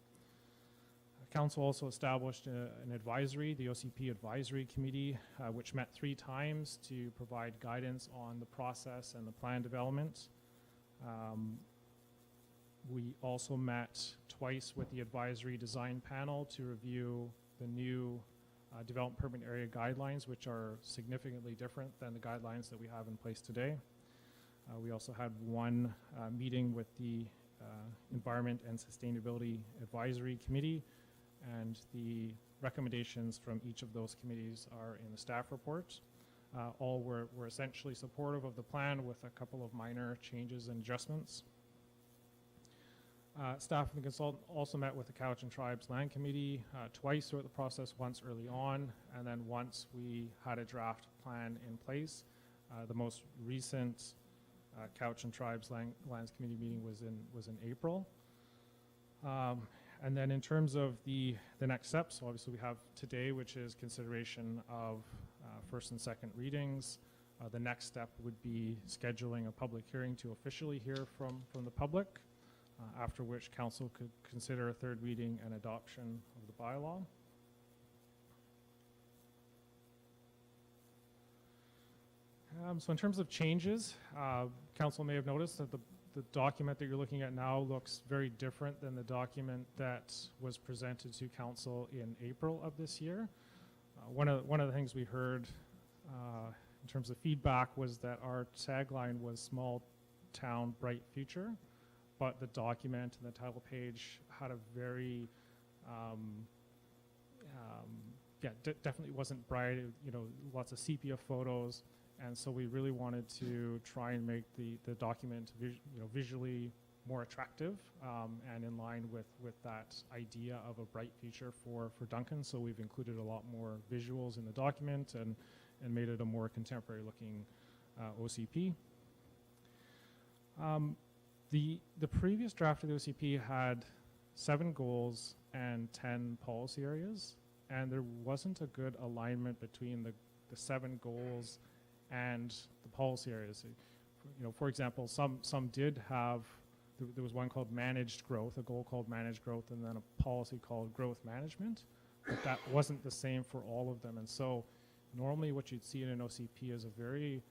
Council also established an advisory, the OCP Advisory Committee, which met 3 times to provide guidance on the process and the plan development. We also met twice with the Advisory Design Panel to review the new development permit area guidelines, which are significantly different than the guidelines that we have in place today. We also had one meeting with the Environment and Sustainability Advisory Committee, and the recommendations from each of those committees are in the staff report. All were essentially supportive of the plan with a couple of minor changes and adjustments. Staff and the consultant also met with the Cowichan Tribes Land Committee twice throughout the process, once early on, and then once we had a draft plan in place. The most recent Cowichan Tribes Lands Committee meeting was in April. And then in terms of the next steps, so obviously we have today, which is consideration of first and second readings. The next step would be scheduling a public hearing to officially hear from the public, after which council could consider a third reading and adoption of the bylaw. So in terms of changes, council may have noticed that the document that you're looking at now looks very different than the document that was presented to council in April of this year. One of the things we heard in terms of feedback was that our tagline was "Small Town, Bright Future," but the document and the title page had a very, definitely wasn't bright. Lots of sepia photos. And so we really wanted to try and make the document visually more attractive and in line with that idea of a bright future for Duncan. So we've included a lot more visuals in the document and made it a more contemporary looking OCP. The previous draft of the OCP had 7 goals and 10 policy areas, and there wasn't a good alignment between the 7 goals and the policy areas. For example, some did have, there was one called managed growth, a goal called managed growth, and then a policy called growth management, but that wasn't the same for all of them. And so normally what you'd see in an OCP is a very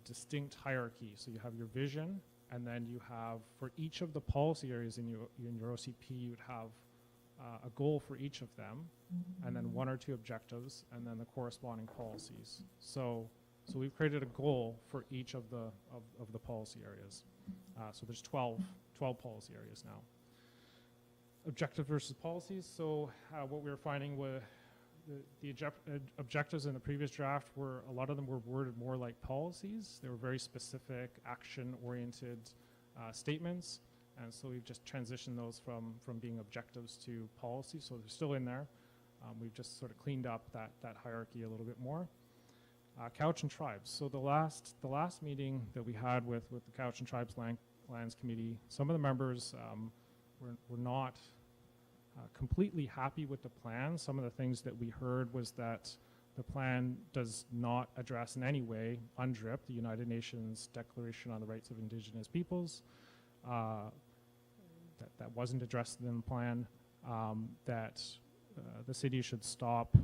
distinct hierarchy. So you have your vision, and then you have, for each of the policy areas in your OCP, you would have a goal for each of them, and then 1 or 2 objectives, and then the corresponding policies. So we've created a goal for each of the policy areas. So there's 12 policy areas now. Objective versus policies. So what we were finding were the objectives in the previous draft were, a lot of them were worded more like policies. They were very specific, action-oriented statements. And so we've just transitioned those from being objectives to policies. So they're still in there. We've just sort of cleaned up that hierarchy a little bit more. Cowichan Tribes. So the last meeting that we had with the Cowichan Tribes Lands Committee, some of the members were not completely happy with the plan. Some of the things that we heard was that the plan does not address in any way UNDRIP, the United Nations Declaration on the Rights of Indigenous Peoples. That wasn't addressed in the plan. That the city should stop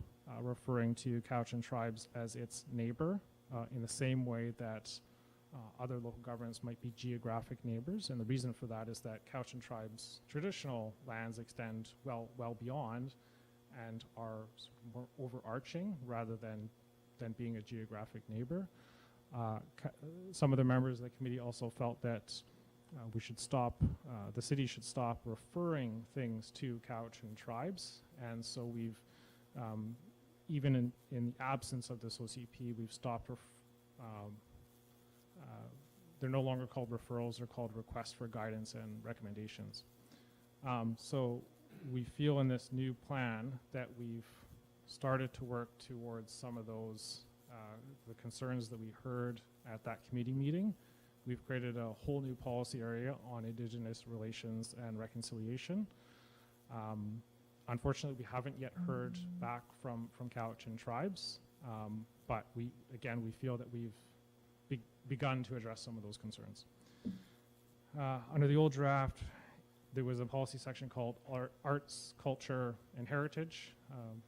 referring to Cowichan Tribes as its neighbor in the same way that other local governments might be geographic neighbors. And the reason for that is that Cowichan Tribes' traditional lands extend well beyond and are more overarching rather than being a geographic neighbor. Some of the members of the committee also felt that we should stop, the city should stop referring things to Cowichan Tribes. And so we've, even in the absence of this OCP, we've stopped, they're no longer called referrals, they're called requests for guidance and recommendations. So we feel in this new plan that we've started to work towards some of those, the concerns that we heard at that committee meeting. We've created a whole new policy area on Indigenous relations and reconciliation. Unfortunately, we haven't yet heard back from Cowichan Tribes. But we feel that we've begun to address some of those concerns. Under the old draft, there was a policy section called Arts, Culture, and Heritage.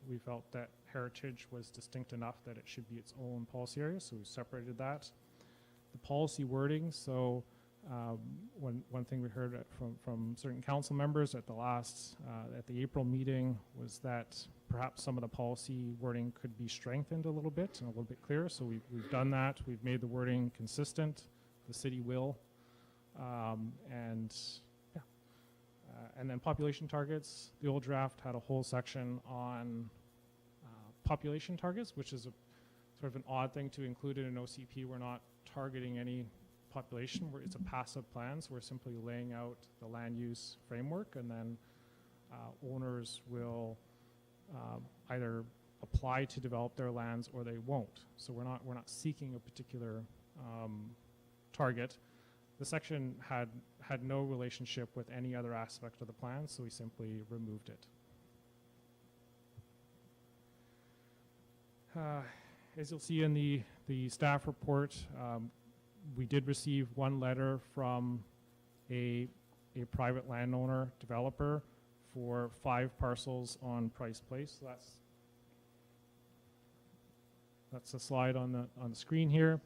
We felt that heritage was distinct enough that it should be its own policy area, so we separated that. The policy wording, so one thing we heard from certain council members at the April meeting was that perhaps some of the policy wording could be strengthened a little bit and a little bit clearer. So we've done that. We've made the wording consistent. The city will, and then population targets. The old draft had a whole section on population targets, which is a sort of an odd thing to include in an OCP. We're not targeting any population. It's a passive plan, so we're simply laying out the land use framework, and then owners will either apply to develop their lands or they won't. So we're not seeking a particular target. The section had no relationship with any other aspect of the plan, so we simply removed it. As you'll see in the staff report, we did receive one letter from a private landowner developer for 5 parcels on Price Place. So that's the slide on the screen here.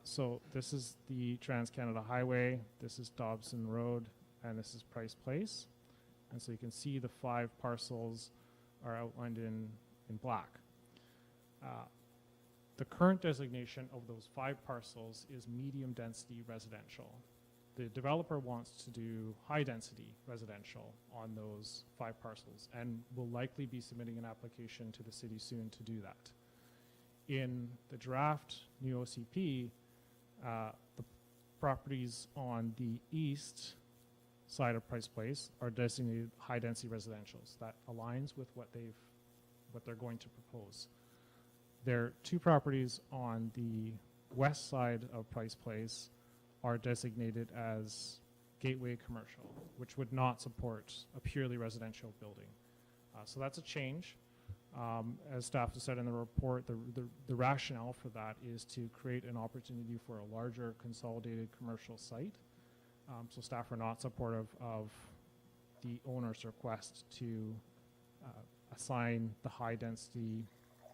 So this is the Trans-Canada Highway, this is Dobson Road, and this is Price Place. And so you can see the 5 parcels are outlined in black. The current designation of those 5 parcels is medium density residential. The developer wants to do high density residential on those 5 parcels and will likely be submitting an application to the city soon to do that. In the draft new OCP, the properties on the east side of Price Place are designated high density residentials. That aligns with what they're going to propose. There are 2 properties on the west side of Price Place are designated as gateway commercial, which would not support a purely residential building. So that's a change. As staff has said in the report, the rationale for that is to create an opportunity for a larger consolidated commercial site. So staff are not supportive of the owner's request to assign the high density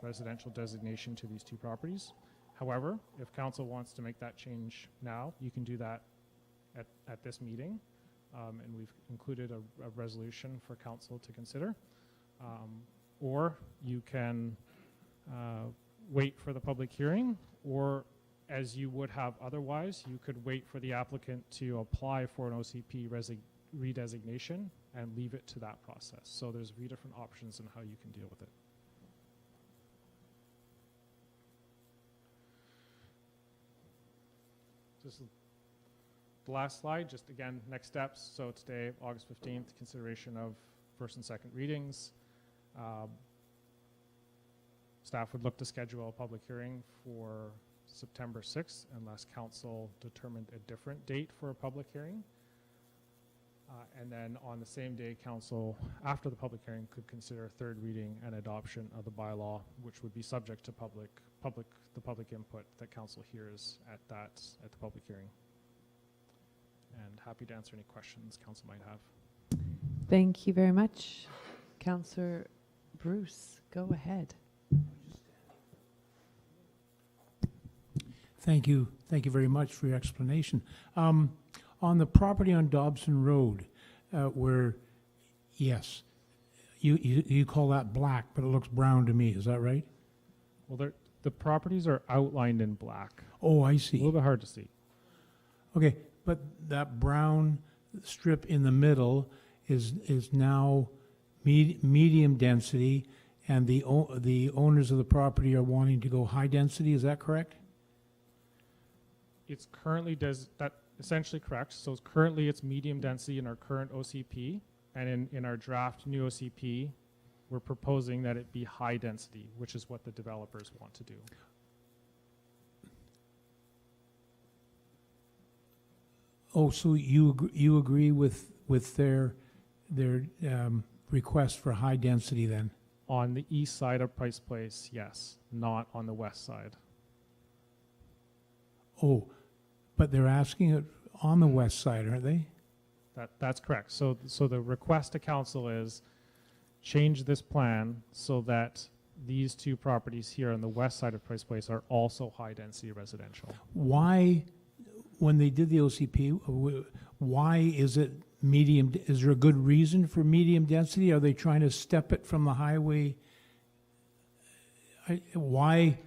residential designation to these 2 properties. However, if council wants to make that change now, you can do that at this meeting. And we've included a resolution for council to consider. Or you can wait for the public hearing, or as you would have otherwise, you could wait for the applicant to apply for an OCP redesignation and leave it to that process. So there's 3 different options in how you can deal with it. This is the last slide, just again, next steps. So today, August 15th, consideration of first and second readings. Staff would look to schedule a public hearing for September 6th unless council determined a different date for a public hearing. And then on the same day, council, after the public hearing, could consider a 3rd reading and adoption of the bylaw, which would be subject to the public input that council hears at the public hearing. And happy to answer any questions council might have. Thank you very much. Councillor Bruce, go ahead. Thank you very much for your explanation. On the property on Dobson Road, where, yes, you call that black, but it looks brown to me, is that right? Well, the properties are outlined in black. Oh, I see. A little bit hard to see. Okay, but that brown strip in the middle is now medium density, and the owners of the property are wanting to go high density, is that correct? It's currently that essentially correct. So currently it's medium density in our current OCP, and in our draft new OCP, we're proposing that it be high density, which is what the developers want to do. Oh, so you agree with their request for high density then? On the east side of Price Place, yes, not on the west side. Oh, but they're asking it on the west side, aren't they? That's correct. So the request to council is change this plan so that these two properties here on the west side of Price Place are also high-density residential. Why, when they did the OCP, why is it medium? Is there a good reason for medium density? Are they trying to step it from the highway? Why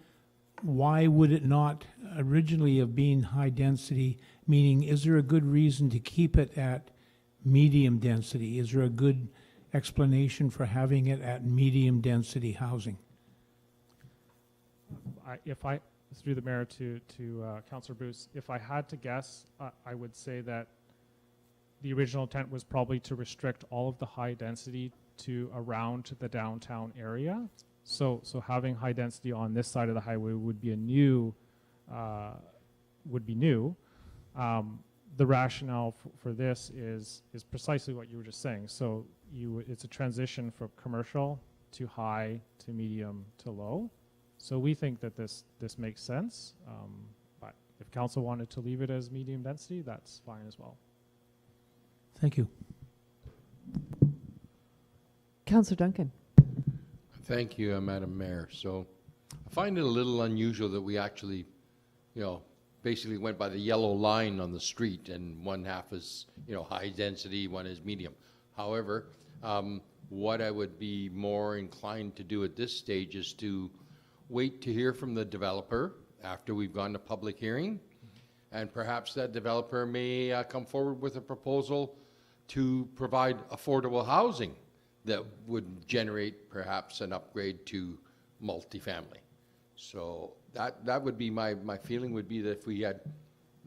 would it not originally have been high density? Meaning, is there a good reason to keep it at medium density? Is there a good explanation for having it at medium density housing? Through the mayor to Councillor Bruce, if I had to guess, I would say that the original intent was probably to restrict all of the high density to around the downtown area. So having high density on this side of the highway would be new. The rationale for this is precisely what you were just saying. So it's a transition from commercial to high to medium to low. So we think that this makes sense. But if council wanted to leave it as medium density, that's fine as well. Thank you. Councillor Duncan. Thank you, Madam Mayor. So I find it a little unusual that we actually, basically went by the yellow line on the street, and one half is, high density, one is medium. However, what I would be more inclined to do at this stage is to wait to hear from the developer after we've gone to public hearing, and perhaps that developer may come forward with a proposal to provide affordable housing that would generate perhaps an upgrade to multifamily. So that would be my feeling, would be that if we had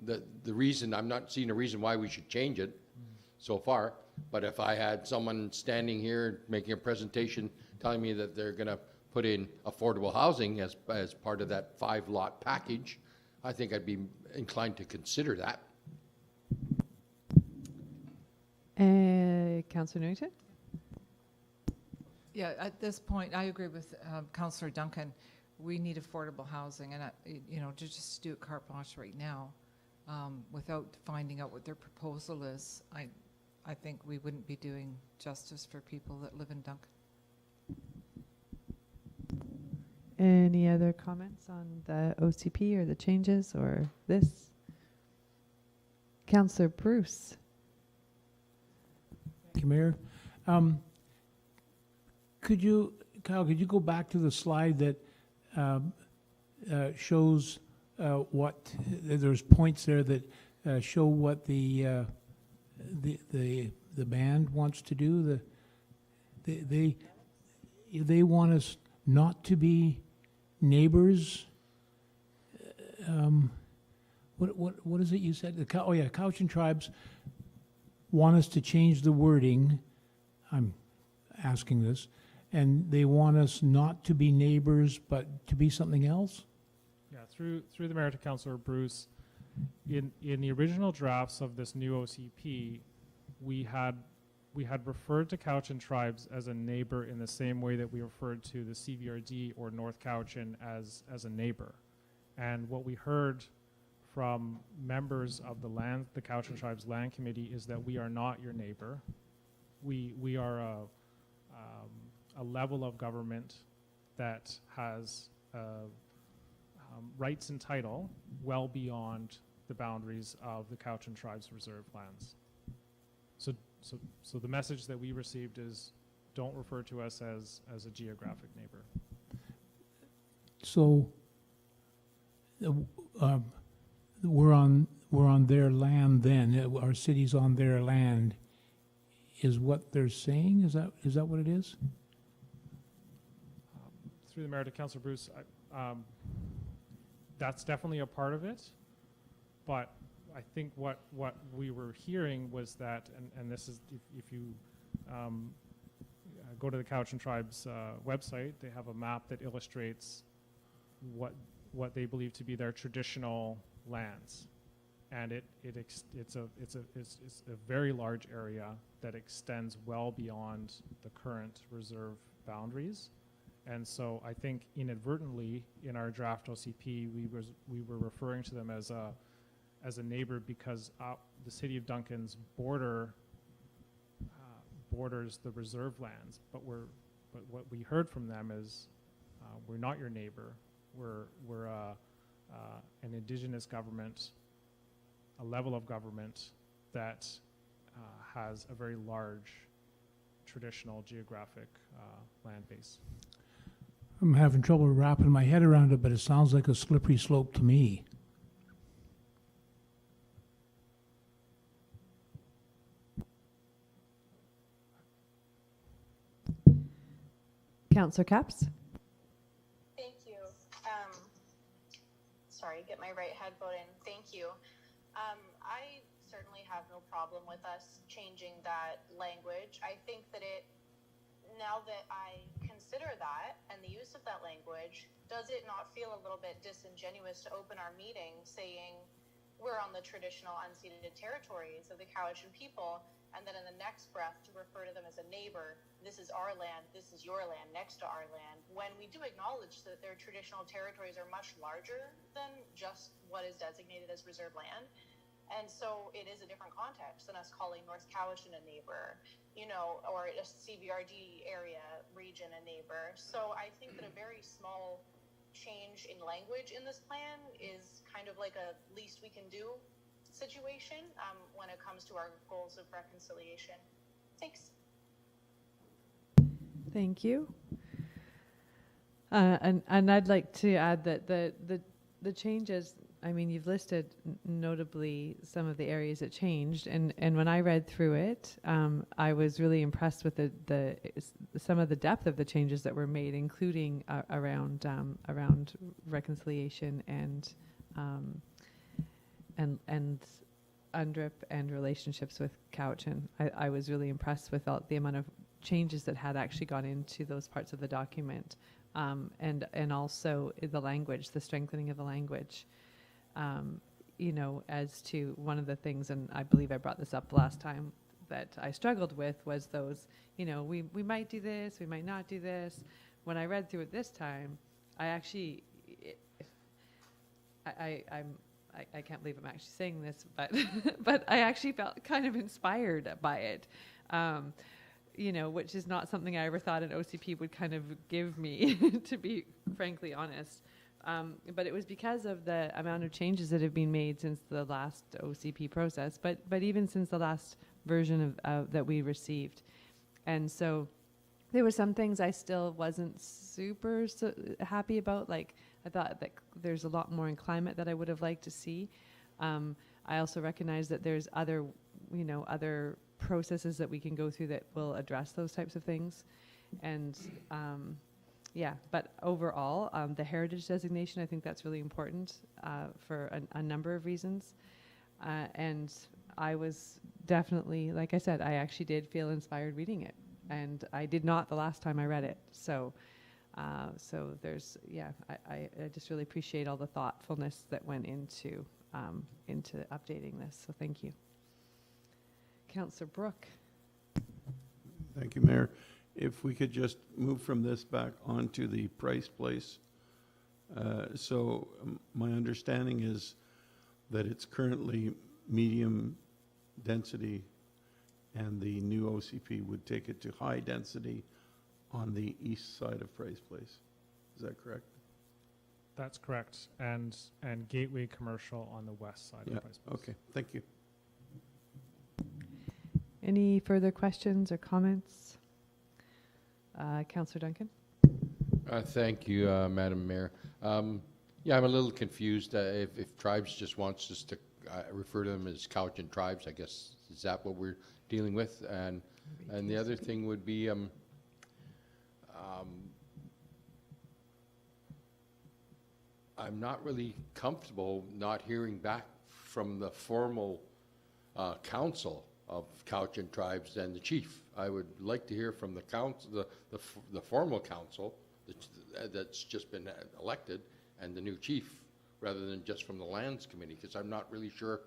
the reason, I'm not seeing a reason why we should change it so far, but if I had someone standing here making a presentation telling me that they're going to put in affordable housing as part of that 5-lot package, I think I'd be inclined to consider that. Councillor Newton? Yeah, at this point, I agree with Councillor Duncan. We need affordable housing, and to just do a carte blanche right now, without finding out what their proposal is, I think we wouldn't be doing justice for people that live in Duncan. Any other comments on the OCP or the changes or this? Councillor Bruce. Thank you, Mayor. Kyle, could you go back to the slide that shows what there's points there that show what the band wants to do? They want us not to be neighbors. What is it you said? Cowichan tribes want us to change the wording. I'm asking this. And they want us not to be neighbors, but to be something else? Yeah, through the mayor to Councillor Bruce, in the original drafts of this new OCP, we had referred to Cowichan tribes as a neighbor in the same way that we referred to the CVRD or North Cowichan as a neighbor. And what we heard from members of the Cowichan tribes land committee is that we are not your neighbor. We are a level of government that has rights and title well beyond the boundaries of the Cowichan tribes reserve lands. So the message that we received is, don't refer to us as a geographic neighbor. So we're on their land then. Our city's on their land, is what they're saying. Is that what it is? Through the mayor to Councillor Bruce, that's definitely a part of it, but I think what we were hearing was that, and this is, if you go to the Cowichan Tribes website, they have a map that illustrates what they believe to be their traditional lands, and it's a very large area that extends well beyond the current reserve boundaries. And so I think inadvertently in our draft OCP, we were referring to them as a neighbor because the city of Duncan's borders the reserve lands. But what we heard from them is we're not your neighbor. We're an indigenous government, a level of government that has a very large traditional geographic land base. I'm having trouble wrapping my head around it, but it sounds like a slippery slope to me. Councillor Capps? Thank you. Sorry, get my right headphone in. Thank you. I certainly have no problem with us changing that language. I think that now that I consider that and the use of that language, does it not feel a little bit disingenuous to open our meeting saying we're on the traditional unceded territories of the Cowichan people, and then in the next breath to refer to them as a neighbor? This is our land, this is your land, next to our land, when we do acknowledge that their traditional territories are much larger than just what is designated as reserve land. And so it is a different context than us calling North Cowichan a neighbor, or a CBRD area region a neighbor. So I think that a very small change in language in this plan is kind of like a least we can do situation when it comes to our goals of reconciliation. Thanks. Thank you. And I'd like to add that the changes, I mean, you've listed notably some of the areas that changed, and when I read through it, I was really impressed with some of the depth of the changes that were made, including around reconciliation and UNDRIP and relationships with Cowichan. I was really impressed with the amount of changes that had actually gone into those parts of the document, and also the language, the strengthening of the language. As to one of the things, and I believe I brought this up last time, that I struggled with was those, we might do this, we might not do this. When I read through it this time, I actually, I can't believe I'm actually saying this, but I actually felt kind of inspired by it, which is not something I ever thought an OCP would kind of give me, to be frankly honest. But it was because of the amount of changes that have been made since the last OCP process, but even since the last version of that we received. And so there were some things I still wasn't super happy about. Like, I thought that there's a lot more in climate that I would have liked to see. I also recognize that there's other processes that we can go through that will address those types of things. And but overall, the heritage designation, I think that's really important for a number of reasons. And I was definitely, like I said, I actually did feel inspired reading it. And I did not the last time I read it. So there's, I just really appreciate all the thoughtfulness that went into updating this. So thank you. Councillor Brooke. Thank you, Mayor. If we could just move from this back onto the Price Place. So my understanding is that it's currently medium density, and the new OCP would take it to high density on the east side of Price Place. Is that correct? That's correct. And Gateway Commercial on the west side of Price Place. Okay, thank you. Any further questions or comments? Councillor Duncan? Thank you, Madam Mayor. I'm a little confused. If Tribes just wants us to refer to them as Cowichan Tribes, I guess, is that what we're dealing with? And the other thing would be, I'm not really comfortable not hearing back from the formal council of Cowichan Tribes and the chief. I would like to hear from the council, the formal council that's just been elected, and the new chief, rather than just from the lands committee, because I'm not really sure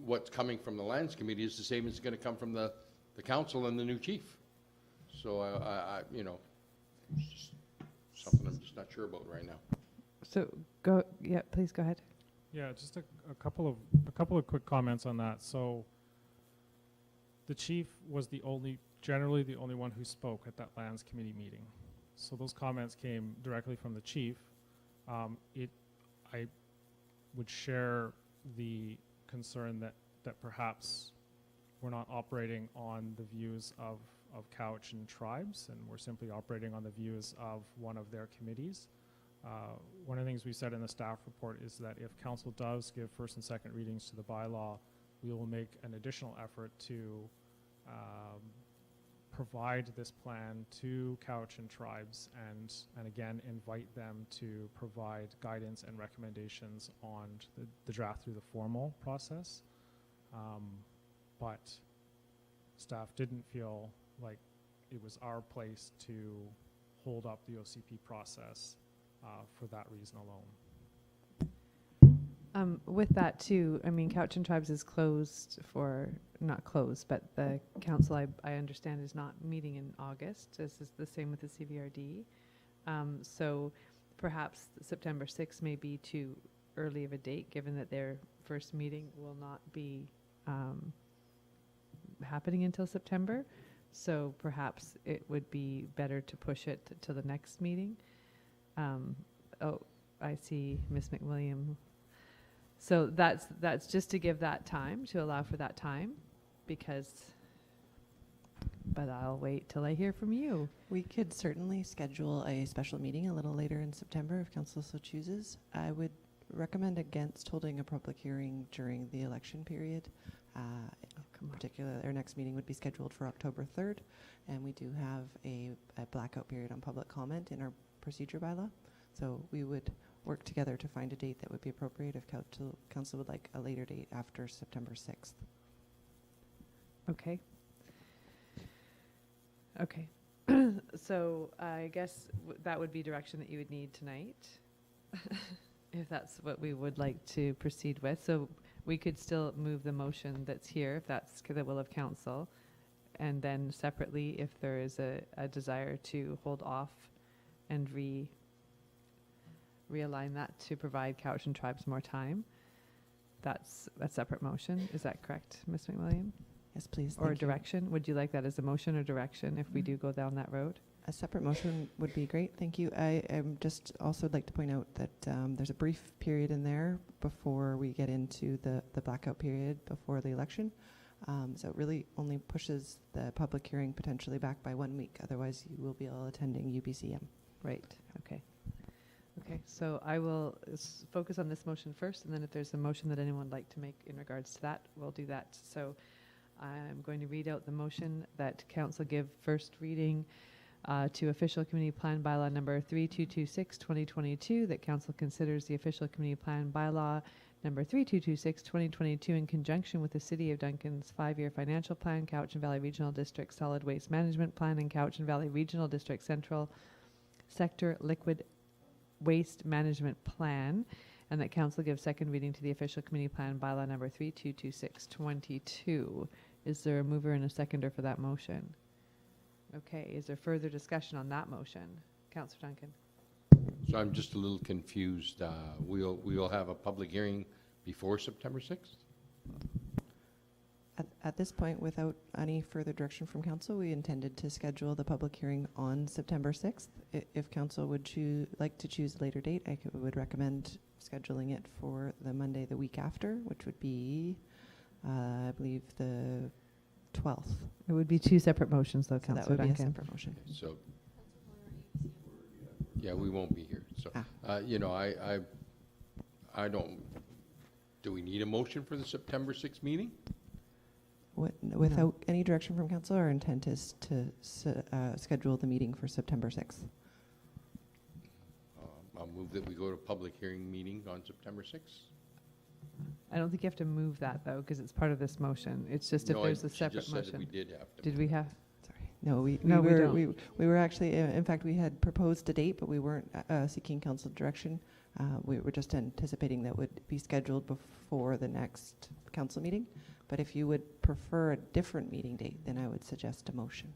what's coming from the lands committee is the same as going to come from the council and the new chief. So It's just something I'm just not sure about right now. So please go ahead. Yeah, just a couple of quick comments on that. So the chief was generally the only one who spoke at that lands committee meeting. So those comments came directly from the chief. I would share the concern that perhaps we're not operating on the views of Cowichan tribes, and we're simply operating on the views of one of their committees. One of the things we said in the staff report is that if council does give first and second readings to the bylaw, we will make an additional effort to provide this plan to Cowichan tribes and again invite them to provide guidance and recommendations on the draft through the formal process. But staff didn't feel like it was our place to hold up the OCP process for that reason alone. With that too, I mean, Cowichan Tribes is not closed, but the council, I understand, is not meeting in August. This is the same with the CVRD. So perhaps September 6th may be too early of a date, given that their first meeting will not be happening until September. So perhaps it would be better to push it to the next meeting. Oh, I see Ms. McWilliam. So that's just to give that time, to allow for that time, but I'll wait till I hear from you. We could certainly schedule a special meeting a little later in September if council so chooses. I would recommend against holding a public hearing during the election period. In particular, our next meeting would be scheduled for October 3rd, and we do have a blackout period on public comment in our procedure bylaw. So we would work together to find a date that would be appropriate if council would like a later date after September 6th. Okay. Okay. So I guess that would be direction that you would need tonight, if that's what we would like to proceed with. So we could still move the motion that's here, if that's the will of council, and then separately, if there is a desire to hold off and realign that to provide Cowichan Tribes more time, that's a separate motion. Is that correct, Ms. McWilliam? Yes, please. Or direction? Would you like that as a motion or direction if we do go down that road? A separate motion would be great. Thank you. I just also like to point out that there's a brief period in there before we get into the blackout period before the election. So it really only pushes the public hearing potentially back by 1 week. Otherwise, you will be all attending UBCM. Right. Okay. Okay. So I will focus on this motion first, and then if there's a motion that anyone would like to make in regards to that, we'll do that. So I'm going to read out the motion that council give first reading to official community plan bylaw number 3226/2022, that council considers the official community plan bylaw number 3226/2022 in conjunction with the City of Duncan's 5-year financial plan, Cowichan Valley Regional District Solid Waste Management Plan, and Cowichan Valley Regional District Central Sector Liquid Waste Management Plan, and that council gives second reading to the official community plan bylaw number 3226/22. Is there a mover and a seconder for that motion? Okay, is there further discussion on that motion? Councillor Duncan. So I'm just a little confused. We'll have a public hearing before September 6th? At this point, without any further direction from council, we intended to schedule the public hearing on September 6th. If council would like to choose a later date, I would recommend scheduling it for the Monday the week after, which would be, I believe, the 12th. It would be two separate motions, though, So Councillor that would Duncan. be a separate motion. So, yeah, we won't be here. So, you know, I don't, do we need a motion for the September 6th meeting? Without any direction from council, our intent is to schedule the meeting for September 6th. I'll move that we go to public hearing meeting on September 6th. I don't think you have to move that, though, because it's part of this motion. It's just if there's a separate she just motion. said that we did have to. Did we have? Sorry. No, we don't. We were actually, in fact, we had proposed a date, but we weren't seeking council direction. We were just anticipating that would be scheduled before the next council meeting. But if you would prefer a different meeting date, then I would suggest a motion.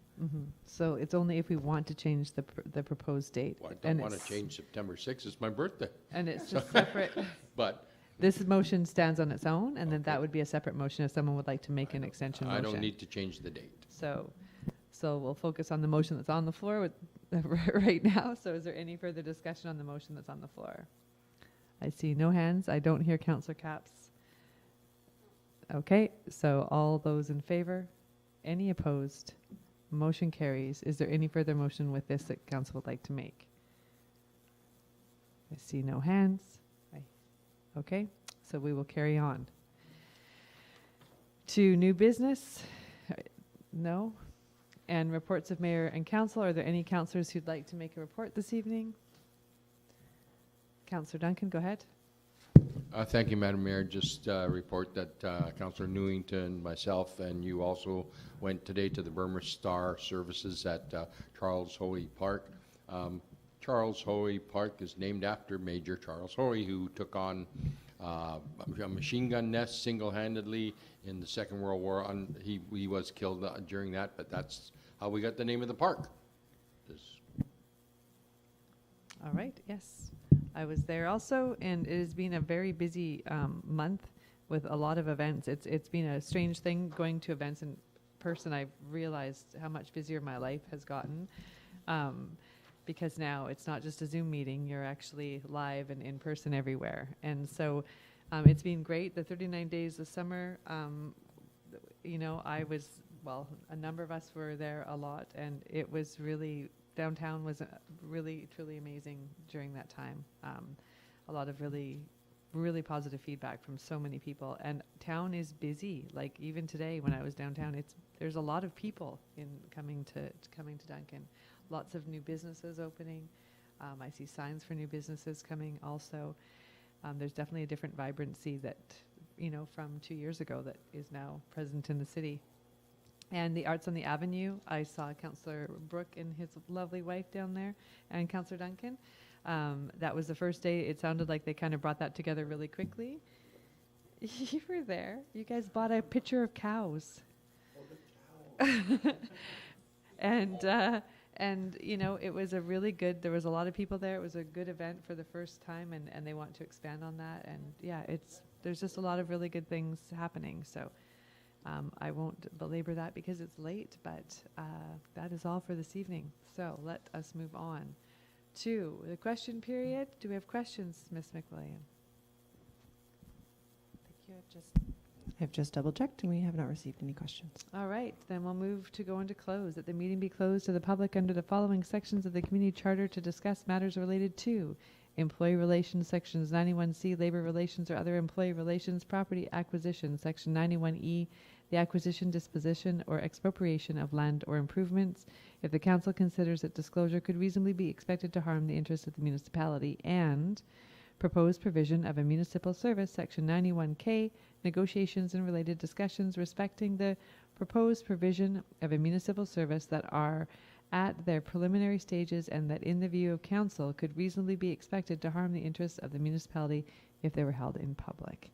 So it's only if we want to change the proposed date. Well, I don't want to change September 6th. It's my birthday. And it's just separate. But this motion stands on its own, and then that would be a separate motion if someone would like to make an extension motion. I don't need to change the date. So we'll focus on the motion that's on the floor with right now. So is there any further discussion on the motion that's on the floor? I see no hands. I don't hear Councillor Capps. Okay, so all those in favor? Any opposed? Motion carries. Is there any further motion with this that council would like to make? I see no hands. Okay, so we will carry on. To new business? No. And reports of mayor and council. Are there any councillors who'd like to make a report this evening? Councillor Duncan, go ahead. Thank you, Madam Mayor. Just report that Councillor Newington, myself, and you also went today to the Burma Star services at Charles Hoey Park. Charles Hoey Park is named after Major Charles Hoey, who took on a machine gun nest single-handedly in the Second World War. He was killed during that, but that's how we got the name of the park. All right, yes. I was there also, and it has been a very busy month with a lot of events. It's been a strange thing going to events in person. I've realized how much busier my life has gotten because now it's not just a Zoom meeting. You're actually live and in person everywhere. And so it's been great. The 39 days of summer, you know, a number of us were there a lot, and it was really, downtown was really, truly amazing during that time. A lot of really, really positive feedback from so many people, and town is busy. Like even today when I was downtown, there's a lot of people coming to Duncan. Lots of new businesses opening. I see signs for new businesses coming also. There's definitely a different vibrancy that, you know, from 2 years ago that is now present in the city. And the Arts on the Avenue, I saw Councillor Brooke and his lovely wife down there, and Councillor Duncan. That was the first day. It sounded like they kind of brought that together really quickly. You were there. You guys bought a picture of cows. And you know, it was a really good, there was a lot of people there. It was a good event for the first time, and they want to expand on that. And yeah, there's just a lot of really good things happening. So I won't belabor that because it's late, but that is all for this evening. So let us move on to the question period. Do we have questions, Ms. McWilliam? Thank you. I've just double checked and we have not received any questions. All right, then we'll move to go into close. That the meeting be closed to the public under the following sections of the community charter to discuss matters related to employee relations, sections 91C, labor relations or other employee relations, property acquisition, section 91E, the acquisition, disposition, or expropriation of land or improvements, if the council considers that disclosure could reasonably be expected to harm the interests of the municipality, and proposed provision of a municipal service, section 91K, negotiations and related discussions respecting the proposed provision of a municipal service that are at their preliminary stages and that in the view of council could reasonably be expected to harm the interests of the municipality if they were held in public.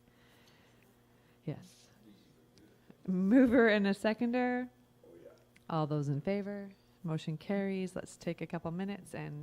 Yes. Mover and a seconder. All those in favor. Motion carries. Let's take a couple minutes and